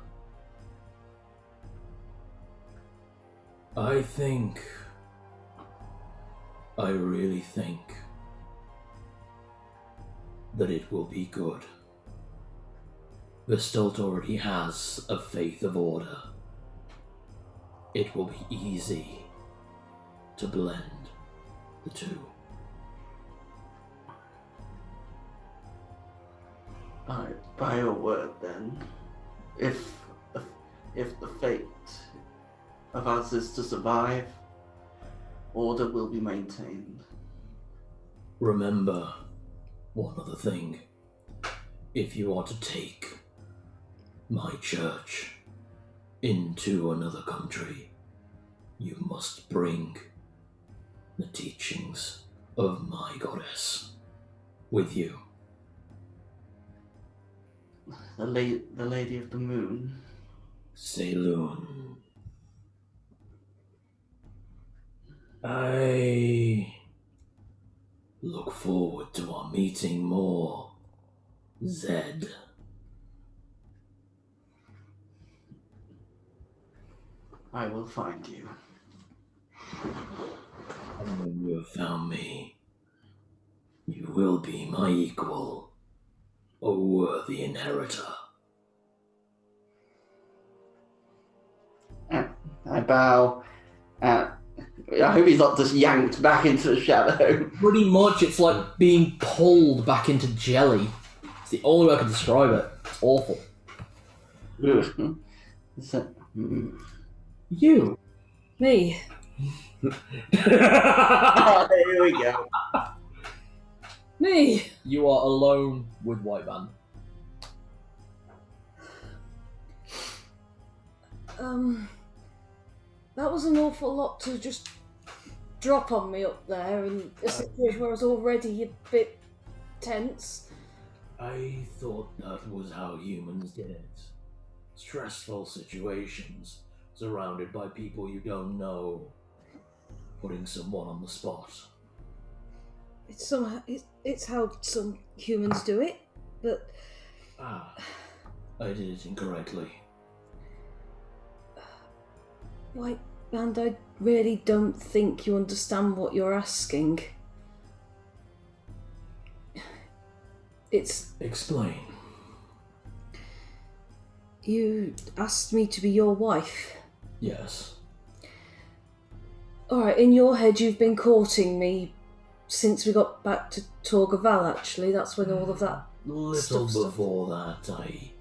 Speaker 3: I really think that it will be good. Vestalt already has a faith of order. It will be easy to blend the two.
Speaker 5: By your word, then, if the fate of us is to survive, order will be maintained.
Speaker 3: Remember one other thing. If you are to take my church into another country, you must bring the teachings of my goddess with you.
Speaker 5: The Lady of the Moon.
Speaker 3: Saloon. I look forward to our meeting more, Zed.
Speaker 5: I will find you.
Speaker 3: And when you have found me, you will be my equal, a worthy inheritor.
Speaker 5: I bow. I hope he's not just yanked back into the shadow.
Speaker 3: Pretty much, it's like being pulled back into jelly. It's the only way I can describe it. It's awful. You.
Speaker 1: Me.
Speaker 5: Oh, here we go.
Speaker 1: Me.
Speaker 3: You are alone with White Band.
Speaker 1: That was an awful lot to just drop on me up there in a situation where I was already a bit tense.
Speaker 3: I thought that was how humans did it. Stressful situations, surrounded by people you don't know, putting someone on the spot.
Speaker 1: It's how some humans do it, but...
Speaker 3: I did it incorrectly.
Speaker 1: White Band, I really don't think you understand what you're asking. It's...
Speaker 3: Explain.
Speaker 1: You asked me to be your wife.
Speaker 3: Yes.
Speaker 1: Alright, in your head you've been courting me since we got back to Torgaval, actually. That's when all of that
Speaker 3: Little before that, I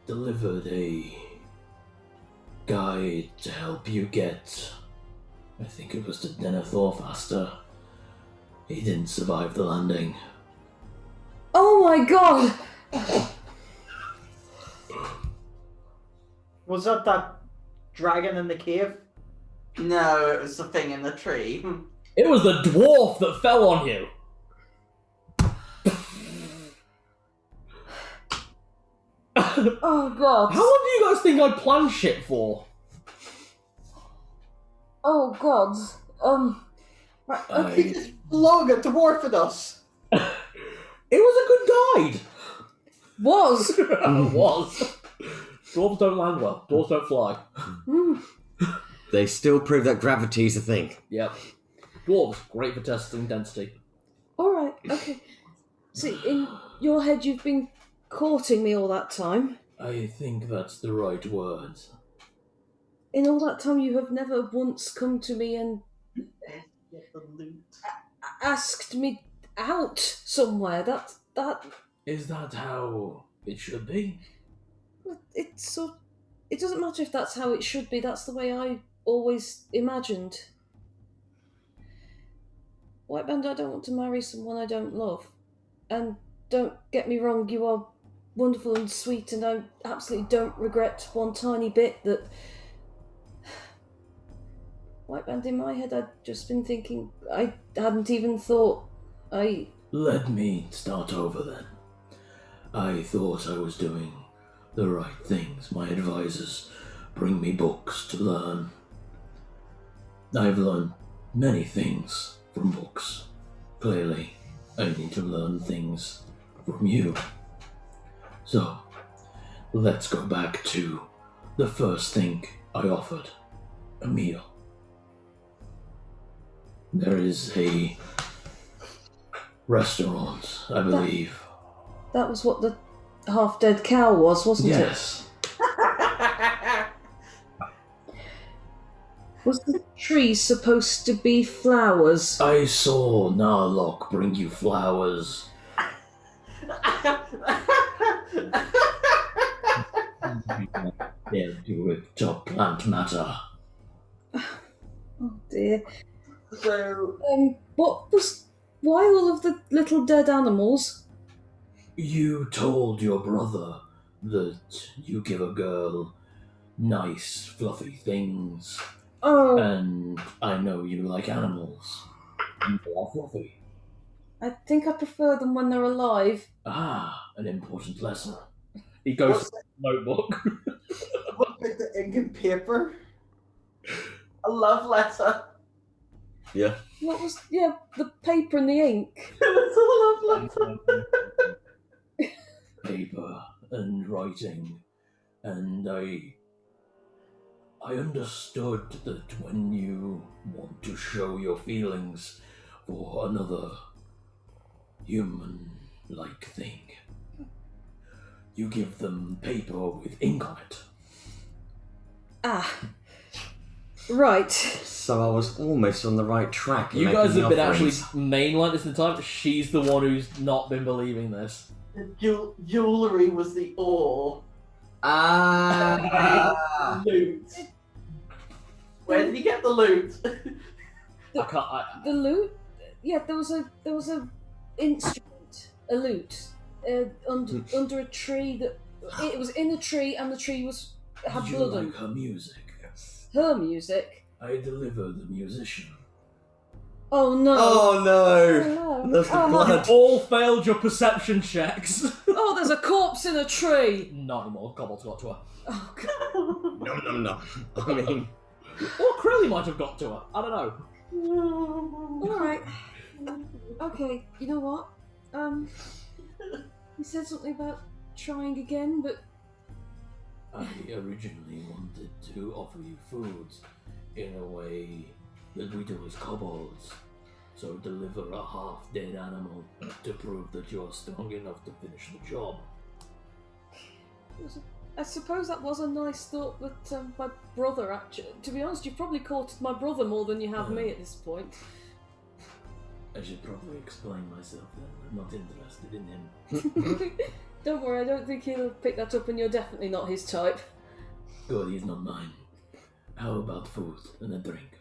Speaker 3: delivered a guide to help you get, I think it was to Denethor faster. He didn't survive the landing.
Speaker 1: Oh my god!
Speaker 4: Was that dragon in the cave?
Speaker 5: No, it was the thing in the tree.
Speaker 3: It was the dwarf that fell on you!
Speaker 1: Oh god.
Speaker 3: How long do you guys think I plan shit for?
Speaker 1: Oh god. Right, okay.
Speaker 5: He just flung a dwarf at us.
Speaker 3: It was a good guide!
Speaker 1: Was!
Speaker 3: It was. Dwarves don't land well. Dwarves don't fly.
Speaker 2: They still prove that gravity's a thing.
Speaker 3: Yep. Dwarves, great for testing density.
Speaker 1: Alright, okay. See, in your head you've been courting me all that time.
Speaker 3: I think that's the right word.
Speaker 1: In all that time you have never once come to me and asked me out somewhere. That
Speaker 3: Is that how it should be?
Speaker 1: it doesn't matter if that's how it should be. That's the way I always imagined. White Band, I don't want to marry someone I don't love. And don't get me wrong, you are wonderful and sweet, and I absolutely don't regret one tiny bit that... White Band, in my head, I'd just been thinking, I hadn't even thought
Speaker 3: Let me start over then. I thought I was doing the right things. My advisors bring me books to learn. I've learned many things from books. Clearly, I need to learn things from you. So, let's go back to the first thing I offered, a meal. There is a restaurant, I believe.
Speaker 1: That was what the half-dead cow was, wasn't it?
Speaker 3: Yes.
Speaker 1: Was the tree supposed to be flowers?
Speaker 3: I saw Narlock bring you flowers. They'll do it to plant matter.
Speaker 1: Oh dear.
Speaker 5: So,
Speaker 1: Why all of the little dead animals?
Speaker 3: You told your brother that you give a girl nice, fluffy things.
Speaker 1: Oh,
Speaker 3: And I know you like animals. And they are fluffy.
Speaker 1: I think I prefer them when they're alive.
Speaker 3: Ah, an important lesson. He goes to the notebook.
Speaker 5: look at the ink and paper. A love letter.
Speaker 2: Yeah.
Speaker 1: What was, the paper and the ink.
Speaker 5: It's a love letter.
Speaker 3: Paper and writing, and I understood that when you want to show your feelings for another human-like thing, you give them paper with ink on it.
Speaker 1: Ah. Right.
Speaker 2: So I was almost on the right track.
Speaker 3: You
Speaker 2: making
Speaker 3: guys have been actually
Speaker 2: offerings.
Speaker 3: mainline this entire time. She's the one who's not been believing this.
Speaker 5: The jewellery was the ore.
Speaker 2: Ah.
Speaker 5: Loot. Where did he get the loot?
Speaker 1: The lute? Yeah, there was a instrument, a lute, under a tree that it was in a tree, and the tree had
Speaker 3: Did you
Speaker 1: blood on
Speaker 3: like her music?
Speaker 1: her music.
Speaker 3: I deliver the musician.
Speaker 1: Oh no!
Speaker 2: Oh no!
Speaker 1: Oh, no.
Speaker 2: There's the
Speaker 1: Oh,
Speaker 2: blood.
Speaker 3: All failed your perception checks.
Speaker 1: Oh, there's a corpse in a tree.
Speaker 3: Not anymore. Gobble's got to her.
Speaker 1: Oh god.
Speaker 2: No. I mean,
Speaker 3: Or Crowley might have got to her. I don't know.
Speaker 1: All right. Okay. You know what? You said something about trying again, but
Speaker 3: I originally wanted to offer you food in a way that we do as kobolds. So deliver a half-dead animal to prove that you're strong enough to finish the job.
Speaker 1: I suppose that was a nice thought. But my brother, actually, to be honest, you've probably courted my brother more than you have me at this point.
Speaker 3: I should probably explain myself then. I'm not interested in him.
Speaker 1: Don't worry, I don't think he'll pick that up, and you're definitely not his type.
Speaker 3: Good, he's not mine. How about food and a drink?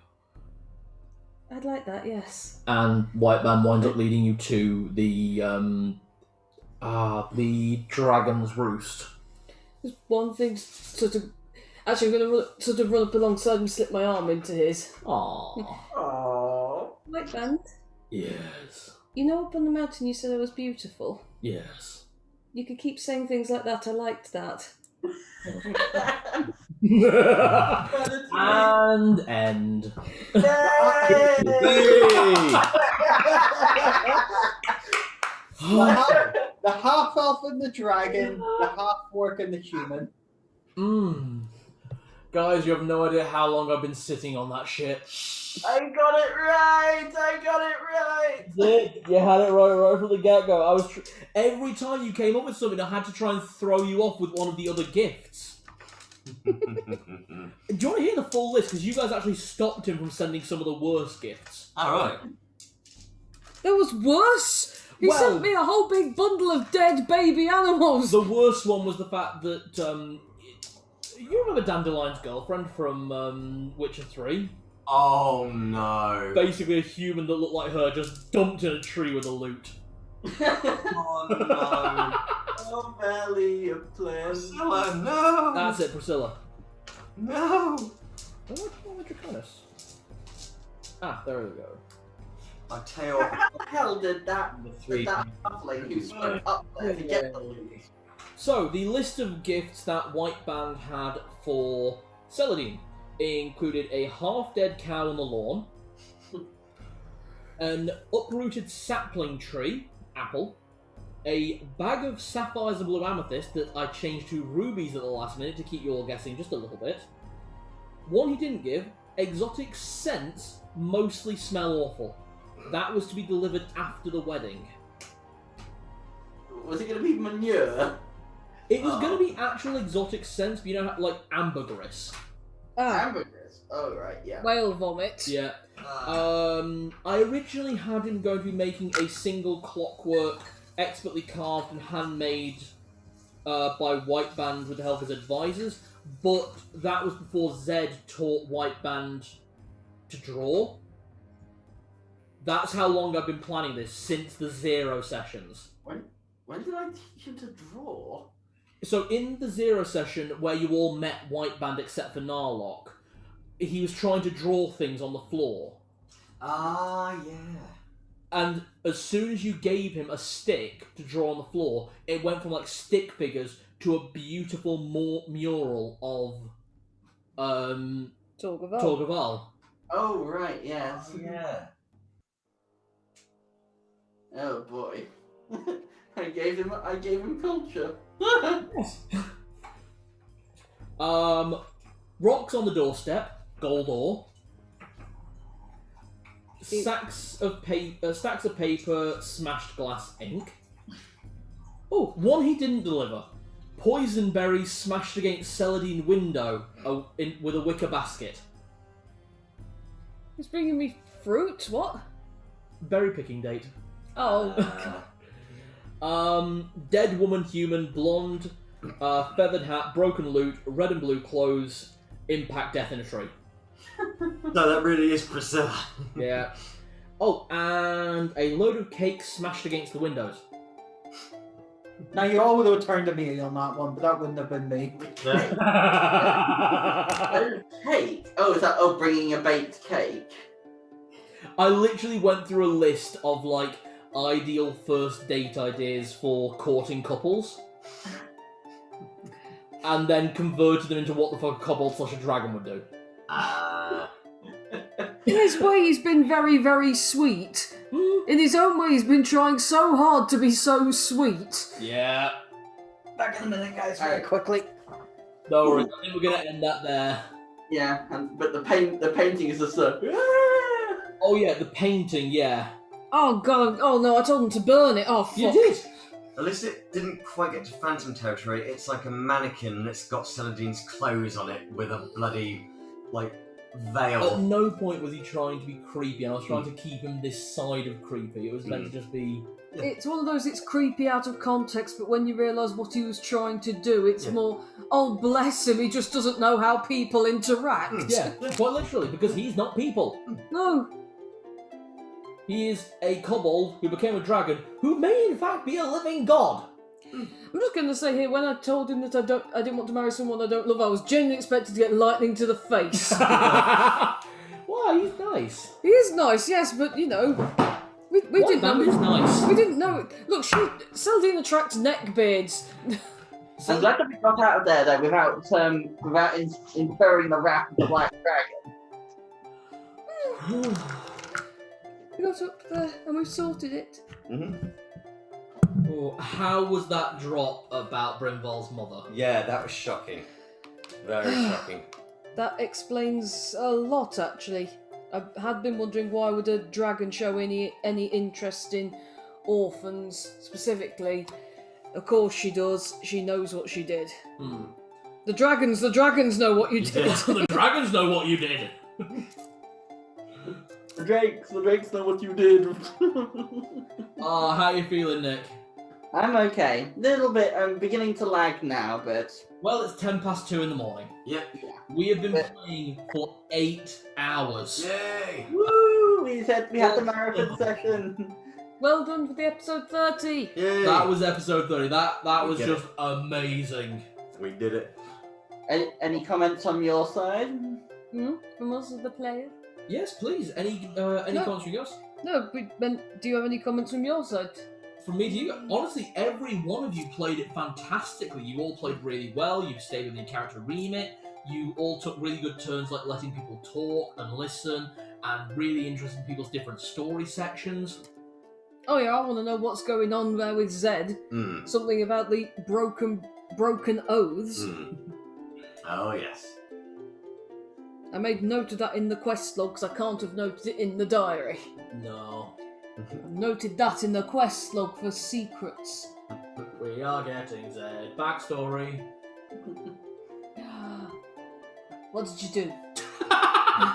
Speaker 1: I'd like that, yes.
Speaker 3: And White Man winds up leading you to the Dragon's Roost.
Speaker 1: There's one thing sort of... Actually, I'm going to run up alongside and slip my arm into his.
Speaker 3: Aww.
Speaker 5: Aww.
Speaker 1: White Band,
Speaker 3: Yes.
Speaker 1: you know up on the mountain you said I was beautiful?
Speaker 3: Yes.
Speaker 1: You could keep saying things like that, I liked that.
Speaker 3: And end.
Speaker 4: The half elf and the dragon, the half orc and the human.
Speaker 3: Guys, you have no idea how long I've been sitting on that shit.
Speaker 5: I got it right!
Speaker 3: You had it right from the get-go. Every time you came up with something, I had to try and throw you off with one of the other gifts. Do you want to hear the full list? Because you guys actually stopped him from sending some of the worst gifts.
Speaker 2: Alright.
Speaker 1: There was worse. He sent me a whole big bundle of dead baby animals.
Speaker 3: The worst one was the fact that you remember Dandelion's girlfriend from Witcher 3?
Speaker 2: Oh no.
Speaker 3: Basically, a human that looked like her just dumped in a tree with a loot.
Speaker 2: Oh no.
Speaker 5: Oh, Valley of Plans.
Speaker 2: Priscilla, no.
Speaker 3: That's it, Priscilla.
Speaker 2: No.
Speaker 3: What's wrong with Draconis? Ah, there we go.
Speaker 2: I tell you what.
Speaker 5: How the hell did that
Speaker 2: three.
Speaker 5: halfling who spoke up there to get the loot?
Speaker 3: So, the list of gifts that White Band had for Celadine included a half-dead cow on the lawn, an uprooted sapling tree, apple, a bag of sapphires and blue amethyst that I changed to rubies at the last minute to keep you all guessing just a little bit. One he didn't give, exotic scents mostly smell awful. That was to be delivered after the wedding.
Speaker 5: Was it going to be manure?
Speaker 3: It was going to be actual exotic scents, but you know, like ambergris.
Speaker 5: Hamburgers. Oh, right, yeah.
Speaker 1: Whale vomit.
Speaker 3: Yeah. I originally had him going to be making a single clockwork, expertly carved and handmade by White Band with the help of his advisors, but that was before Zed taught White Band to draw. That's how long I've been planning this, since the 0 sessions.
Speaker 5: When did I teach him to draw?
Speaker 3: So in the 0 session, where you all met White Band except for Narlock, he was trying to draw things on the floor.
Speaker 2: Ah, yeah.
Speaker 3: And as soon as you gave him a stick to draw on the floor, it went from like stick figures to a beautiful mural of Torgaval.
Speaker 5: Oh, right, yes.
Speaker 2: Yeah.
Speaker 5: Oh, boy. I gave him culture.
Speaker 3: Rocks on the doorstep, gold ore. Stacks of paper, smashed glass ink. Oh, one he didn't deliver. Poison berries smashed against Celadine window with a wicker basket.
Speaker 1: He's bringing me fruit? What?
Speaker 3: Berry picking date.
Speaker 1: Oh.
Speaker 3: Dead woman, human, blonde, feathered hat, broken loot, red and blue clothes, impact death in a tree.
Speaker 2: No, that really is Priscilla.
Speaker 3: Yeah. Oh, and a load of cake smashed against the windows.
Speaker 4: Now you all would have turned to me on that one, but that wouldn't have been me.
Speaker 5: Cake? Oh, is that bringing a baked cake?
Speaker 3: I literally went through a list of like ideal first date ideas for courting couples, and then converted them into what the fuck a kobold / a dragon would do.
Speaker 1: In his way, he's been very, very sweet. In his own way, he's been trying so hard to be so sweet.
Speaker 3: Yeah.
Speaker 4: Back in a minute, guys,
Speaker 5: very
Speaker 4: quickly.
Speaker 3: No worries, I think we're gonna end that there.
Speaker 5: Yeah, but the painting is just
Speaker 3: Oh yeah, the painting, yeah.
Speaker 1: Oh god, oh no, I told him to burn it. Oh fuck.
Speaker 3: You did?
Speaker 2: At least it didn't quite get to phantom territory. It's like a mannequin and it's got Celadine's clothes on it with a bloody, like, veil.
Speaker 3: At no point was he trying to be creepy, and I was trying to keep him this side of creepy. It was meant to just be...
Speaker 1: It's one of those, it's creepy out of context, but when you realise what he was trying to do, it's more, oh bless him, he just doesn't know how people interact.
Speaker 3: Yeah, quite literally, because he's not people.
Speaker 1: No.
Speaker 3: He is a kobold who became a dragon, who may in fact be a living god.
Speaker 1: I'm just going to say here, when I told him that I didn't want to marry someone I don't love, I was genuinely expected to get lightning to the face.
Speaker 3: Why? He's nice.
Speaker 1: He is nice, yes, but you know, we didn't know.
Speaker 3: He's nice.
Speaker 1: We didn't know. Look, Celadine attracts neckbeards.
Speaker 5: I'm glad that we got out of there though without inferring the wrath of the Black Dragon.
Speaker 1: We got up there and we've sorted it.
Speaker 2: Mm-hmm.
Speaker 3: Oh, how was that drop about Brimval's mother?
Speaker 2: Yeah, that was shocking. Very shocking.
Speaker 1: That explains a lot, actually. I had been wondering why would a dragon show any interest in orphans, specifically. Of course she does. She knows what she did. The dragons know what you did.
Speaker 3: The dragons know what you did.
Speaker 5: The drakes know what you did.
Speaker 3: Oh, how you feeling, Nick?
Speaker 5: I'm okay. Little bit, I'm beginning to lag now, but...
Speaker 3: Well, it's 2:10 in the morning.
Speaker 2: Yep.
Speaker 3: We have been playing for 8 hours.
Speaker 2: Yay!
Speaker 5: Woo! We had the marathon session.
Speaker 1: Well done for the episode 30.
Speaker 2: Yay!
Speaker 3: That was episode 30. That was
Speaker 2: get
Speaker 3: just amazing.
Speaker 2: We did it.
Speaker 5: Any comments on your side?
Speaker 1: From us as the players?
Speaker 3: Yes, please. Any comments from yours?
Speaker 1: No, do you have any comments from your side?
Speaker 3: From me to you, honestly, every one of you played it fantastically. You all played really well. You stayed within your character remit. You all took really good turns, like letting people talk and listen, and really interested in people's different story sections.
Speaker 1: Oh yeah, I want to know what's going on there with Zed. Something about the broken oaths.
Speaker 2: Oh yes.
Speaker 1: I made note of that in the quest log because I can't have noted it in the diary.
Speaker 3: No.
Speaker 1: I noted that in the quest log for secrets.
Speaker 3: We are getting Zed. Backstory.
Speaker 1: What did you do?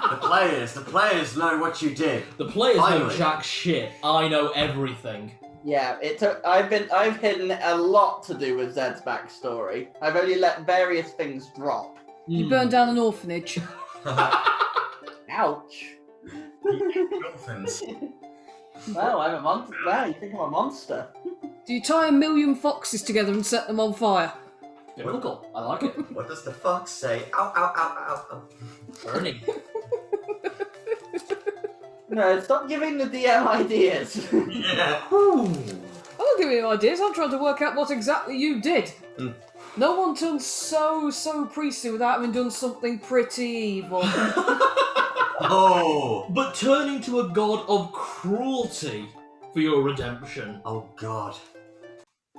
Speaker 2: The players know what you did.
Speaker 3: The players know
Speaker 2: Finally.
Speaker 3: jack shit. I know everything.
Speaker 5: Yeah, I've hidden a lot to do with Zed's backstory. I've only let various things drop.
Speaker 1: You burned down an orphanage.
Speaker 5: Ouch.
Speaker 2: Dolphins.
Speaker 5: Wow, I'm a monster. Wow, you think I'm a monster?
Speaker 1: Do you tie 1,000,000 foxes together and set them on fire?
Speaker 3: Biblical. I like it.
Speaker 2: What does the fox say? Ow, ow, ow, ow, ow.
Speaker 3: Burning.
Speaker 5: No, stop giving the DM ideas.
Speaker 2: Yeah.
Speaker 1: I'm not giving you ideas, I'm trying to work out what exactly you did. No one turns so priestly without having done something pretty evil.
Speaker 2: Oh.
Speaker 3: But turning to a god of cruelty for your redemption.
Speaker 2: Oh God.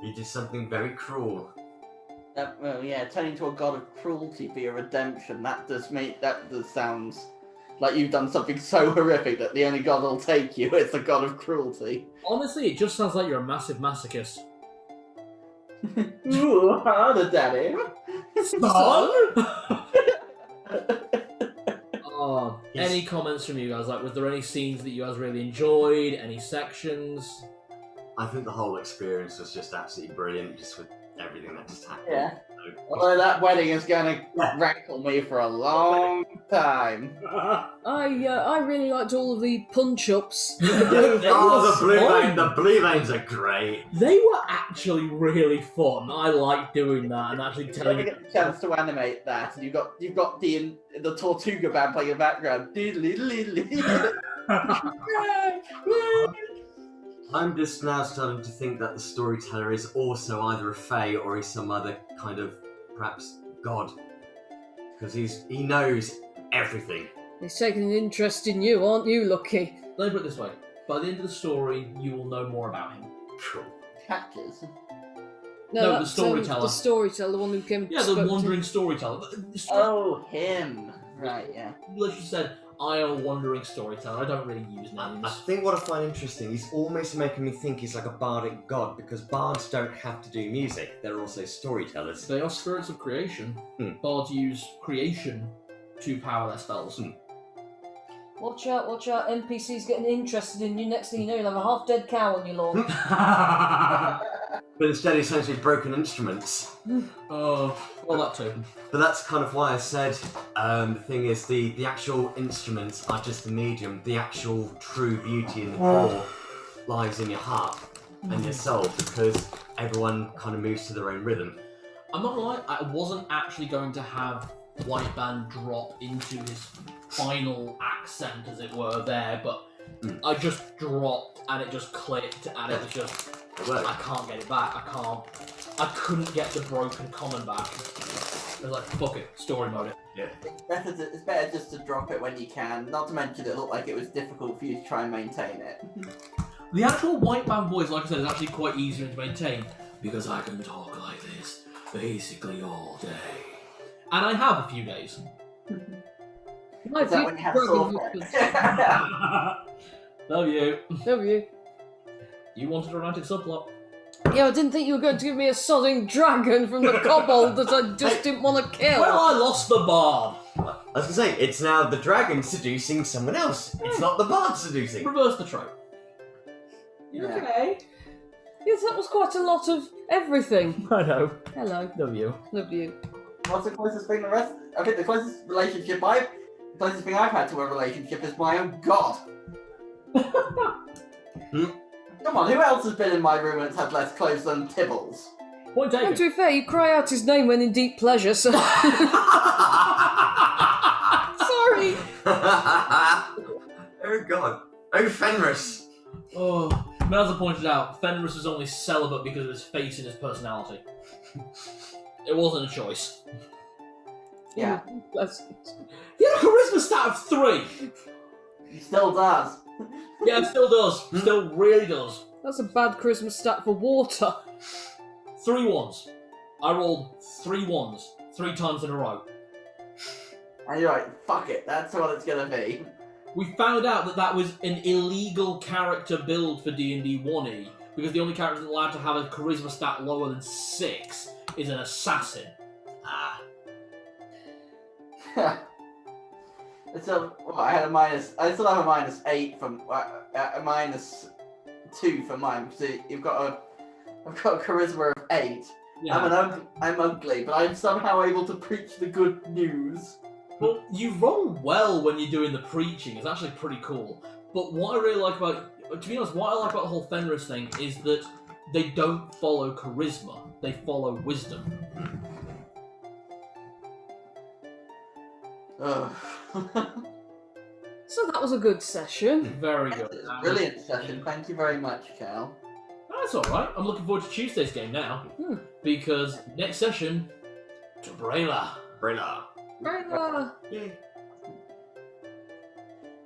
Speaker 2: You did something very cruel.
Speaker 5: Well, yeah, turning to a god of cruelty for your redemption. That does sound like you've done something so horrific that the only god will take you is the god of cruelty.
Speaker 3: Honestly, it just sounds like you're a massive masochist.
Speaker 5: Ooh, harder, daddy.
Speaker 3: Any comments from you guys? Like, was there any scenes that you guys really enjoyed? Any sections?
Speaker 2: I think the whole experience was just absolutely brilliant, just with everything that just happened.
Speaker 5: Yeah. Although that wedding is going to rankle me for a long time.
Speaker 1: I really liked all of the punch-ups.
Speaker 2: The blue veins are great.
Speaker 3: They were actually really fun. I like doing that and actually
Speaker 5: You
Speaker 3: telling
Speaker 5: never get the chance to animate that, and you've got the Tortuga band playing in the background.
Speaker 2: I'm just now starting to think that the storyteller is also either a fae or he's some other kind of, perhaps, god. Because he knows everything.
Speaker 1: He's taking an interest in you, aren't you, Lucky?
Speaker 3: Let me put it this way. By the end of the story, you will know more about him.
Speaker 2: Cool.
Speaker 5: Catches.
Speaker 3: No, the
Speaker 1: that's,
Speaker 3: storyteller.
Speaker 1: The storyteller, the one who came.
Speaker 3: Yeah, the wandering storyteller.
Speaker 5: Oh, him. Right, yeah.
Speaker 3: Literally said, I am a wandering storyteller. I don't really use names.
Speaker 2: I think what I find interesting, he's almost making me think he's like a bardic god, because bards don't have to do music, they're also storytellers.
Speaker 3: They are spirits of creation. Bards use creation to power their spells.
Speaker 1: Watch out, NPC's getting interested in you. Next thing you know, you'll have a half-dead cow on your lawn.
Speaker 2: But instead he's essentially broken instruments.
Speaker 3: Oh, well, that too.
Speaker 2: But that's kind of why I said the thing is the actual instruments are just the medium. The actual true beauty in the core lies in your heart and your soul, because everyone kind of moves to their own rhythm.
Speaker 3: I'm not gonna lie, I wasn't actually going to have White Band drop into his final accent, as it were, there, but I just dropped and it just clicked, and it was just, I can't get it back. I couldn't get the broken common back. I was like, fuck it, story mode it.
Speaker 2: Yeah.
Speaker 5: It's better just to drop it when you can. Not to mention it looked like it was difficult for you to try and maintain it.
Speaker 3: The actual White Band voice, like I said, is actually quite easier to maintain, because I can talk like this basically all day. And I have a few days.
Speaker 1: My
Speaker 5: Is that when you have
Speaker 1: future
Speaker 5: sword
Speaker 1: dragon
Speaker 5: friend?
Speaker 3: Love you.
Speaker 1: Love you.
Speaker 3: You wanted a romantic subplot.
Speaker 1: Yeah, I didn't think you were going to give me a sodding dragon from the kobold that I just didn't want to kill.
Speaker 3: Well, I lost the bard.
Speaker 2: I was gonna say, it's now the dragon seducing someone else. It's not the bard seducing.
Speaker 3: Reverse the trope. You
Speaker 5: Yeah.
Speaker 3: okay?
Speaker 1: Yes, that was quite a lot of everything.
Speaker 3: I know.
Speaker 1: Hello.
Speaker 3: Love you.
Speaker 1: Love you.
Speaker 5: What's the closest thing I think the closest thing I've had to a relationship is my own god. Come on, who else has been in my room and had less clothes than Tibbles?
Speaker 3: Point
Speaker 1: And
Speaker 3: taken.
Speaker 1: to be fair, you cry out his name when in deep pleasure, so... Sorry!
Speaker 2: Oh god. Oh Fenris.
Speaker 3: Oh, Melza pointed out, Fenris was only celibate because of his face and his personality. It wasn't a choice.
Speaker 5: Yeah,
Speaker 1: That's...
Speaker 3: He had a charisma stat of 3.
Speaker 5: he still does.
Speaker 3: Yeah, still does. Still really does.
Speaker 1: That's a bad Christmas stat for water.
Speaker 3: 3 ones. I rolled 3 ones 3 times in a row.
Speaker 5: And you're like, fuck it, that's what it's gonna be.
Speaker 3: We found out that that was an illegal character build for ADnD1E because the only character that's allowed to have a charisma stat lower than 6 is an assassin. Ah.
Speaker 5: I had a minus. I still have a -8 from a -2 for mine. So I've got a charisma of 8.
Speaker 3: Yeah.
Speaker 5: I'm ugly, but I'm somehow able to preach the good news.
Speaker 3: Well, you roll well when you're doing the preaching. It's actually pretty cool. But what I really like about, to be honest, what I like about the whole Fenris thing is that they don't follow charisma. They follow wisdom.
Speaker 5: Ugh.
Speaker 1: So that was a good session.
Speaker 3: Very good.
Speaker 5: It's a brilliant session. Thank you very much, Cal.
Speaker 3: That's alright. I'm looking forward to Tuesday's game now. Because next session, Tilladril.
Speaker 2: Brilla.
Speaker 1: Yay.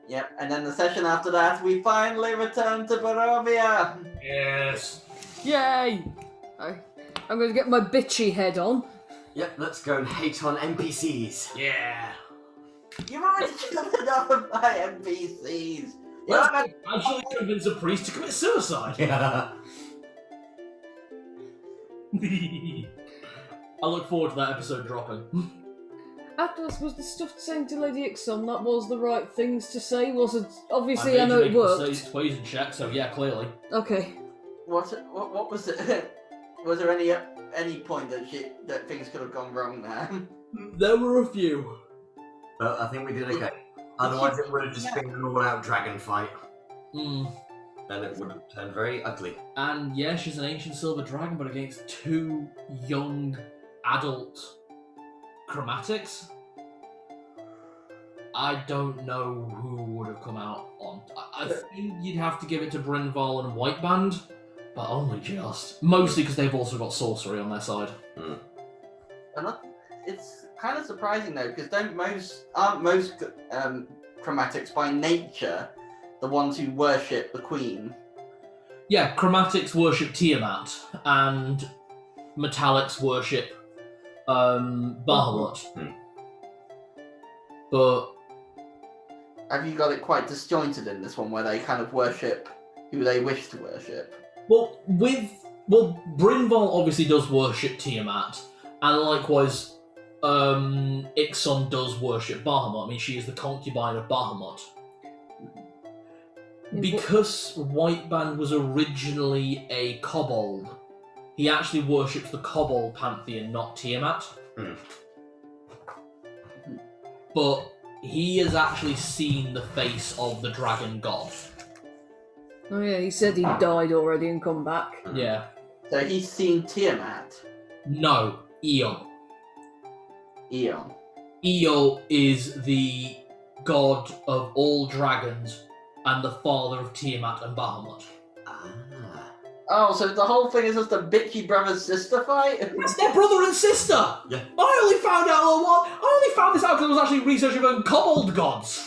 Speaker 5: Yep, and then the session after that, we finally return to Barovia.
Speaker 3: Yes.
Speaker 1: Yay! I'm going to get my bitchy head on.
Speaker 2: Yep, let's go and hate on NPCs.
Speaker 3: Yeah.
Speaker 5: You've already killed enough of my NPCs.
Speaker 3: Let's actually convince a priest to commit suicide.
Speaker 2: Yeah.
Speaker 3: I look forward to that episode dropping.
Speaker 1: Atlas, was the stuff saying to Lady Ixon that was the right things to say? Was it? Obviously, I
Speaker 3: made
Speaker 1: know
Speaker 3: you
Speaker 1: it
Speaker 3: make a
Speaker 1: worked.
Speaker 3: persuasion check, so yeah, clearly.
Speaker 1: Okay.
Speaker 5: What was it? Was there any point that things could have gone wrong there?
Speaker 3: There were a few.
Speaker 2: But I think we did okay. Otherwise it would have just been an all-out dragon fight.
Speaker 3: Mm.
Speaker 2: And it would have turned very ugly.
Speaker 3: And yeah, she's an ancient silver dragon, but against 2 young adult chromatics. I don't know who would have come out on. I think you'd have to give it to Brynval and Whiteband, but only just. Mostly because they've also got sorcery on their side.
Speaker 5: It's kind of surprising though, because aren't most chromatics by nature the ones who worship the queen?
Speaker 3: Yeah, chromatics worship Tiamat, and metallics worship Bahamut. But
Speaker 5: Have you got it quite disjointed in this one, where they kind of worship who they wish to worship?
Speaker 3: Well, Brynval obviously does worship Tiamat, and likewise, Ixon does worship Bahamut. I mean, she is the concubine of Bahamut. Because Whiteband was originally a kobold, he actually worships the kobold pantheon, not Tiamat. But he has actually seen the face of the dragon god.
Speaker 1: Oh yeah, he said he died already and come back.
Speaker 3: Yeah.
Speaker 5: So he's seen Tiamat.
Speaker 3: No, Io.
Speaker 5: Eon.
Speaker 3: Io is the god of all dragons and the father of Tiamat and Bahamut.
Speaker 5: Oh, so the whole thing is just a bitchy brother-sister fight?
Speaker 3: It's their brother and sister!
Speaker 2: Yeah.
Speaker 3: I only found out a little while. I only found this out because I was actually researching about kobold gods.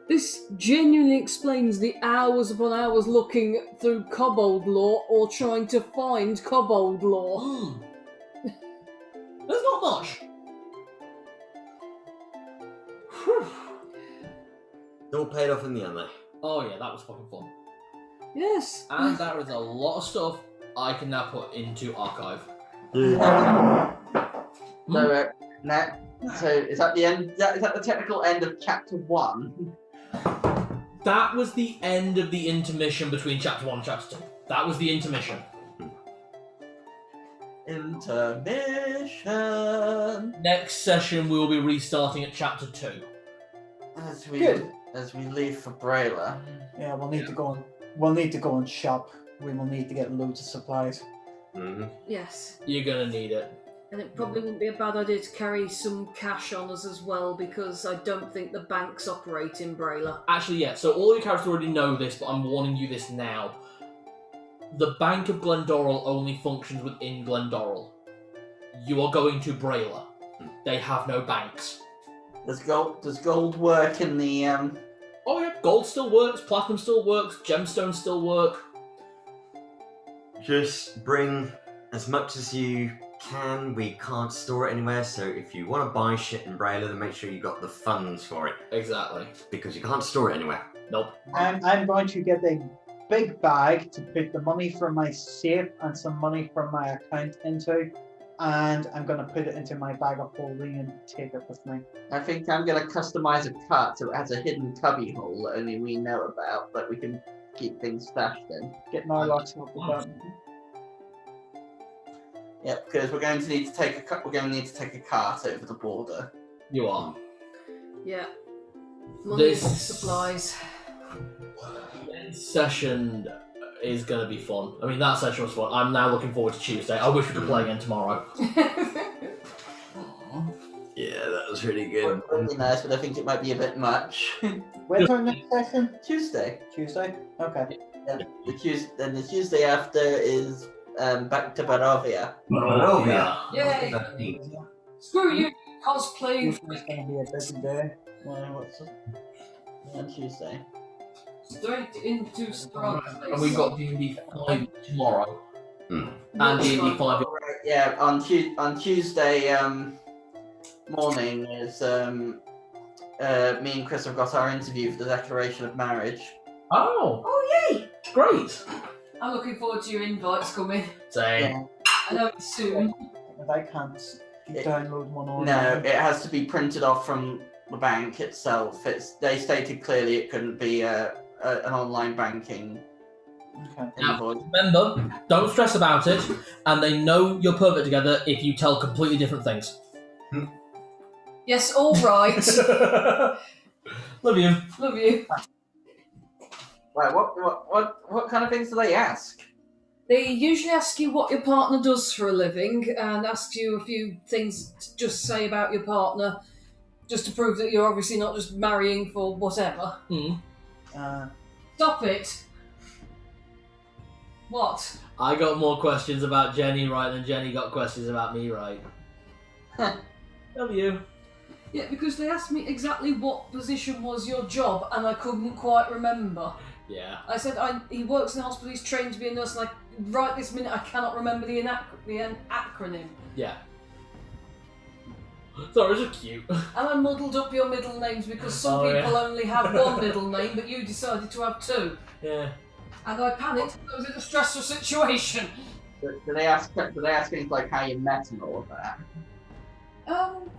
Speaker 1: This genuinely explains the hours upon hours looking through kobold lore or trying to find kobold lore.
Speaker 3: Not much. Whew.
Speaker 2: It all paid off in the end, though.
Speaker 3: Oh yeah, that was fucking fun.
Speaker 1: Yes.
Speaker 3: And that is a lot of stuff I can now put into archive.
Speaker 5: So is that the end? Is that the technical end of chapter 1?
Speaker 3: That was the end of the intermission between chapter 1 and chapter 2. That was the intermission.
Speaker 5: Intermission.
Speaker 3: Next session we will be restarting at chapter 2.
Speaker 5: As we leave for Brayla.
Speaker 4: Yeah, we'll need to go and shop. We will need to get loads of supplies.
Speaker 2: Mm-hmm.
Speaker 1: Yes.
Speaker 3: You're gonna need it.
Speaker 1: And it probably wouldn't be a bad idea to carry some cash on us as well, because I don't think the banks operate in Brayla.
Speaker 3: Actually, yeah, so all your characters already know this, but I'm warning you this now. The Bank of Glendorrel only functions within Glendorrel. You are going to Brayla. They have no banks.
Speaker 5: Does gold work in the
Speaker 3: Oh yeah, gold still works, platinum still works, gemstones still work.
Speaker 2: Just bring as much as you can. We can't store it anywhere, so if you want to buy shit in Brayla, then make sure you got the funds for it.
Speaker 3: Exactly.
Speaker 2: Because you can't store it anywhere.
Speaker 3: Nope.
Speaker 4: I'm going to get a big bag to put the money from my safe and some money from my account into, and I'm going to put it into my bag of holding and take it with me.
Speaker 5: I think I'm going to customize a cart so it has a hidden cubby hole that only we know about, that we can keep things stashed in.
Speaker 4: Get Narlock's help with that.
Speaker 5: Yep, because we're going to need to take a cart over the border.
Speaker 3: You are.
Speaker 1: Yeah. Money,
Speaker 3: This-
Speaker 1: supplies.
Speaker 3: This session is going to be fun. I mean, that session was fun. I'm now looking forward to Tuesday. I wish we could play again tomorrow.
Speaker 2: Yeah, that was really
Speaker 5: It
Speaker 2: good.
Speaker 5: would be nice, but I think it might be a bit much.
Speaker 4: When's our next session?
Speaker 5: Tuesday.
Speaker 4: Tuesday? Okay.
Speaker 5: Yeah. The Tuesday after is back to Barovia.
Speaker 1: Yay! Screw you, cosplaying.
Speaker 4: Tuesday's going to be a busy day.
Speaker 5: What's it? On Tuesday.
Speaker 1: Straight into strong.
Speaker 3: And we've got D&D 5 tomorrow.
Speaker 2: Hmm.
Speaker 3: And D&D 5...
Speaker 5: Right, yeah, on Tuesday morning is me and Chris have got our interview for the declaration of marriage.
Speaker 3: Oh!
Speaker 1: Oh, yay!
Speaker 3: Great!
Speaker 1: I'm looking forward to your invites coming.
Speaker 3: Same.
Speaker 5: Yeah.
Speaker 1: I know it's soon.
Speaker 4: If I can't download one on.
Speaker 5: No, it has to be printed off from the bank itself. They stated clearly it couldn't be an online banking
Speaker 4: Okay.
Speaker 5: invoice.
Speaker 3: Remember, don't stress about it, and they know you're perfect together if you tell completely different things.
Speaker 1: Yes, all right.
Speaker 3: Love you.
Speaker 1: Love you.
Speaker 5: Right, what kind of things do they ask?
Speaker 1: They usually ask you what your partner does for a living and ask you a few things to just say about your partner, just to prove that you're obviously not just marrying for whatever. Stop it. What?
Speaker 3: I got more questions about Jenny right than Jenny got questions about me right. Love you.
Speaker 1: Yeah, because they asked me exactly what position was your job and I couldn't quite remember.
Speaker 3: Yeah.
Speaker 1: I said he works in the hospital, he's trained to be a nurse, and right this minute I cannot remember the acronym.
Speaker 3: Yeah. Sorry, it was just cute.
Speaker 1: And I muddled up your middle names because some people only have one middle name, but you decided to have two.
Speaker 3: Yeah.
Speaker 1: And I panicked. I was in a stressful situation.
Speaker 5: Do they ask things like how you met and all of that?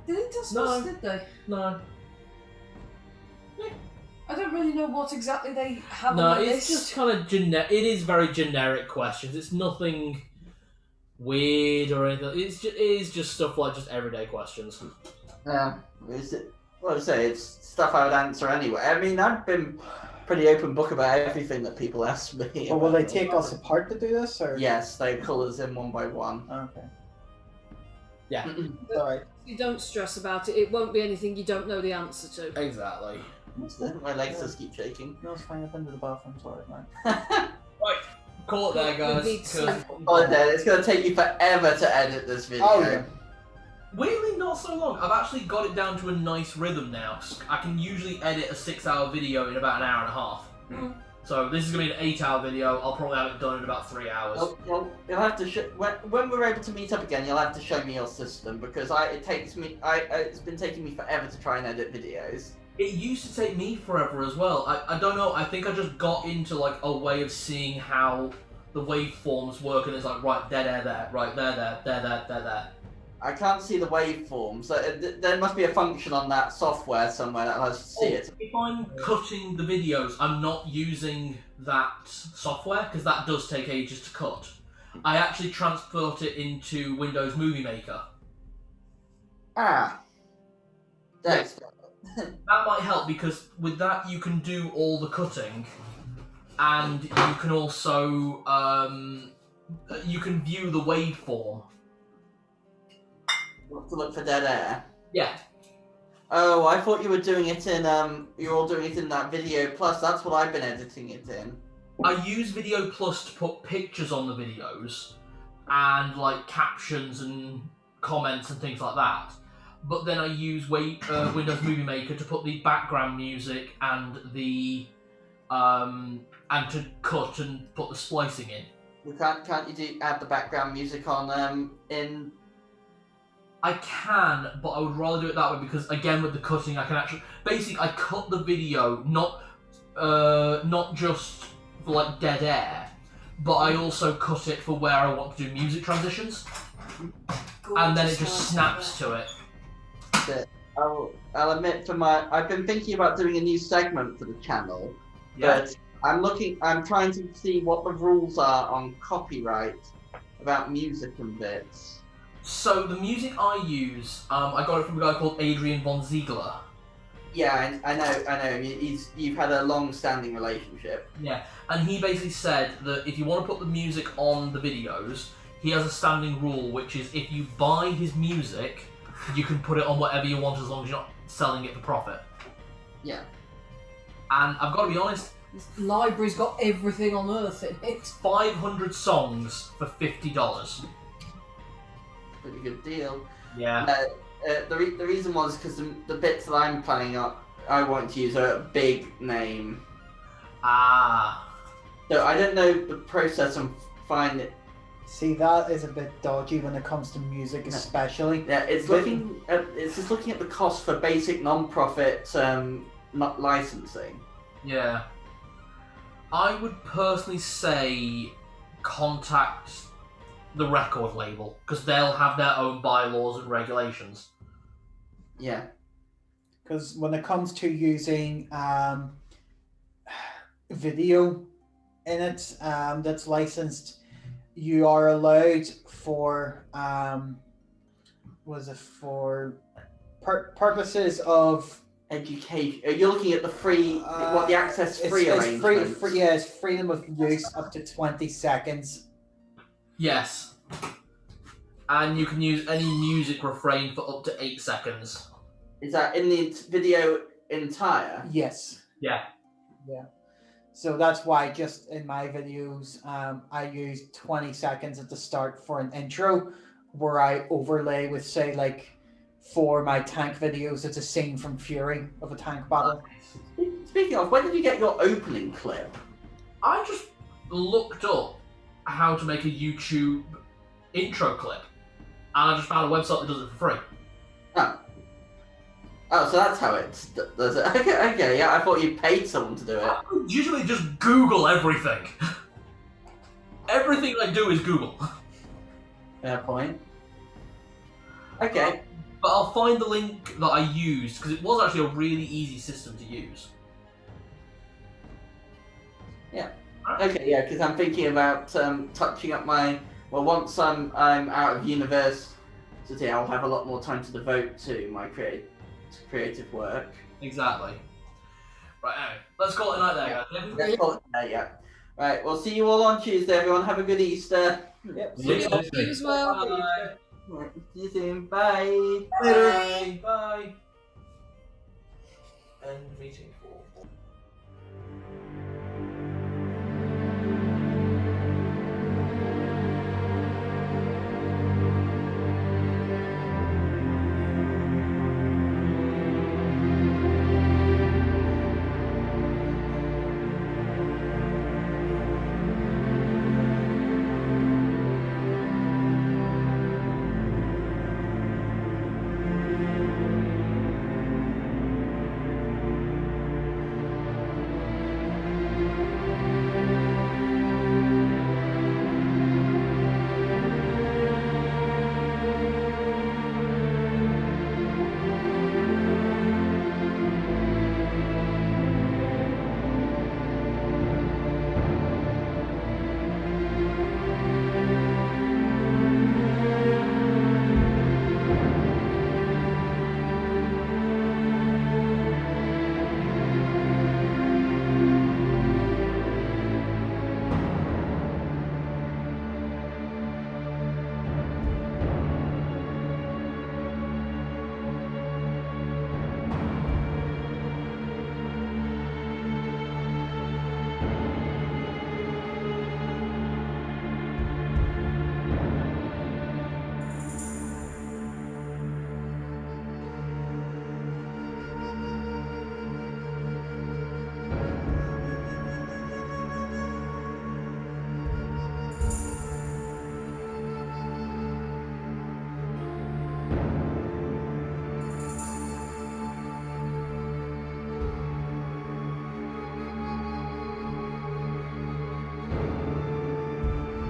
Speaker 1: They didn't tell
Speaker 3: No.
Speaker 1: us, did they?
Speaker 3: No.
Speaker 1: I don't really know what exactly they have
Speaker 3: No,
Speaker 1: on the
Speaker 3: it's
Speaker 1: list.
Speaker 3: just kind of generic. It is very generic questions. It's nothing weird or anything. It is just stuff like just everyday questions.
Speaker 5: Well, I say it's stuff I would answer anyway. I mean, I've been pretty open book about everything that people ask me.
Speaker 4: Well, will they take us apart to do this, or?
Speaker 5: Yes, they call us in one by one.
Speaker 4: Okay.
Speaker 3: Yeah.
Speaker 4: Alright.
Speaker 1: You don't stress about it. It won't be anything you don't know the answer to.
Speaker 3: Exactly.
Speaker 5: My legs just keep shaking.
Speaker 4: No, it's fine. I've been to the bathroom. Sorry, man.
Speaker 3: Right. Call it there, guys.
Speaker 1: We need to-
Speaker 5: Oh, Dad, it's going to take you forever to edit this video.
Speaker 4: Oh, yeah.
Speaker 3: Weirdly, not so long. I've actually got it down to a nice rhythm now. I can usually edit a 6-hour video in about an hour and a half. So this is going to be an 8-hour video. I'll probably have it done in about 3 hours.
Speaker 5: You'll have to when we're able to meet up again. You'll have to show me your system because it's been taking me forever to try and edit videos.
Speaker 3: It used to take me forever as well. I don't know. I think I just got into like a way of seeing how the waveforms work, and it's like right there, right there.
Speaker 5: I can't see the waveforms. So there must be a function on that software somewhere that allows you to see it.
Speaker 3: If I'm cutting the videos, I'm not using that software because that does take ages to cut. I actually transport it into Windows Movie Maker.
Speaker 5: Ah. That's...
Speaker 3: That might help because with that you can do all the cutting, and you can also you can view the waveform.
Speaker 5: You have to look for dead air.
Speaker 3: Yeah.
Speaker 5: Oh, I thought you were doing it in you're all doing it in that Video Plus. That's what I've been editing it in.
Speaker 3: I use Video Plus to put pictures on the videos and like captions and comments and things like that. But then I use Windows Movie Maker to put the background music and the and to cut and put the splicing in.
Speaker 5: Can't you add the background music on in?
Speaker 3: I can, but I would rather do it that way because again with the cutting I can actually I cut the video not just for like dead air, but I also cut it for where I want to do music transitions, and then it just snaps to it.
Speaker 5: I'll admit I've been thinking about doing a new segment for the channel, but I'm trying to see what the rules are on copyright about music and bits.
Speaker 3: So the music I use, I got it from a guy called Adrian von Ziegler.
Speaker 5: Yeah, I know. You've had a long-standing relationship.
Speaker 3: Yeah, and he basically said that if you want to put the music on the videos, he has a standing rule, which is if you buy his music, you can put it on whatever you want as long as you're not selling it for profit.
Speaker 5: Yeah.
Speaker 3: And I've got to be honest,
Speaker 1: This library's got everything on earth in it.
Speaker 3: 500 songs for $50.
Speaker 5: Pretty good deal.
Speaker 3: Yeah.
Speaker 5: The reason was because the bits that I'm planning on, I want to use are a big name.
Speaker 3: Ah.
Speaker 5: So I don't know the process and find it.
Speaker 4: See, that is a bit dodgy when it comes to music, especially.
Speaker 5: Yeah, it's just looking at the cost for basic non-profit not licensing.
Speaker 3: Yeah. I would personally say contact the record label because they'll have their own bylaws and regulations.
Speaker 5: Yeah.
Speaker 4: Because when it comes to using video in it that's licensed, you are allowed for purposes of
Speaker 5: education. You're looking at the free, the access free arrangement.
Speaker 4: It's freedom of use up to 20 seconds.
Speaker 3: Yes. And you can use any music refrain for up to 8 seconds.
Speaker 5: Is that in the video entire?
Speaker 4: Yes.
Speaker 3: Yeah.
Speaker 4: Yeah. So that's why just in my videos, I use 20 seconds at the start for an intro where I overlay with, say, like, for my tank videos, it's a scene from Fury of a tank battle.
Speaker 5: Speaking of, when did you get your opening clip?
Speaker 3: I just looked up how to make a YouTube intro clip, and I just found a website that does it for free.
Speaker 5: Oh, so that's how it does it. Okay, yeah, I thought you paid someone to do it.
Speaker 3: I usually just Google everything. Everything I do is Google.
Speaker 5: Fair point. Okay.
Speaker 3: But I'll find the link that I used, because it was actually a really easy system to use.
Speaker 5: Yeah. Okay, yeah, because I'm thinking about touching up my... Well, once I'm out of university, I'll have a lot more time to devote to my creative work.
Speaker 3: Exactly. Right, anyway, let's call it a night there, guys. Yeah?
Speaker 5: Let's call it there, yeah. Right, we'll see you all on Tuesday, everyone. Have a good Easter.
Speaker 4: Yep.
Speaker 3: See
Speaker 1: You as well.
Speaker 3: Bye.
Speaker 5: Right, see you soon. Bye.
Speaker 3: Bye. Bye. End meeting for